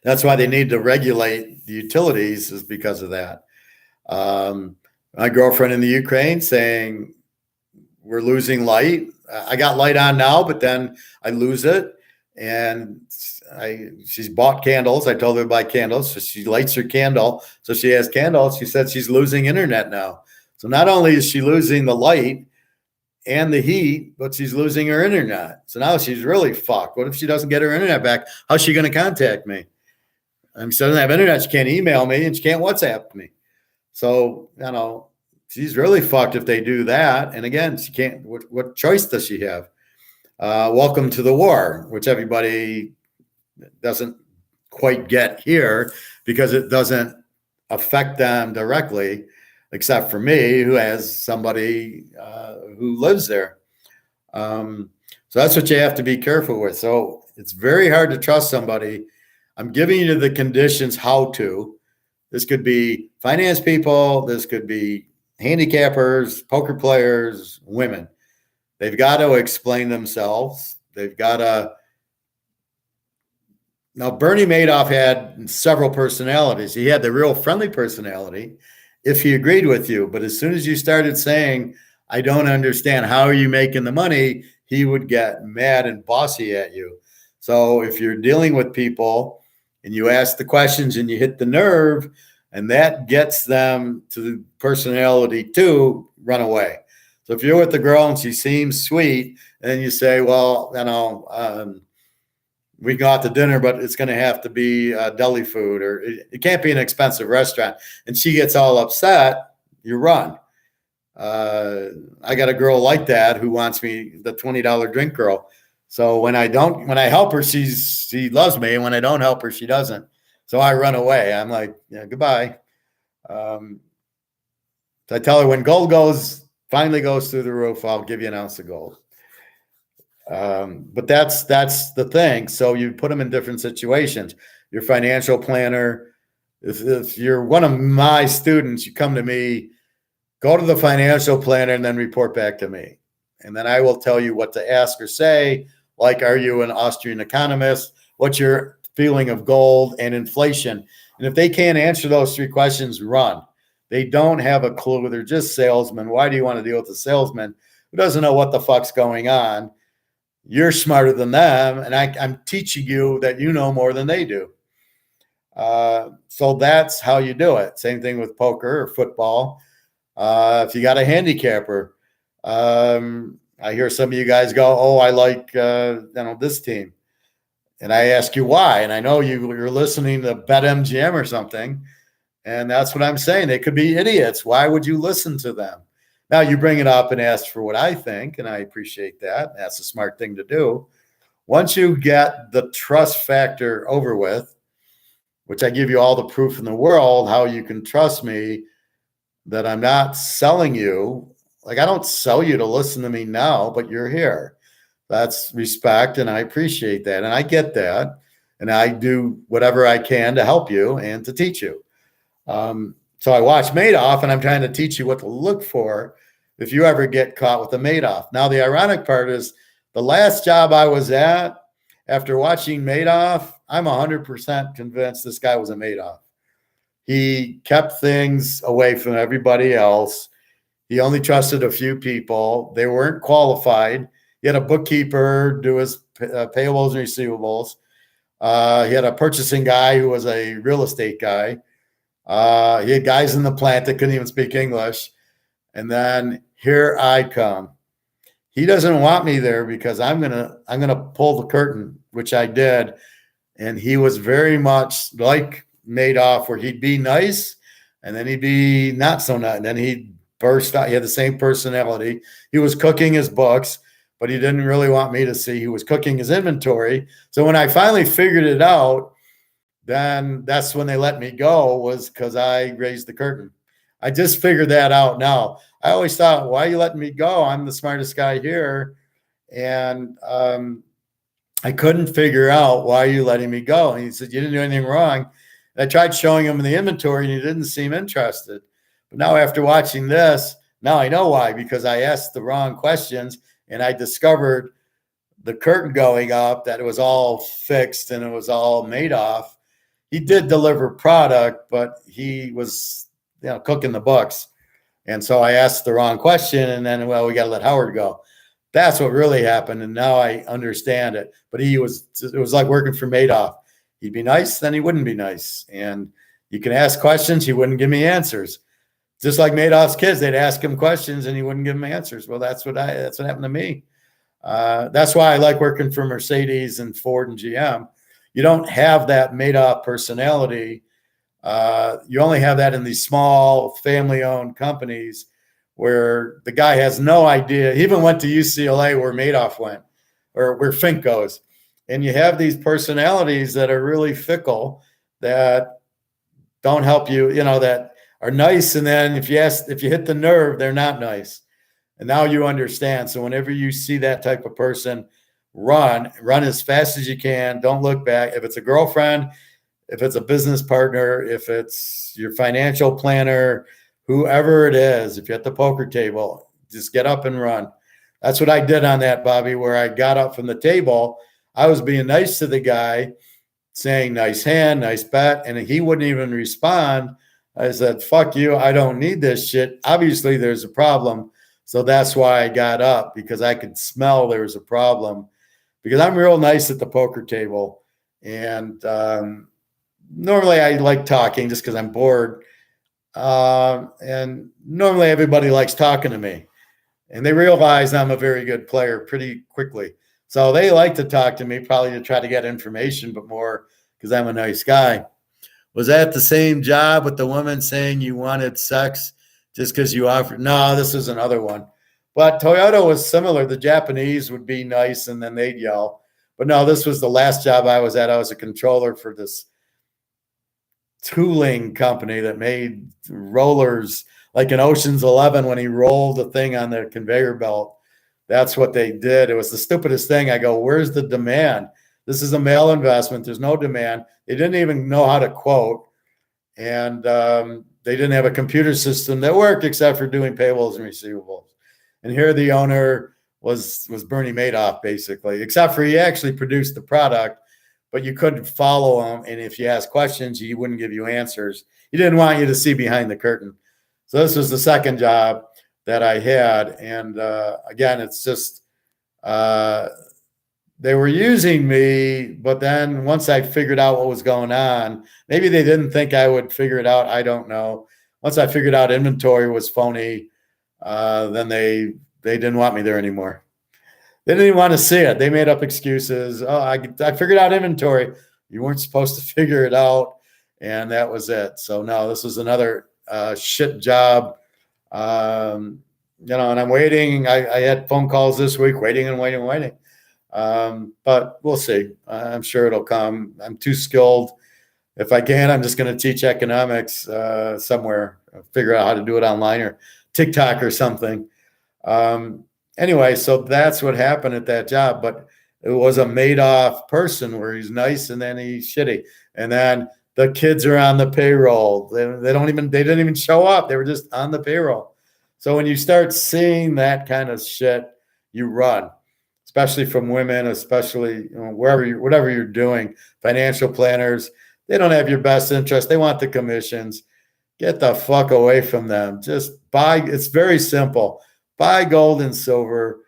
That's why they need to regulate the utilities, is because of that. My girlfriend in the Ukraine saying we're losing light. I got light on now, but then I lose it. And she's bought candles. I told her to buy candles. So she lights her candle. So she has candles. She said she's losing internet now. So not only is she losing the light and the heat, but she's losing her internet. So now she's really fucked. What if she doesn't get her internet back? How's she going to contact me? She doesn't have internet. She can't email me, and she can't WhatsApp me. So, she's really fucked if they do that. And again, she can't, what choice does she have? Welcome to the war, which everybody doesn't quite get here because it doesn't affect them directly, except for me, who has somebody who lives there. So that's what you have to be careful with. So it's very hard to trust somebody. I'm giving you the conditions how to. This could be finance people. This could be handicappers, poker players, women. They've got to explain themselves. They've got to. Now, Bernie Madoff had several personalities. He had the real friendly personality if he agreed with you. But as soon as you started saying, I don't understand, how are you making the money? He would get mad and bossy at you. So if you're dealing with people and you ask the questions and you hit the nerve, and that gets them to the personality to run away. So if you're with the girl and she seems sweet, and you say, well, we go out to dinner, but it's going to have to be deli food, or it can't be an expensive restaurant, and she gets all upset, you run. I got a girl like that who wants me, the $20 drink girl. So when I help her, she loves me. And when I don't help her, she doesn't. So I run away. I'm like, yeah, goodbye. So I tell her when gold finally goes through the roof, I'll give you an ounce of gold. But that's the thing. So you put them in different situations. Your financial planner, if you're one of my students, you come to me, go to the financial planner, and then report back to me. And then I will tell you what to ask or say. Like, are you an Austrian economist? What's your feeling of gold and inflation? And if they can't answer those 3 questions, run. They don't have a clue. They're just salesmen. Why do you want to deal with a salesman who doesn't know what the fuck's going on? You're smarter than them, and I'm teaching you that you know more than they do. So that's how you do it. Same thing with poker or football. If you got a handicapper, I hear some of you guys go, "Oh, I like this team," and I ask you why, and I know you're listening to BetMGM or something, and that's what I'm saying. They could be idiots. Why would you listen to them? Now you bring it up and ask for what I think, and I appreciate that. That's a smart thing to do. Once you get the trust factor over with, which I give you all the proof in the world how you can trust me, that I'm not selling you. Like, I don't sell you to listen to me now, but you're here. That's respect, and I appreciate that, and I get that, and I do whatever I can to help you and to teach you. So I watch Madoff, and I'm trying to teach you what to look for if you ever get caught with a Madoff. Now, the ironic part is the last job I was at, after watching Madoff, I'm 100% convinced this guy was a Madoff. He kept things away from everybody else. He only trusted a few people. They weren't qualified. He had a bookkeeper do his payables and receivables. He had a purchasing guy who was a real estate guy. He had guys in the plant that couldn't even speak English. And then here I come. He doesn't want me there because I'm gonna pull the curtain, which I did. And he was very much like Madoff, where he'd be nice and then he'd be not so nice. And then he'd burst out. He had the same personality. He was cooking his books, but he didn't really want me to see. He was cooking his inventory. So when I finally figured it out, then that's when they let me go, was because I raised the curtain. I just figured that out now. I always thought, why are you letting me go? I'm the smartest guy here. And I couldn't figure out, why are you letting me go? And he said, you didn't do anything wrong. And I tried showing him the inventory, and he didn't seem interested. But now after watching this, now I know why, because I asked the wrong questions, and I discovered the curtain going up, that it was all fixed and it was all Madoff. He did deliver product, but he was, cooking the books. And so I asked the wrong question, and then, we got to let Howard go. That's what really happened, and now I understand it. But it was like working for Madoff. He'd be nice, then he wouldn't be nice. And you can ask questions, he wouldn't give me answers. Just like Madoff's kids, they'd ask him questions and he wouldn't give them answers. Well, that's what happened to me. That's why I like working for Mercedes and Ford and GM. You don't have that Madoff personality. You only have that in these small family-owned companies where the guy has no idea. He even went to UCLA where Madoff went, or where Fink goes. And you have these personalities that are really fickle, that don't help you, that are nice. And then if you hit the nerve, they're not nice. And now you understand. So whenever you see that type of person, run as fast as you can. Don't look back. If it's a girlfriend, if it's a business partner, if it's your financial planner, whoever it is, if you're at the poker table, just get up and run. That's what I did on that, Bobby, where I got up from the table. I was being nice to the guy, saying, nice hand, nice bet. And he wouldn't even respond. I said, fuck you. I don't need this shit. Obviously, there's a problem. So that's why I got up, because I could smell there was a problem. Because I'm real nice at the poker table. And normally I like talking just because I'm bored. And normally everybody likes talking to me. And they realize I'm a very good player pretty quickly. So they like to talk to me, probably to try to get information, but more because I'm a nice guy. Was that the same job with the woman saying you wanted sex just because you offered? No, this is another one. But Toyota was similar. The Japanese would be nice and then they'd yell. But no, this was the last job I was at. I was a controller for this tooling company that made rollers, like in Ocean's 11 when he rolled the thing on the conveyor belt. That's what they did. It was the stupidest thing. I go, where's the demand? This is a male investment. There's no demand. They didn't even know how to quote. And they didn't have a computer system that worked except for doing payables and receivables. And here the owner was Bernie Madoff, basically, except for he actually produced the product, but you couldn't follow him. And if you asked questions, he wouldn't give you answers. He didn't want you to see behind the curtain. So this was the second job that I had. And again, it's just they were using me, but then once I figured out what was going on, maybe they didn't think I would figure it out. I don't know. Once I figured out inventory was phony, then they didn't want me there anymore. They didn't even want to see it. They made up excuses. Oh, I figured out inventory. You weren't supposed to figure it out. And that was it. So no, this was another shit job. And I'm waiting. I had phone calls this week, waiting. But we'll see. I'm sure it'll come. I'm too skilled. If I can, I'm just going to teach economics somewhere, figure out how to do it online or TikTok or something. Anyway, so that's what happened at that job. But it was a Madoff person where he's nice and then he's shitty. And then the kids are on the payroll. They didn't even show up. They were just on the payroll. So when you start seeing that kind of shit, you run, especially from women, especially whatever you're doing. Financial planners, they don't have your best interest. They want the commissions. Get the fuck away from them. Just buy. It's very simple. Buy gold and silver.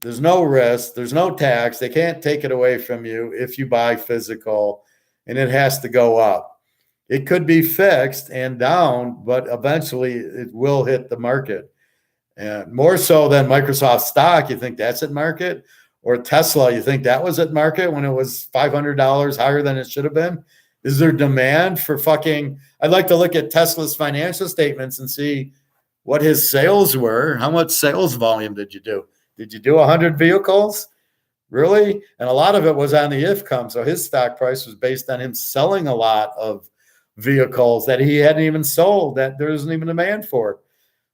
There's no risk. There's no tax. They can't take it away from you if you buy physical, and it has to go up. It could be fixed and down, but eventually it will hit the market. And more so than Microsoft stock, you think that's at market? Or Tesla, you think that was at market when it was $500 higher than it should have been? Is there demand for fucking? I'd like to look at Tesla's financial statements and see what his sales were. How much sales volume did you do? Did you do 100 vehicles? Really? And a lot of it was on the IFCOM. So his stock price was based on him selling a lot of vehicles that he hadn't even sold, that there isn't even demand for.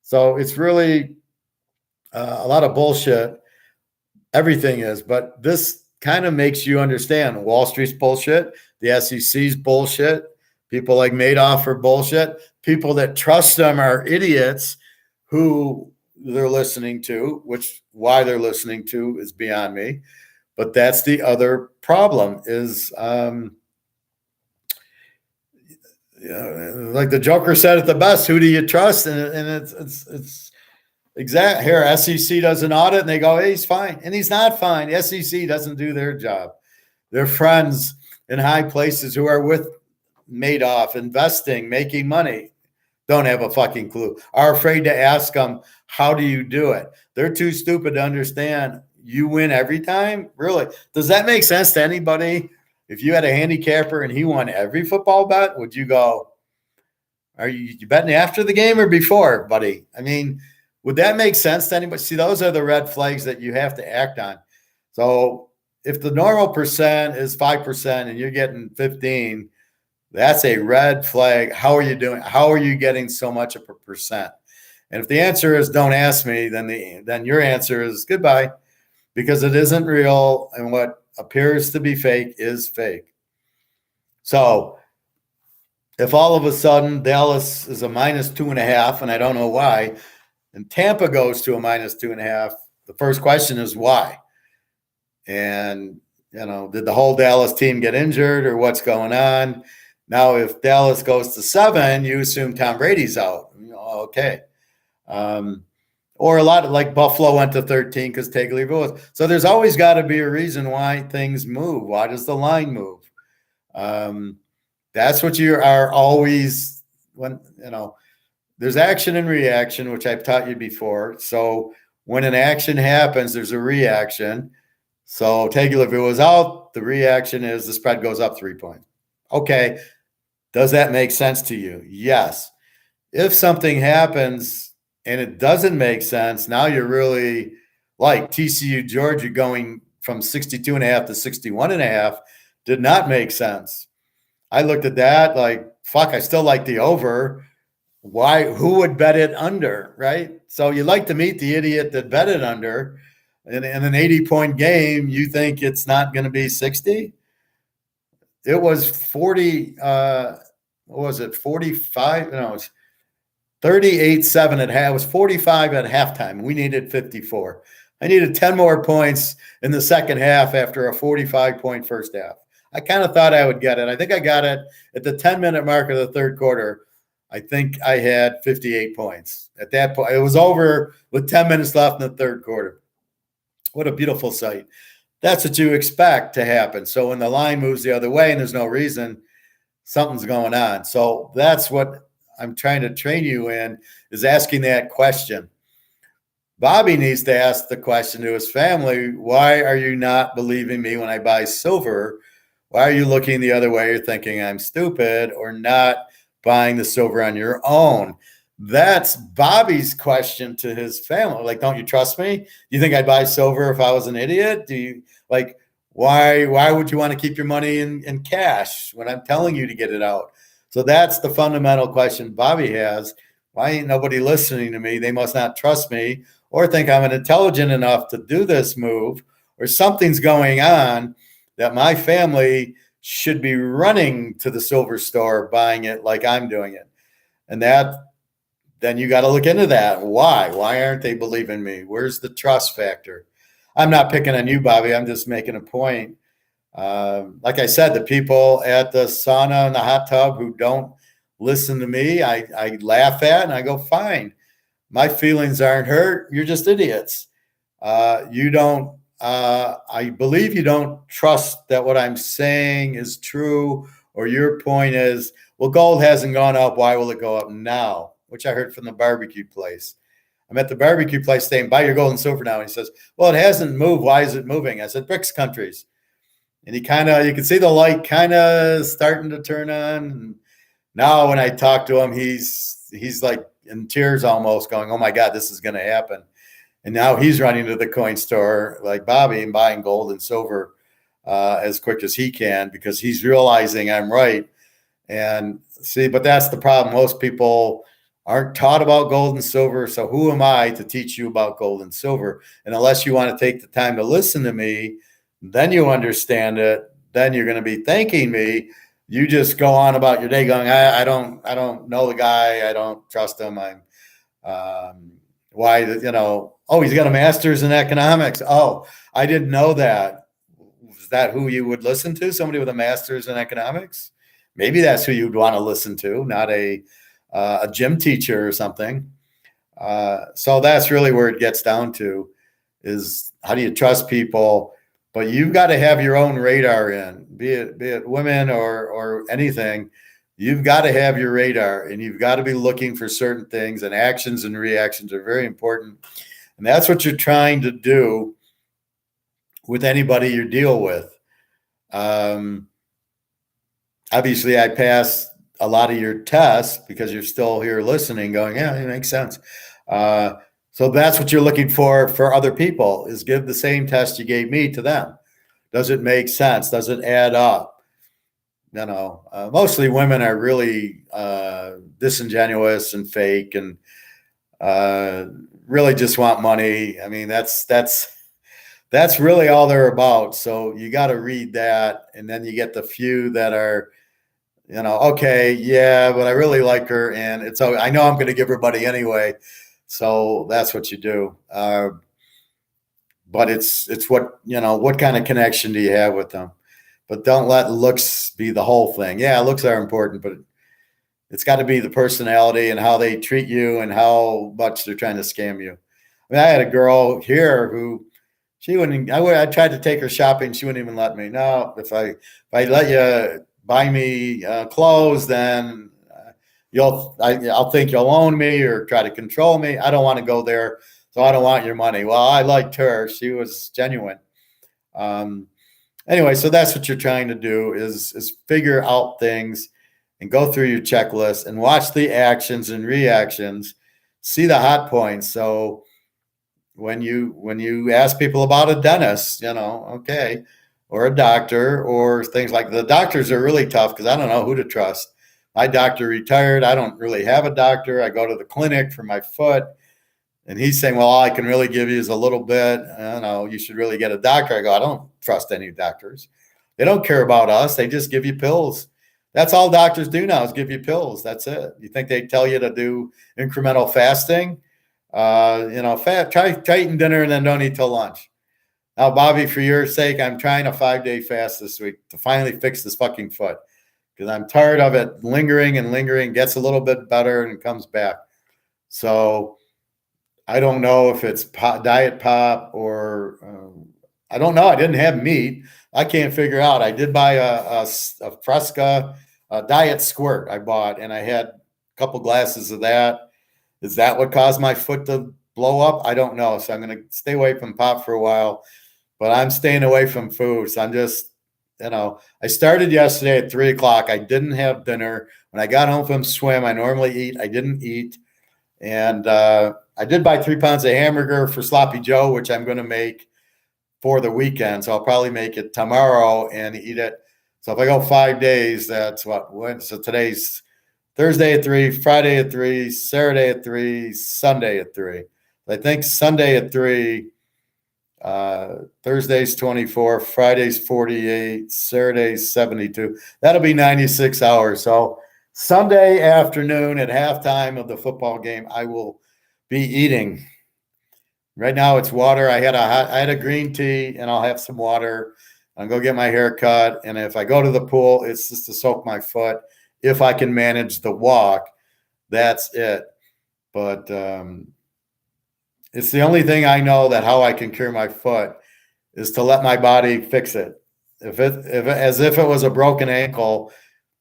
So it's really a lot of bullshit. Everything is. But this kind of makes you understand Wall Street's bullshit. The SEC's bullshit. People like Madoff are bullshit. People that trust them are idiots who they're listening to, which why they're listening to is beyond me. But that's the other problem is, like the Joker said it the best, who do you trust? And it's exact here. SEC does an audit and they go, hey, he's fine. And he's not fine. The SEC doesn't do their job. Their friends in high places who are with Madoff, investing, making money, don't have a fucking clue, are afraid to ask them, how do you do it? They're too stupid to understand you win every time. Really? Does that make sense to anybody? If you had a handicapper and he won every football bet, would you go, are you betting after the game or before, buddy? I mean, would that make sense to anybody? See, those are the red flags that you have to act on. So if the normal percent is 5% and you're getting 15, that's a red flag. How are you doing? How are you getting so much of a percent? And if the answer is don't ask me, then your answer is goodbye, because it isn't real, and what appears to be fake is fake. So if all of a sudden Dallas is a -2.5, and I don't know why, and Tampa goes to a -2.5, the first question is why? And, did the whole Dallas team get injured or what's going on? Now, if Dallas goes to 7, you assume Tom Brady's out. Okay. Or a lot of like Buffalo went to 13 because Tagliabue was. So there's always got to be a reason why things move. Why does the line move? That's what you are always when, there's action and reaction, which I've taught you before. So when an action happens, there's a reaction. So Tagliabue was out. The reaction is the spread goes up 3 points. Okay. Does that make sense to you? Yes. If something happens and it doesn't make sense, now you're really like TCU Georgia going from 62.5 to 61.5 did not make sense. I looked at that like, fuck, I still like the over. Why? Who would bet it under, right? So you like to meet the idiot that bet it under. In an 80-point game, you think it's not going to be 60? It was 40. What was it? 45? No, it's 38-7 at half. It was 45 at halftime. We needed 54. I needed 10 more points in the second half after a 45-point first half. I kind of thought I would get it. I think I got it at the 10-minute mark of the third quarter. I think I had 58 points. At that point, it was over with 10 minutes left in the third quarter. What a beautiful sight. That's what you expect to happen. So when the line moves the other way and there's no reason, something's going on. So that's what I'm trying to train you in, is asking that question. Bobby needs to ask the question to his family, why are you not believing me when I buy silver? Why are you looking the other way? You're thinking I'm stupid or not buying the silver on your own? That's Bobby's question to his family. Like, don't you trust me? Do you think I'd buy silver if I was an idiot? Do you like, why would you want to keep your money in cash when I'm telling you to get it out? So that's the fundamental question Bobby has. Why ain't nobody listening to me? They must not trust me or think I'm intelligent enough to do this move, or something's going on that my family should be running to the silver store buying it like I'm doing it. And then you got to look into that. Why aren't they believing me? Where's the trust factor? I'm not picking on you, Bobby. I'm just making a point. Like I said, the people at the sauna and the hot tub who don't listen to me, I laugh at and I go, fine. My feelings aren't hurt. You're just idiots. I believe you don't trust that what I'm saying is true, or your point is, well, gold hasn't gone up. Why will it go up now? Which I heard from the barbecue place. I'm at the barbecue place saying, buy your gold and silver now. And he says, well, it hasn't moved. Why is it moving? I said, BRICS countries. And you can see the light kind of starting to turn on. And now when I talk to him, he's like in tears almost, going, oh my God, this is going to happen. And now he's running to the coin store like Bobby and buying gold and silver as quick as he can, because he's realizing I'm right. And see, but that's the problem. Most people aren't taught about gold and silver. So who am I to teach you about gold and silver? And unless you want to take the time to listen to me, then you understand it. Then you're going to be thanking me. You just go on about your day going, I don't know the guy. I don't trust him. Oh, he's got a master's in economics. Oh, I didn't know that. Is that who you would listen to? Somebody with a master's in economics? Maybe that's who you'd want to listen to, not a gym teacher or something. So that's really where it gets down to, is how do you trust people? But you've got to have your own radar in, be it women or anything. You've got to have your radar, and you've got to be looking for certain things, and actions and reactions are very important. And that's what you're trying to do with anybody you deal with. Obviously, I passed a lot of your tests because you're still here listening, going, yeah, it makes sense. So that's what you're looking for other people, is give the same test you gave me to them. Does it make sense? Does it add up? Mostly women are really disingenuous and fake and really just want money. I mean, that's really all they're about. So you got to read that, and then you get the few that are, okay, yeah, but I really like her, and I know I'm going to give her money anyway. So that's what you do. but it's what kind of connection do you have with them? But don't let looks be the whole thing. Yeah, looks are important, but it's got to be the personality and how they treat you and how much they're trying to scam you. I mean, I had a girl here who she wouldn't. I tried to take her shopping. She wouldn't even let me. No, if I let you buy me clothes, then I'll think you'll own me or try to control me. I don't want to go there, so I don't want your money. Well, I liked her. She was genuine. Um, anyway, so that's what you're trying to do is figure out things and go through your checklist and watch the actions and reactions, see the hot points. So when you ask people about a dentist, okay, or a doctor or things like the doctors are really tough because I don't know who to trust. My doctor retired. I don't really have a doctor. I go to the clinic for my foot. And he's saying, well, all I can really give you is a little bit. I don't know, you should really get a doctor. I go, I don't trust any doctors. They don't care about us. They just give you pills. That's all doctors do now is give you pills. That's it. You think they tell you to do incremental fasting? Try eating dinner and then don't eat till lunch. Now, Bobby, for your sake, I'm trying a 5-day fast this week to finally fix this fucking foot because I'm tired of it lingering and lingering, gets a little bit better and comes back. So I don't know if it's diet pop or I don't know. I didn't have meat. I can't figure out. I did buy a Fresca diet squirt I bought, and I had a couple glasses of that. Is that what caused my foot to blow up? I don't know. So I'm going to stay away from pop for a while, but I'm staying away from food. So I'm just, I started yesterday at 3:00. I didn't have dinner. When I got home from swim, I normally eat. I didn't eat. And I did buy 3 pounds of hamburger for Sloppy Joe, which I'm going to make for the weekend. So I'll probably make it tomorrow and eat it. So if I go 5 days, that's when. So today's Thursday at 3, Friday at 3, Saturday at 3, Sunday at 3. I think Sunday at 3, Thursday's 24, Friday's 48, Saturday's 72. That'll be 96 hours. So Sunday afternoon at halftime of the football game, I will be eating. Right now it's water. I had a green tea and I'll have some water. I'll go get my hair cut. And if I go to the pool, it's just to soak my foot. If I can manage the walk, that's it. But it's the only thing I know that how I can cure my foot is to let my body fix it. As if it was a broken ankle,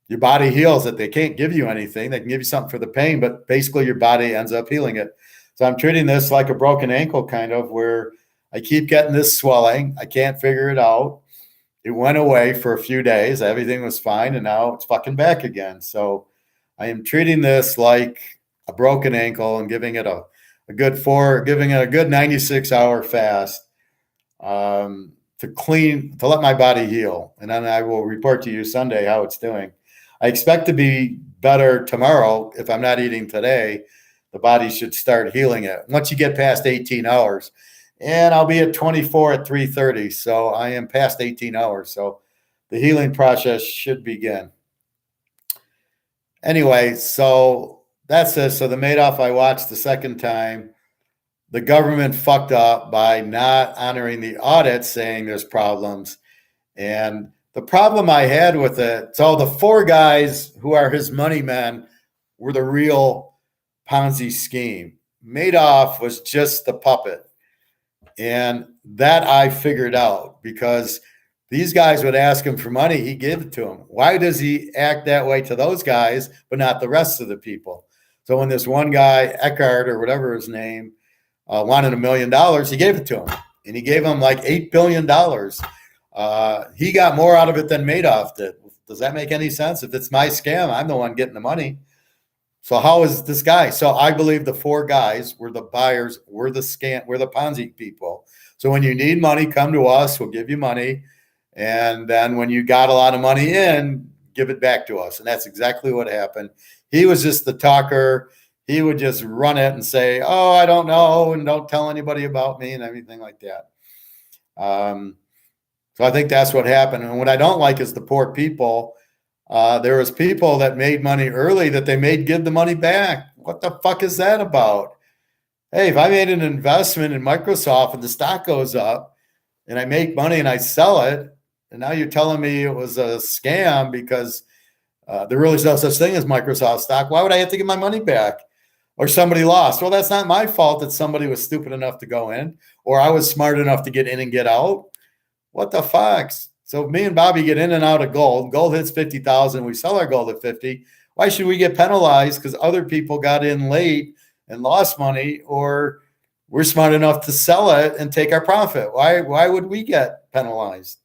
your body heals it. They can't give you anything. They can give you something for the pain, but basically your body ends up healing it. So I'm treating this like a broken ankle, kind of, where I keep getting this swelling. I can't figure it out. It went away for a few days. Everything was fine, and now it's fucking back again. So I am treating this like a broken ankle and giving it a good 96-hour fast to let my body heal. And then I will report to you Sunday how it's doing. I expect to be better tomorrow. If I'm not eating today, the body should start healing it. Once you get past 18 hours, and I'll be at 24 at 3:30. So I am past 18 hours. So the healing process should begin. Anyway, so that's it. So the Madoff I watched the second time. The government fucked up by not honoring the audit, saying there's problems. And the problem I had with it, so the 4 guys who are his money men were the real Ponzi scheme. Madoff was just the puppet. And that I figured out because these guys would ask him for money. He gave it to them. Why does he act that way to those guys, but not the rest of the people? So when this one guy, Eckhart or whatever his name, wanted $1 million, he gave it to him. And he gave him like $8 billion. He got more out of it than Madoff did. Does that make any sense? If it's my scam, I'm the one getting the money. So how is this guy? So I believe the 4 guys were the buyers, we're the Ponzi people. So when you need money, come to us. We'll give you money. And then when you got a lot of money in, give it back to us. And that's exactly what happened. He was just the talker. He would just run it and say, oh, I don't know, and don't tell anybody about me and everything like that. So I think that's what happened. And what I don't like is the poor people. There was people that made money early that they made give the money back. What the fuck is that about? Hey, if I made an investment in Microsoft and the stock goes up and I make money and I sell it, and now you're telling me it was a scam because there really is no such thing as Microsoft stock. Why would I have to get my money back? Or somebody lost. Well, that's not my fault that somebody was stupid enough to go in, or I was smart enough to get in and get out. What the fuck? So me and Bobby get in and out of gold. Gold hits 50,000. We sell our gold at 50. Why should we get penalized because other people got in late and lost money, or we're smart enough to sell it and take our profit? Why would we get penalized?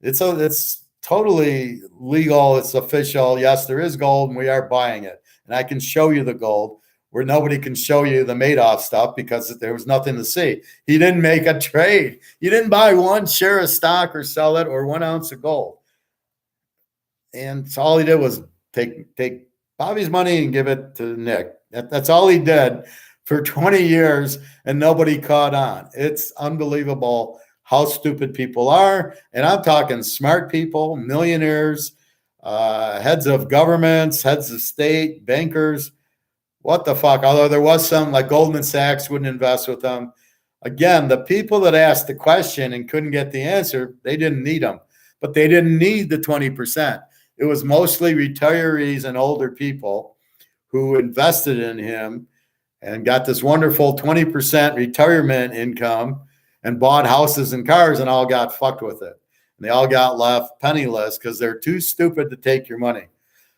It's totally legal. It's official. Yes, there is gold, and we are buying it. And I can show you the gold where nobody can show you the Madoff stuff because there was nothing to see. He didn't make a trade. He didn't buy one share of stock or sell it or 1 ounce of gold. And so all he did was take Bobby's money and give it to Nick. That's all he did for 20 years, and nobody caught on. It's unbelievable how stupid people are. And I'm talking smart people, millionaires, heads of governments, heads of state, bankers. What the fuck? Although there was some, like Goldman Sachs wouldn't invest with them. Again, the people that asked the question and couldn't get the answer, they didn't need them. But they didn't need the 20%. It was mostly retirees and older people who invested in him and got this wonderful 20% retirement income and bought houses and cars and all got fucked with it. And they all got left penniless because they're too stupid to take your money.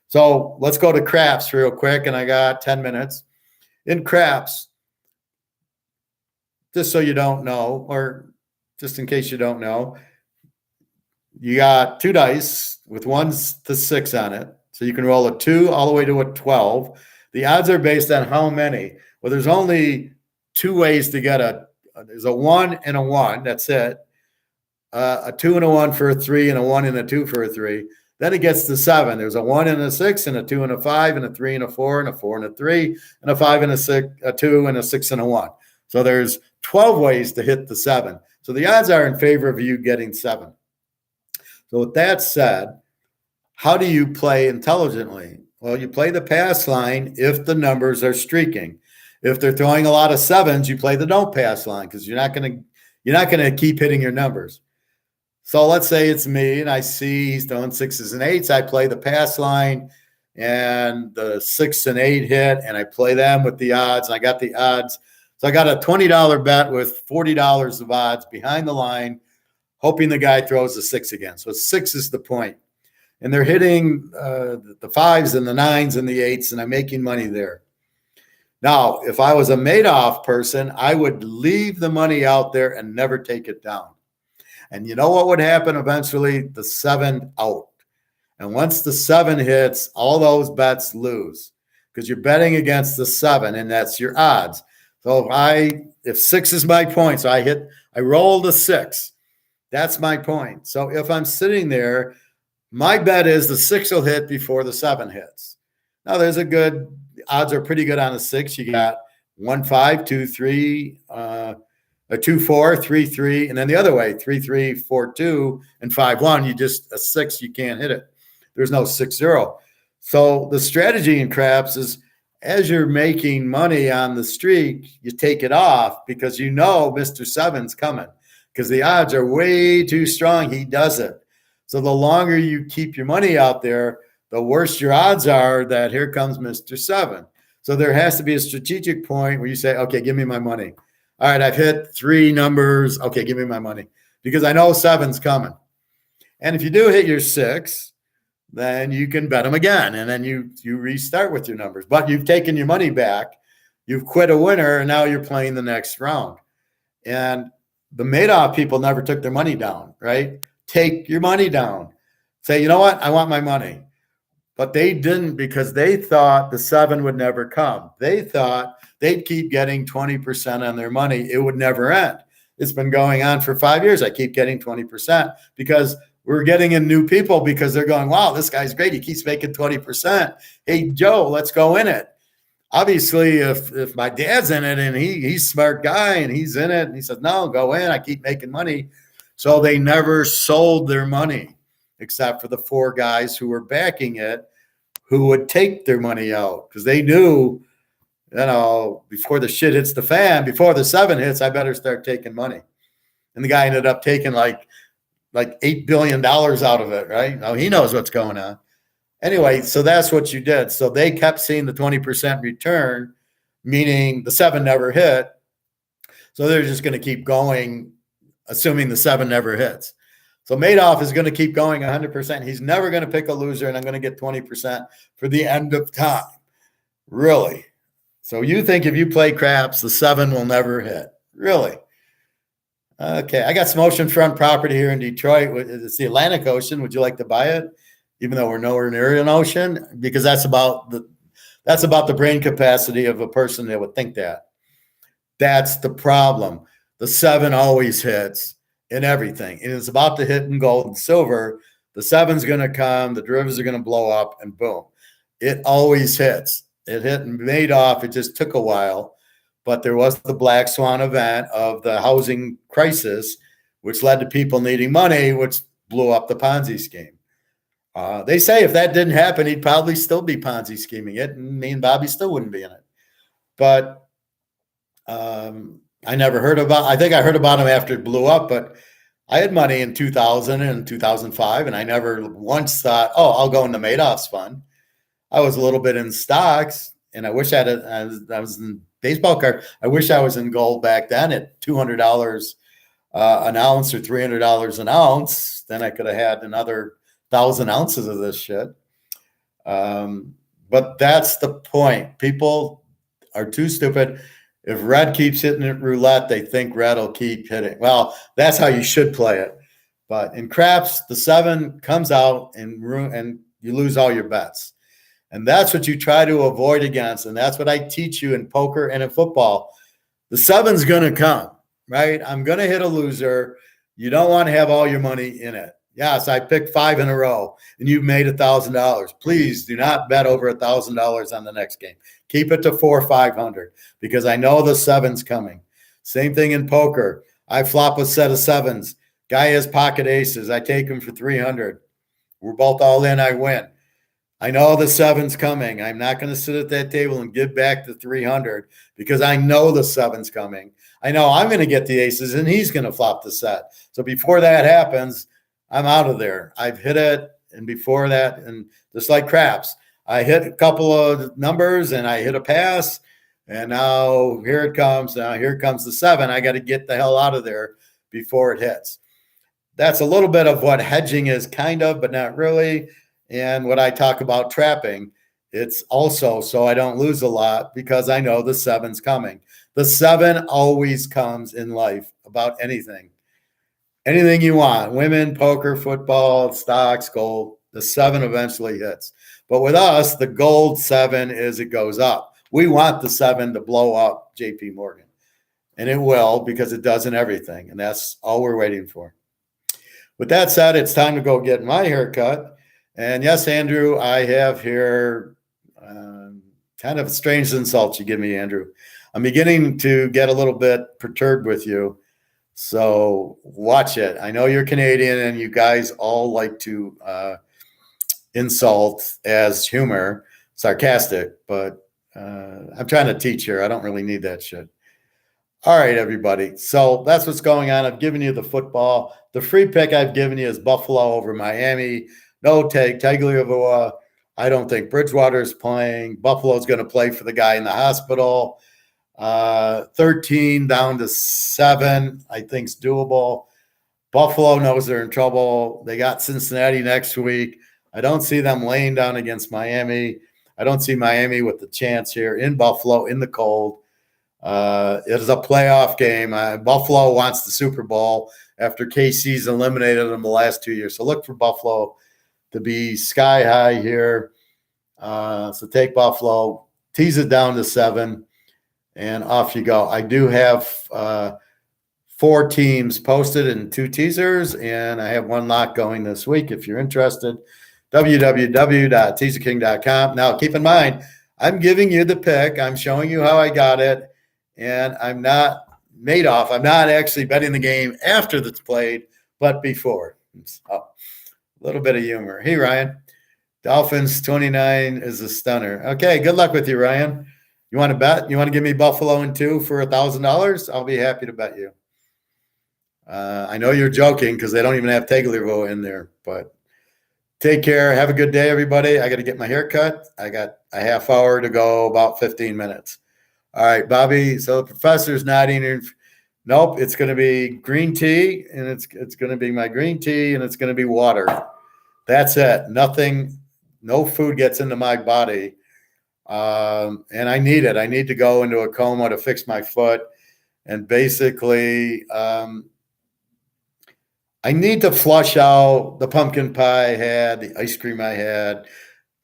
So let's go to craps real quick, and I got 10 minutes. In craps, just so you don't know, or just in case you don't know, you got 2 dice with 1 to 6 on it. So you can roll a 2 all the way to a 12. The odds are based on how many. Well, there's only 2 ways to get there's a 1 and a 1. That's it. A 2 and a 1 for a 3 and a 1 and a 2 for a 3. Then it gets to 7. There's a 1 and a 6 and a 2 and a 5 and a 3 and a 4 and a 4 and a 3 and a 5 and a 6, a 2 and a 6 and a 1. So there's 12 ways to hit the 7. So the odds are in favor of you getting 7. So with that said, how do you play intelligently? Well, you play the pass line if the numbers are streaking. If they're throwing a lot of 7s, you play the don't pass line because you're not going to keep hitting your numbers. So let's say it's me and I see he's throwing 6s and 8s. I play the pass line and the 6 and 8 hit, and I play them with the odds. And I got the odds. So I got a $20 bet with $40 of odds behind the line, hoping the guy throws the 6 again. So 6 is the point. And they're hitting the 5s and the 9s and the 8s, and I'm making money there. Now, if I was a Madoff person, I would leave the money out there and never take it down. And you know what would happen eventually? The 7 out. And once the 7 hits, all those bets lose because you're betting against the 7, and that's your odds. So if 6 is my point, so I roll the 6. That's my point. So if I'm sitting there, my bet is the 6 will hit before the 7 hits. Now odds are pretty good on the 6. You got 1-5, 2-3, a 2-4, 3-3, and then the other way, 3-3, 4-2, and 5-1. You just a 6, you can't hit it. There's no 6-0. So the strategy in craps is as you're making money on the streak, you take it off because you know Mr. 7's coming because the odds are way too strong. He does it. So the longer you keep your money out there, the worse your odds are that here comes Mr. 7. So there has to be a strategic point where you say, okay, give me my money. All right, I've hit 3 numbers. Okay, give me my money because I know 7's coming. And if you do hit your 6, then you can bet them again. And then you restart with your numbers. But you've taken your money back. You've quit a winner, and now you're playing the next round. And the Madoff people never took their money down, right? Take your money down. Say, you know what? I want my money. But they didn't because they thought the 7 would never come. They thought they'd keep getting 20% on their money. It would never end. It's been going on for 5 years. I keep getting 20% because we're getting in new people because they're going, wow, this guy's great. He keeps making 20%. Hey, Joe, let's go in it. Obviously, if my dad's in it and he's a smart guy and he's in it and he says, no, go in. I keep making money. So they never sold their money except for the 4 guys who were backing it who would take their money out because they knew before the shit hits the fan, before the 7 hits, I better start taking money. And the guy ended up taking like $8 billion out of it, right? Now he knows what's going on. Anyway, so that's what you did. So they kept seeing the 20% return, meaning the 7 never hit. So they're just going to keep going, assuming the 7 never hits. So Madoff is going to keep going 100%. He's never going to pick a loser, and I'm going to get 20% for the end of time. Really? So you think if you play craps, the 7 will never hit? Really? Okay, I got some oceanfront property here in Detroit. It's the Atlantic Ocean. Would you like to buy it? Even though we're nowhere near an ocean, because that's about the brain capacity of a person that would think that. That's the problem. The 7 always hits in everything. And it's about to hit in gold and silver. The 7's going to come, the derivatives are going to blow up, and boom. It always hits. It hit and Madoff. It just took a while. But there was the black swan event of the housing crisis, which led to people needing money, which blew up the Ponzi scheme. They say if that didn't happen, he'd probably still be Ponzi scheming it, and me and Bobby still wouldn't be in it. But I never heard about. I think I heard about him after it blew up. But I had money in 2000 and 2005, and I never once thought, "Oh, I'll go into Madoff's fund." I was a little bit in stocks, and I wish I was in baseball card. I wish I was in gold back then at $200 an ounce or $300 an ounce. Then I could have had another 1,000 ounces of this shit. But that's the point. People are too stupid. If red keeps hitting it roulette, they think red will keep hitting. Well, that's how you should play it. But in craps, the 7 comes out and you lose all your bets. And that's what you try to avoid against. And that's what I teach you in poker and in football. The 7's going to come, right? I'm going to hit a loser. You don't want to have all your money in it. Yes, I picked 5 in a row and you've made $1,000. Please do not bet over $1,000 on the next game. Keep it to 400 or 500 because I know the 7's coming. Same thing in poker. I flop a set of 7s. Guy has pocket aces. I take him for 300. We're both all in. I win. I know the 7's coming. I'm not going to sit at that table and give back the 300 because I know the 7's coming. I know I'm going to get the aces and he's going to flop the set. So before that happens, I'm out of there. I've hit it. And before that, and just like craps, I hit a couple of numbers and I hit a pass. And now here it comes. Now here comes the 7. I got to get the hell out of there before it hits. That's a little bit of what hedging is kind of, but not really. And what I talk about trapping, it's also so I don't lose a lot because I know the 7's coming. The 7 always comes in life about anything. Anything you want, women, poker, football, stocks, gold, the 7 eventually hits. But with us, the gold 7 is it goes up. We want the 7 to blow up JP Morgan. And it will because it does in everything. And that's all we're waiting for. With that said, it's time to go get my haircut. And yes, Andrew, I have here kind of a strange insult you give me, Andrew. I'm beginning to get a little bit perturbed with you. So watch it. I know you're Canadian and you guys all like to insult as humor, sarcastic, but I'm trying to teach here. I don't really need that shit. All right, everybody. So that's what's going on. I've given you the football. The free pick I've given you is Buffalo over Miami. No take. Tagliavoa. I don't think Bridgewater is playing. Buffalo's going to play for the guy in the hospital. 13 down to 7, I think is doable. Buffalo knows they're in trouble. They got Cincinnati next week. I don't see them laying down against Miami. I don't see Miami with the chance here in Buffalo in the cold. It is a playoff game. Buffalo wants the Super Bowl after KC's eliminated them the last 2 years. So look for Buffalo to be sky high here. So take Buffalo, tease it down to 7, and off you go. I do have 4 teams posted and 2 teasers, and I have 1 lock going this week if you're interested. www.teaserking.com. Now, keep in mind, I'm giving you the pick. I'm showing you how I got it, and I'm not Madoff. I'm not actually betting the game after it's played, but before. So, a little bit of humor. Hey, Ryan. Dolphins 29 is a stunner. Okay, good luck with you, Ryan. You want to bet? You want to give me Buffalo and 2 for $1,000? I'll be happy to bet you. I know you're joking because they don't even have Tagliavoa in there, but take care. Have a good day, everybody. I got to get my hair cut. I got a half hour to go, about 15 minutes. All right, Bobby. So the professor's nodding. Nope, it's going to be green tea, and it's going to be my green tea, and it's going to be water. That's it. Nothing, no food gets into my body. And I need it. I need to go into a coma to fix my foot. And basically, I need to flush out the pumpkin pie I had, the ice cream I had,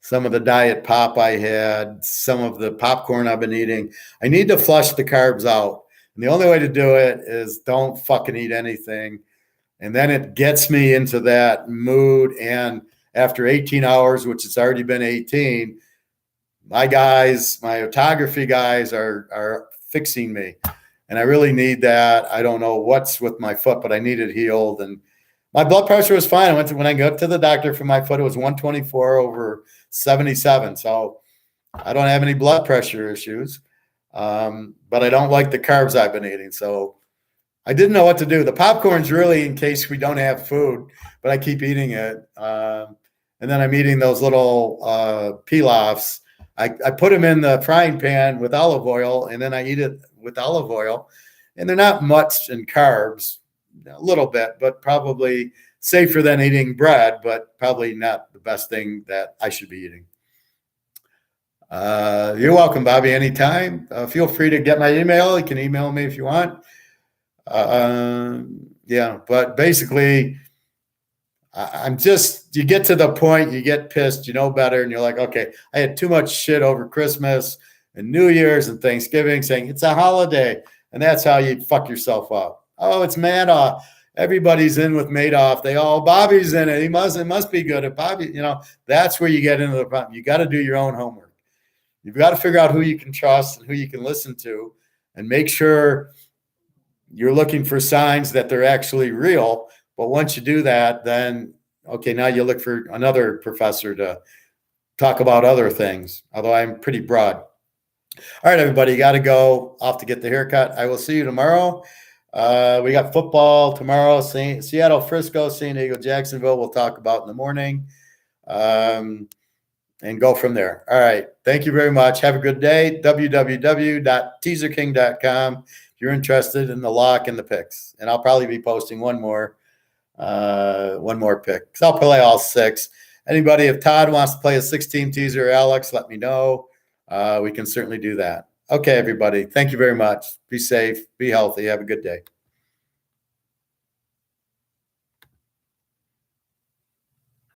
some of the diet pop I had, some of the popcorn I've been eating. I need to flush the carbs out. And the only way to do it is don't fucking eat anything. And then it gets me into that mood. And after 18 hours, which it's already been 18, my photography guys are fixing me. And I really need that. I don't know what's with my foot, but I need it healed. And my blood pressure was fine. When I got to the doctor for my foot, it was 124/77. So I don't have any blood pressure issues. But I don't like the carbs I've been eating. So I didn't know what to do. The popcorn's really in case we don't have food, but I keep eating it. And then I'm eating those little pilafs. I put them in the frying pan with olive oil, and then I eat it with olive oil. And they're not much in carbs, a little bit, but probably safer than eating bread, but probably not the best thing that I should be eating. You're welcome, Bobby, anytime. Feel free to get my email. You can email me if you want. Yeah, but basically, you get to the point, you get pissed, you know better, and you're like, okay, I had too much shit over Christmas and New Year's and Thanksgiving saying it's a holiday, and that's how you fuck yourself up. Oh, it's Madoff. Everybody's in with Madoff. Bobby's in it. It must be good at Bobby. That's where you get into the problem. You got to do your own homework. You've got to figure out who you can trust and who you can listen to, and make sure you're looking for signs that they're actually real. But once you do that, then, okay, now you look for another professor to talk about other things, although I'm pretty broad. All right, everybody, got to go off to get the haircut. I will see you tomorrow. We got football tomorrow, Seattle, Frisco, San Diego, Jacksonville. We'll talk about in the morning and go from there. All right. Thank you very much. Have a good day. www.teaserking.com if you're interested in the lock and the picks. And I'll probably be posting one more pick. So I'll play all 6. Anybody, if Todd wants to play a 6-team teaser, Alex, let me know. We can certainly do that. Okay, everybody. Thank you very much. Be safe. Be healthy. Have a good day.